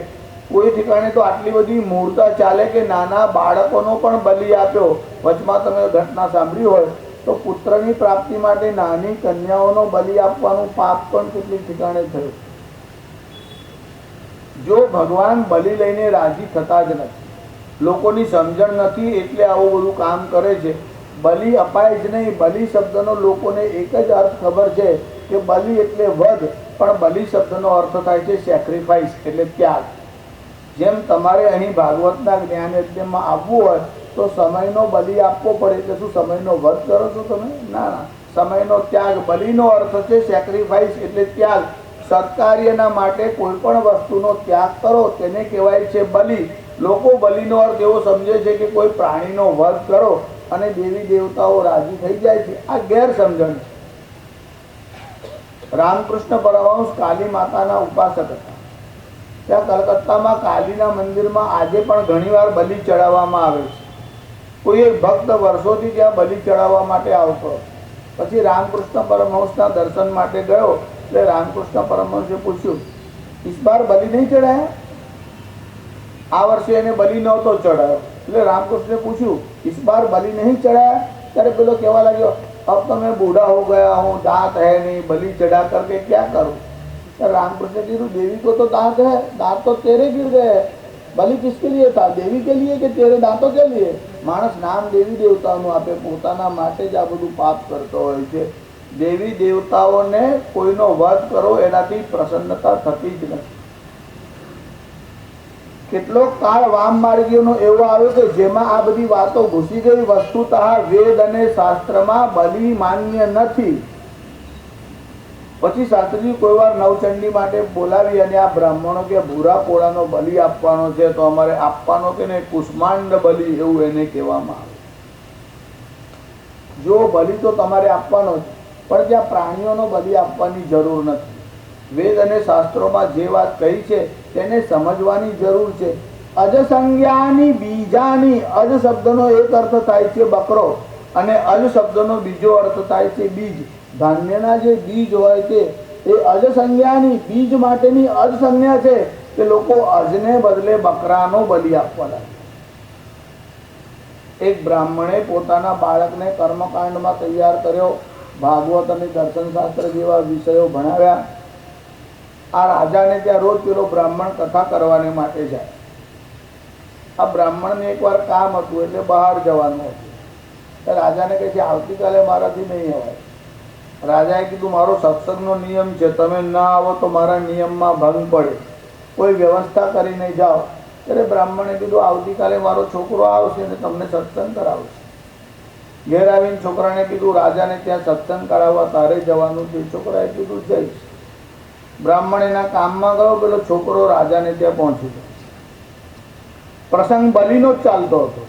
કોઈ ઠેકાણે તો આટલી બધી મૂર્તા ચાલે કે નાના બાળકોનો પણ બલિ આપ્યો. વચમાં તમે ઘટના સાંભળી હોય તો પુત્રની પ્રાપ્તિ માટે નાની કન્યાઓનો બલિ આપવાનું પાપ પણ કેટલીક ઠેકાણે થયું. જો ભગવાન બલિ લઈને રાજી થતા જ નથી, લોકોની સમજણ નથી એટલે આવું બધું કામ કરે છે. બલિ અપાય જ નહીં. બલિ શબ્દનો લોકોને એક જ અર્થ ખબર છે કે બલિ એટલે વધ, પણ બલિ શબ્દનો અર્થ થાય છે સેક્રિફાઈસ એટલે ત્યાગ. જેમ તમારે અહીં ભાગવતના જ્ઞાન યજ્ઞમાં આવવું હોય તો સમયનો બલિ આપવો પડે. એટલે શું સમયનો વધ કરો છો તમે? ના, સમયનો ત્યાગ. બલિનો અર્થ છે સેક્રિફાઈસ એટલે ત્યાગ. સત્કાર્યના માટે કોઈ પણ વસ્તુનો ત્યાગ કરો તેને કહેવાય છે બલિ. લોકો બલિનો અર્થ એવો સમજે છે કે કોઈ પ્રાણીનો વધ કરો અને દેવી દેવતાઓ રાજી થઈ જાય છે. આ ગેરસમજણ છે. રામકૃષ્ણ પરમહંસ કાલી માતાના ઉપાસક હતા. ત્યાં કલકત્તામાં કાલીના મંદિરમાં આજે પણ ઘણીવાર બલિ ચડાવવામાં આવે છે. કોઈ એક ભક્ત વર્ષોથી ત્યાં બલિ ચડાવવા માટે આવતો. પછી રામકૃષ્ણ પરમહંસના દર્શન માટે ગયો એટલે રામકૃષ્ણ પરમહંસે પૂછ્યું, इस बार बलि नहीं चढ़ाया? આ વર્ષે એને બલિ નહોતો ચડાયો. એટલે રામકૃષ્ણે પૂછ્યું, इस बार बलि नहीं चढ़ाया? ત્યારે પેલો કહેવા લાગ્યો, अब तो मैं बूढ़ा हो गया हूँ, दांत है नहीं, बलि चढ़ा करके क्या करूँ? रामकृष्ण ने कहा, देवी को तो दांत है, दांत तो तेरे गिर गए, बलि किसके लिए था? देवी के लिए कि तेरे दांतों के लिए? માણસ નામ દેવી દેવતાઓનું આપે, પોતાના માટે જ આ બધું પાપ કરતો હોય છે. દેવી દેવતાઓને કોઈનો વધ કરો એનાથી પ્રસન્નતા થતી જ નથી. કેટલોક કાળ વામ માર્ગીઓનો એવો આવ્યો કે જેમાં આ બધી વાતો ઘૂસી ગઈ. વસ્તુતઃ વેદ અને શાસ્ત્રમાં બલિ માન્ય નથી. પછી શાસ્ત્રીજી કોઈ વાર નવચંડી માટે બોલાવી અને આ બ્રાહ્મણો કે ભૂરા પોળાનો બલિ આપવાનો છે તો અમારે આપવાનો કે ને કુષ્માંડ બલિ એવું એને કહેવામાં આવે. જો બલિ તો તમારે આપવાનો છે, પણ ત્યાં પ્રાણીઓનો બલિ આપવાની જરૂર નથી. વેદ અને શાસ્ત્રોમાં જે વાત કહી છે તેને સમજવાની જરૂર છે. અજ સંજ્ઞાની બીજાની, અજ શબ્દનો એક અર્થ થાય છે બકરો અને અજ શબ્દનો બીજો અર્થ થાય છે બીજ. ધાન્યના જે બીજ હોય છે એ અજ સંજ્ઞાની, બીજ માટેની અજ સંજ્ઞા છે કે લોકો અજને બદલે બકરાનો બલિ આપવા લાગે. એક બ્રાહ્મણે પોતાના બાળકને કર્મકાંડમાં તૈયાર કર્યો, ભાગવત અને દર્શનશાસ્ત્ર જેવા વિષયો ભણાવ્યા. આ રાજાને ત્યાં રોજ પેલો બ્રાહ્મણ કથા કરવાને માટે જાય. આ બ્રાહ્મણને એકવાર કામ હતું એટલે બહાર જવાનું હતું. રાજાને કહે છે, આવતીકાલે મારાથી નહીં અવાય. રાજાએ કીધું, મારો સત્સંગનો નિયમ છે, તમે ના આવો તો મારા નિયમમાં ભંગ પડે, કોઈ વ્યવસ્થા કરીને જાઓ. ત્યારે બ્રાહ્મણે કીધું, આવતીકાલે મારો છોકરો આવશે અને તમને સત્સંગ કરાવશે. ઘેર આવીને છોકરાને કીધું, રાજાને ત્યાં સત્સંગ કરાવવા તારે જવાનું છે. છોકરાએ કીધું, જઈશ. બ્રાહ્મણ એના કામમાં ગયો, પેલો છોકરો રાજાને ત્યાં પહોંચી ગયો. પ્રસંગ બલિનો જ ચાલતો હતો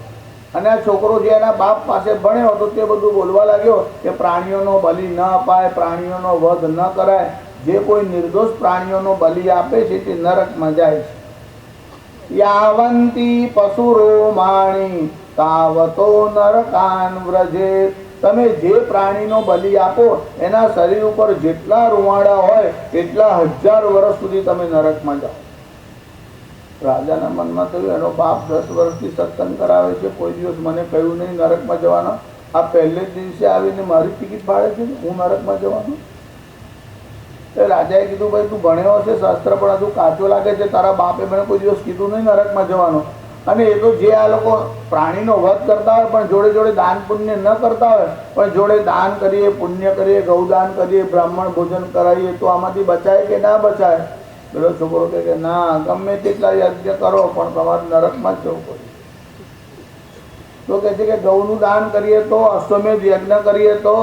અને આ છોકરો જે એના બાપ પાસે ભણ્યો હતો તે બધું બોલવા લાગ્યો કે પ્રાણીઓનો બલિ ન અપાય, પ્રાણીઓનો વધ ન કરાય. જે કોઈ નિર્દોષ પ્રાણીઓનો બલિ આપે છે તે નરકમાં જાય છે. યાવંતી પશુરો માણી તાવતો નરકાન વ્રજે. તમે જે પ્રાણીનો બલિ આપો એના શરીર ઉપર જેટલા રૂવાડા હોય એટલા 1000 વર્ષ સુધી તમે નરકમાં જાઓ. રાજાના મનમાં થયું, એનો બાપ 10 વર્ષથી સત્સંગ કરાવે છે, કોઈ દિવસ મને કહ્યું નહીં નરકમાં જવાનો. આ પહેલે જ દિવસે આવીને મારી ટિકિટ ફાળે છે, હું નરકમાં જવાનું. રાજાએ કીધું, ભાઈ તું ભણ્યો હશે શાસ્ત્ર પણ હજુ કાચો લાગે છે, તારા બાપે મને કોઈ દિવસ કીધું નહીં નરકમાં જવાનો. અને એ તો જે આ લોકો પ્રાણીનો વધ કરતા હોય પણ જોડે જોડે દાન પુણ્ય ન કરતા હોય, પણ જોડે દાન કરીએ, પુણ્ય કરીએ, ગૌદાન કરીએ, બ્રાહ્મણ ભોજન કરાવીએ તો આમાંથી બચાય કે ના બચાય? પેલો છોકરો કહે ના, ગમે તેટલા યજ્ઞ કરો પણ તમારે નરકમાં જ જવું પડે. તો કહે છે કે ગૌનું દાન કરીએ તો, અશ્વમેધ યજ્ઞ કરીએ તો.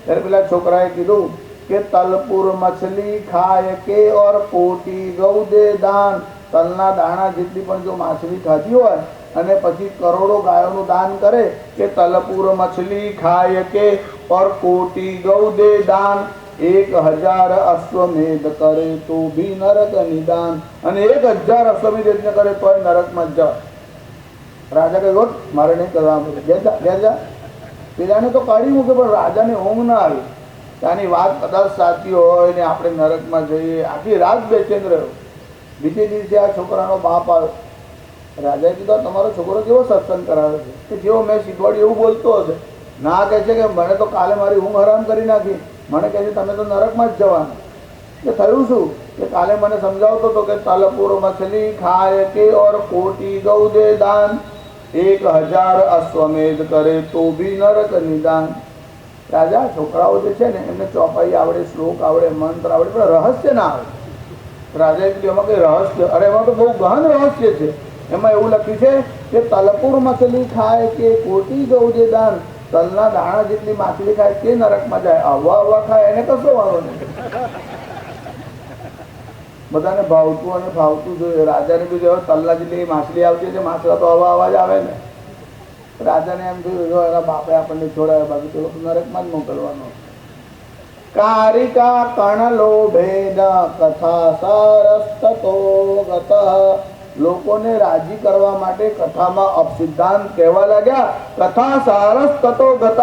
ત્યારે પેલા છોકરાએ કીધું કે તલપુર મછલી ખાય કે ઓર કોટી ગૌ દે દાન. તલના દાણા જેટલી પણ જો માછલી ખાધી હોય અને પછી કરોડો ગાયોનું દાન કરે કે તલપુર મછલી ખાય કે ઓર કોટી ગૌ દે દાન. 1000 અશ્વમેધ કરે તો ભી નરક નિદાન. અને 1000 અશ્વમેધ યજ્ઞ કરે તો નરકમાં જ જાય. રાજા કહે, મારે નહીં કરવા, ઘેર જા. પેલાને તો કાઢી મૂકે પણ રાજાને ઊંઘ ના આવી. ત્યાંની વાત કદાચ સાચી હોય ને આપણે નરકમાં જઈએ. આખી રાત બેચેન રહ્યો. બીજે દિવસે આ છોકરાનો બાપ આવ્યો. રાજાએ કીધું, તમારો છોકરો કેવો સત્સંગ કરાવે છે કે જેવો મેં શીખવાડ્યું એવું બોલતો હશે? ના, કહે છે કે મને તો કાલે મારી ઊંઘ હરામ કરી નાખી. મને કહે છે તમે તો નરકમાં જ જવાના. કે થયું શું? કે કાલે મને સમજાવતો હતો કે તલપુર મછલી ખાય કે ઓર કોટી ગૌ દે દાન. 1000 અશ્વમેધ કરે તો ભી નરક નિદાન. રાજા, છોકરાઓ જે છે ને એમને ચોપાઈ આવડે, શ્લોક આવડે, મંત્ર આવડે, પણ રહસ્ય ના આવડે. રાજાએ કીધું, એમાં કઈ રહસ્ય? અરે એમાં તો બહુ ગહન રહસ્ય છે. એમાં એવું લખ્યું છે કે તલપુર મછલી ખાય કે કોટી ગૌ દે દાન. તલના દાણા જેટલી માછલી ખાય તે નરકમાં જાય. આવવા ખાય એને કશો વાંધો નહીં. બધાને ભાવતું અને ફાવતું જોઈએ. રાજાને બી જો તલ્લા જેટલી માછલી આવતી છે, માછલા તો હવા અવાજ આવે ને. રાજાને એમ થયું જો એના બાપે આપણને છોડાવે, બાકી તો નરકમાં જ મોકલવાનો. કારિકા કણ લોભેન કથા સારસ્તતો ગતઃ. લોકોને રાજી કરવા માટે કથામાં અપસિદ્ધાંત કહેવા લાગ્યા. કથા સારસ્તતો ગતઃ.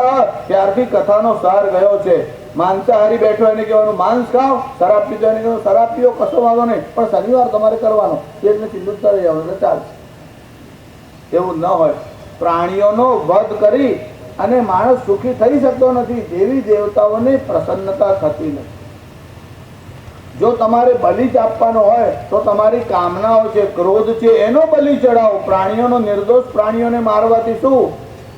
ત્યારથી કથાનો સાર ગયો છે. માંસાહારી બેઠો એને કહેવાનું માંસ ખાઓ, શરાબ પીતો એને કહેવાનું શરાબ પીઓ, કશો વાંધો નહીં, પણ શનિવાર તમારે કરવાનો. એકને ચિંતિત કરી જવાનું એટલે ચાલશે. એવું ન હોય. પ્રાણીઓનો વધ કરી અને માણસ સુખી થઈ શકતો નથી. દેવી દેવતાઓને પ્રસન્નતા થતી નથી. જો તમારે બલિ જ આપવાનો હોય તો તમારી કામનાઓ છે, ક્રોધ છે, એનો બલિ ચડાવો. પ્રાણીઓનો, નિર્દોષ પ્રાણીઓને મારવાથી શું?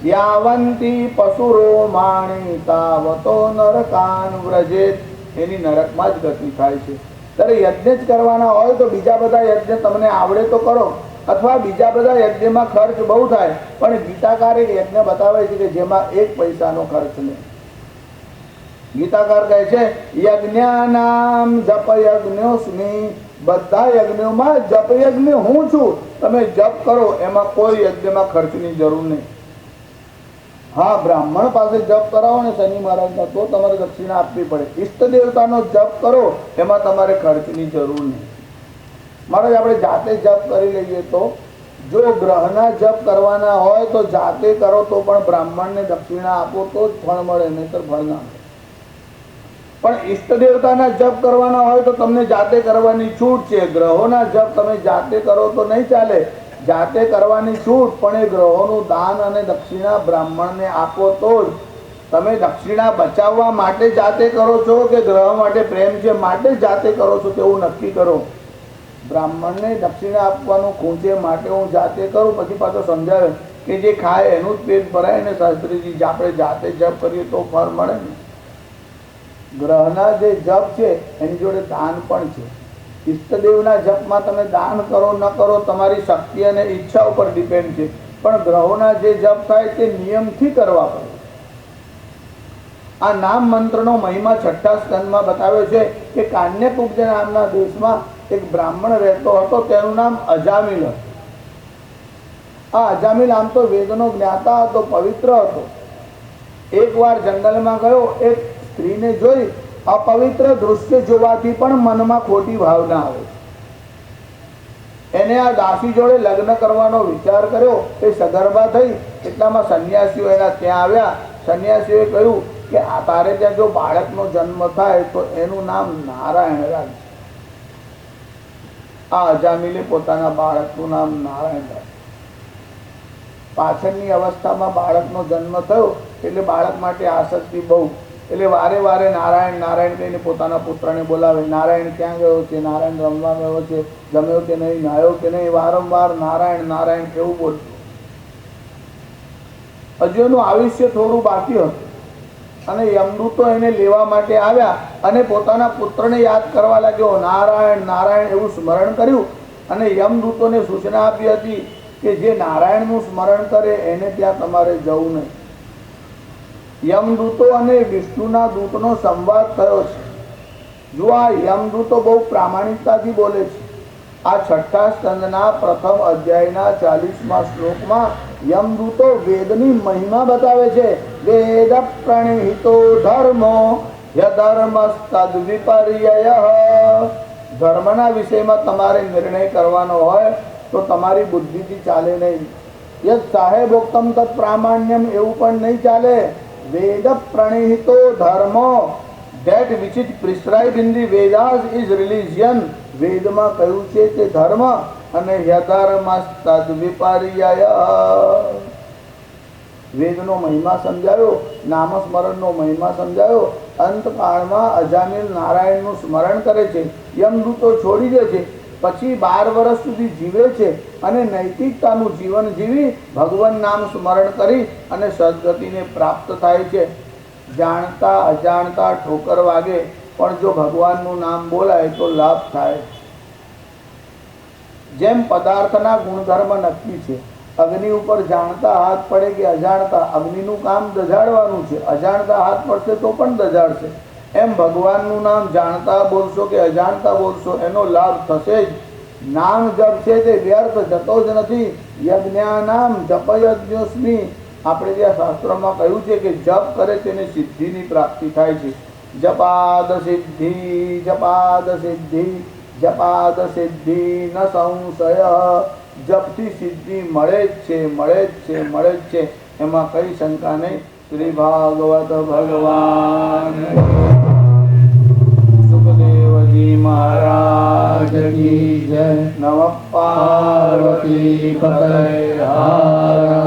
યાવંતી પશુરો માણી તાવતો નરકાન વ્રજેત. એની નરકમાં જ ગતિ થાય છે. ત્યારે યજ્ઞ જ કરવાના હોય તો બીજા બધા યજ્ઞ તમને આવડે તો કરો, અથવા બીજા બધા યજ્ઞમાં ખર્ચ બહુ થાય, પણ ગીતાકાર એક યજ્ઞ બતાવે છે કે જેમાં 1 પૈસાનો ખર્ચ નહીં. ગીતાકાર કહે છે યજ્ઞાનામ જપ યજ્ઞોસ્મિ. બધા યજ્ઞોમાં જપ યજ્ઞ હું છું. તમે જપ કરો, એમાં કોઈ યજ્ઞમાં ખર્ચની જરૂર નહીં. હા, બ્રાહ્મણ પાસે જપ કરાવો ને શનિ મહારાજના, તો તમારે દક્ષિણા આપવી પડે. ઈષ્ટ દેવતાનો જપ કરો, એમાં તમારે ખર્ચની જરૂર નહીં. મહારાજ આપણે જાતે જપ કરી લઈએ તો, જો ગ્રહના જપ કરવાના હોય તો જાતે કરો તો પણ બ્રાહ્મણને દક્ષિણા આપો તો જ ફળ મળે, નહીતર ફળ ના મળે. પણ ઈષ્ટ દેવતાના જપ કરવાના હોય તો તમને જાતે કરવાની છૂટ છે. ગ્રહોના જપ તમે જાતે કરો તો નહીં ચાલે. જાતે કરવાની છૂટ, પણ એ ગ્રહોનું દાન અને દક્ષિણા બ્રાહ્મણને આપો તો જ. તમે દક્ષિણા બચાવવા માટે જાતે કરો છો કે ગ્રહ માટે પ્રેમ છે માટે જાતે કરો છો તેવું નક્કી કરો. બ્રાહ્મણને દક્ષિણા આપવાનું ખૂંચે માટે હું જાતે કરું, પછી પાછો સમજાવે કે જે ખાય એનું જ પેટ ભરાય ને શાસ્ત્રીજી. આપણે જાતે જપ કરીએ તો ફળ મળે ને. ગ્રહના જે જપ છે એની જોડે દાન પણ છે. ઈષ્ટદેવના જપમાં તમે દાન કરો ન કરો તમારી શક્તિ અને ઈચ્છા ઉપર ડિપેન્ડ છે, પણ ગ્રહોના જે જપ થાય તે નિયમથી કરવા પડે. આ નામ મંત્રનો મહિમા 6થા સ્કંદમાં બતાવ્યો છે કે કાન્યકુબ્જ નામના દેશમાં એક બ્રાહ્મણ રહેતો હતો. તેનું નામ અજામિલ હતું. આ અજામિલ આમ તો વેદનો જ્ઞાતા હતો, પવિત્ર હતો. એકવાર જંગલમાં ગયો. એક સ્ત્રીને જોઈ અપવિત્ર દૃશ્ય જોવાથી પણ મનમાં ખોટી ભાવના આવે. એને આ દાસી જોડે લગ્ન કરવાનો વિચાર કર્યો. એ સગર્ભા થઈ. એટલામાં સંન્યાસીઓ એના ત્યાં આવ્યા. સંન્યાસીઓએ કહ્યું કે આ તારે ત્યાં જો બાળકનો જન્મ થાય તો એનું નામ નારાયણ રાખજે. આ અજામિલે પોતાના બાળકનું નામ નારાયણ રાખ્યું. પાછળની અવસ્થામાં બાળકનો જન્મ થયો એટલે બાળક માટે આસક્તિ બહુ, એટલે વારે વારે નારાયણ નારાયણ કહીને પોતાના પુત્રને બોલાવે. નારાયણ ક્યાં ગયો છે? નારાયણ રમવા ગયો છે? જમ્યો કે નહીં? નાહ્યો કે નહીં? વારંવાર નારાયણ નારાયણ કેવું બોલતું. હજુ એનું આયુષ્ય થોડું બાકી હતું અને યમદૂતો એને લેવા માટે આવ્યા અને પોતાના પુત્રને યાદ કરવા લાગ્યો. નારાયણ નારાયણ એવું સ્મરણ કર્યું અને યમદૂતોને સૂચના આપી હતી કે જે નારાયણનું સ્મરણ કરે એને ત્યાં તમારે જવું નહીં. યમદૂતો અને વિષ્ણુના દૂતનો સંવાદ થયો છે. જો આ યમદૂતો બહુ પ્રામાણિકતાથી બોલે છે. આ 6થા સ્કંદના પ્રથમ અધ્યાયના 40મા શ્લોકમાં યમદૂતો વેદની મહિમા બતાવે છે. વેદ પ્રણિહિતો ધર્મો યધર્મસ્તદ વિપર્યયઃ. ધર્મના વિષયમાં તમારે નિર્ણય કરવાનો હોય તો તમારી બુદ્ધિથી ચાલે નહીં. યદ સાહેબોક્તમ તત્ પ્રામાણ્યમ એવું પણ નહીં ચાલે. વેદ પ્રણિહિતો ધર્મો, that which is prescribed in the Vedas is religion. વેદમાં કહ્યું છે તે ધર્મ અને યધર્મસ્તદ વિપર્યયઃ. વેદનો મહિમા સમજાયો, નામસ્મરણનો મહિમા સમજાયો. અંતકાળમાં અજામિલ નારાયણનું સ્મરણ કરે છે. યમદૂતો છોડી દે છે. પછી 12 વર્ષ સુધી જીવે છે અને નૈતિકતાનું જીવન જીવી ભગવાન નામ સ્મરણ કરી અને સદગતિને પ્રાપ્ત થાય છે. જાણતા અજાણતા ઠોકર વાગે પણ જો ભગવાનનું નામ બોલાય તો લાભ થાય. જેમ પદાર્થના ગુણધર્મ નક્કી છે. અગ્નિ ઉપર જાણતા હાથ પડે કે અજાણતા, અગ્નિનું કામ દજાડવાનું છે. અજાણતા હાથ પડશે તો પણ દજાડશે. એમ ભગવાનનું નામ જાણતા બોલશો કે અજાણતા બોલશો એનો લાભ થશે જ. નામ જપ છે તે વ્યર્થ જતો જ નથી. યજ્ઞાનામ જપયજ્ઞોસ્મિ, આપણે ત્યાં શાસ્ત્રોમાં કહ્યું છે કે જપ કરે તેને સિદ્ધિની પ્રાપ્તિ થાય છે. જપાદ સિદ્ધિ જપાદ સિદ્ધિ જપાદ સિદ્ધિ ન સંશય. જપથી સિદ્ધિ મળે જ છે, મળે જ છે, મળે જ છે, એમાં કઈ શંકા નહીં. શ્રી ભાગવત ભગવાન સુખદેવજી મહારાજ કી જય. નમઃ પાર્વતી પાર્વતી પતય હર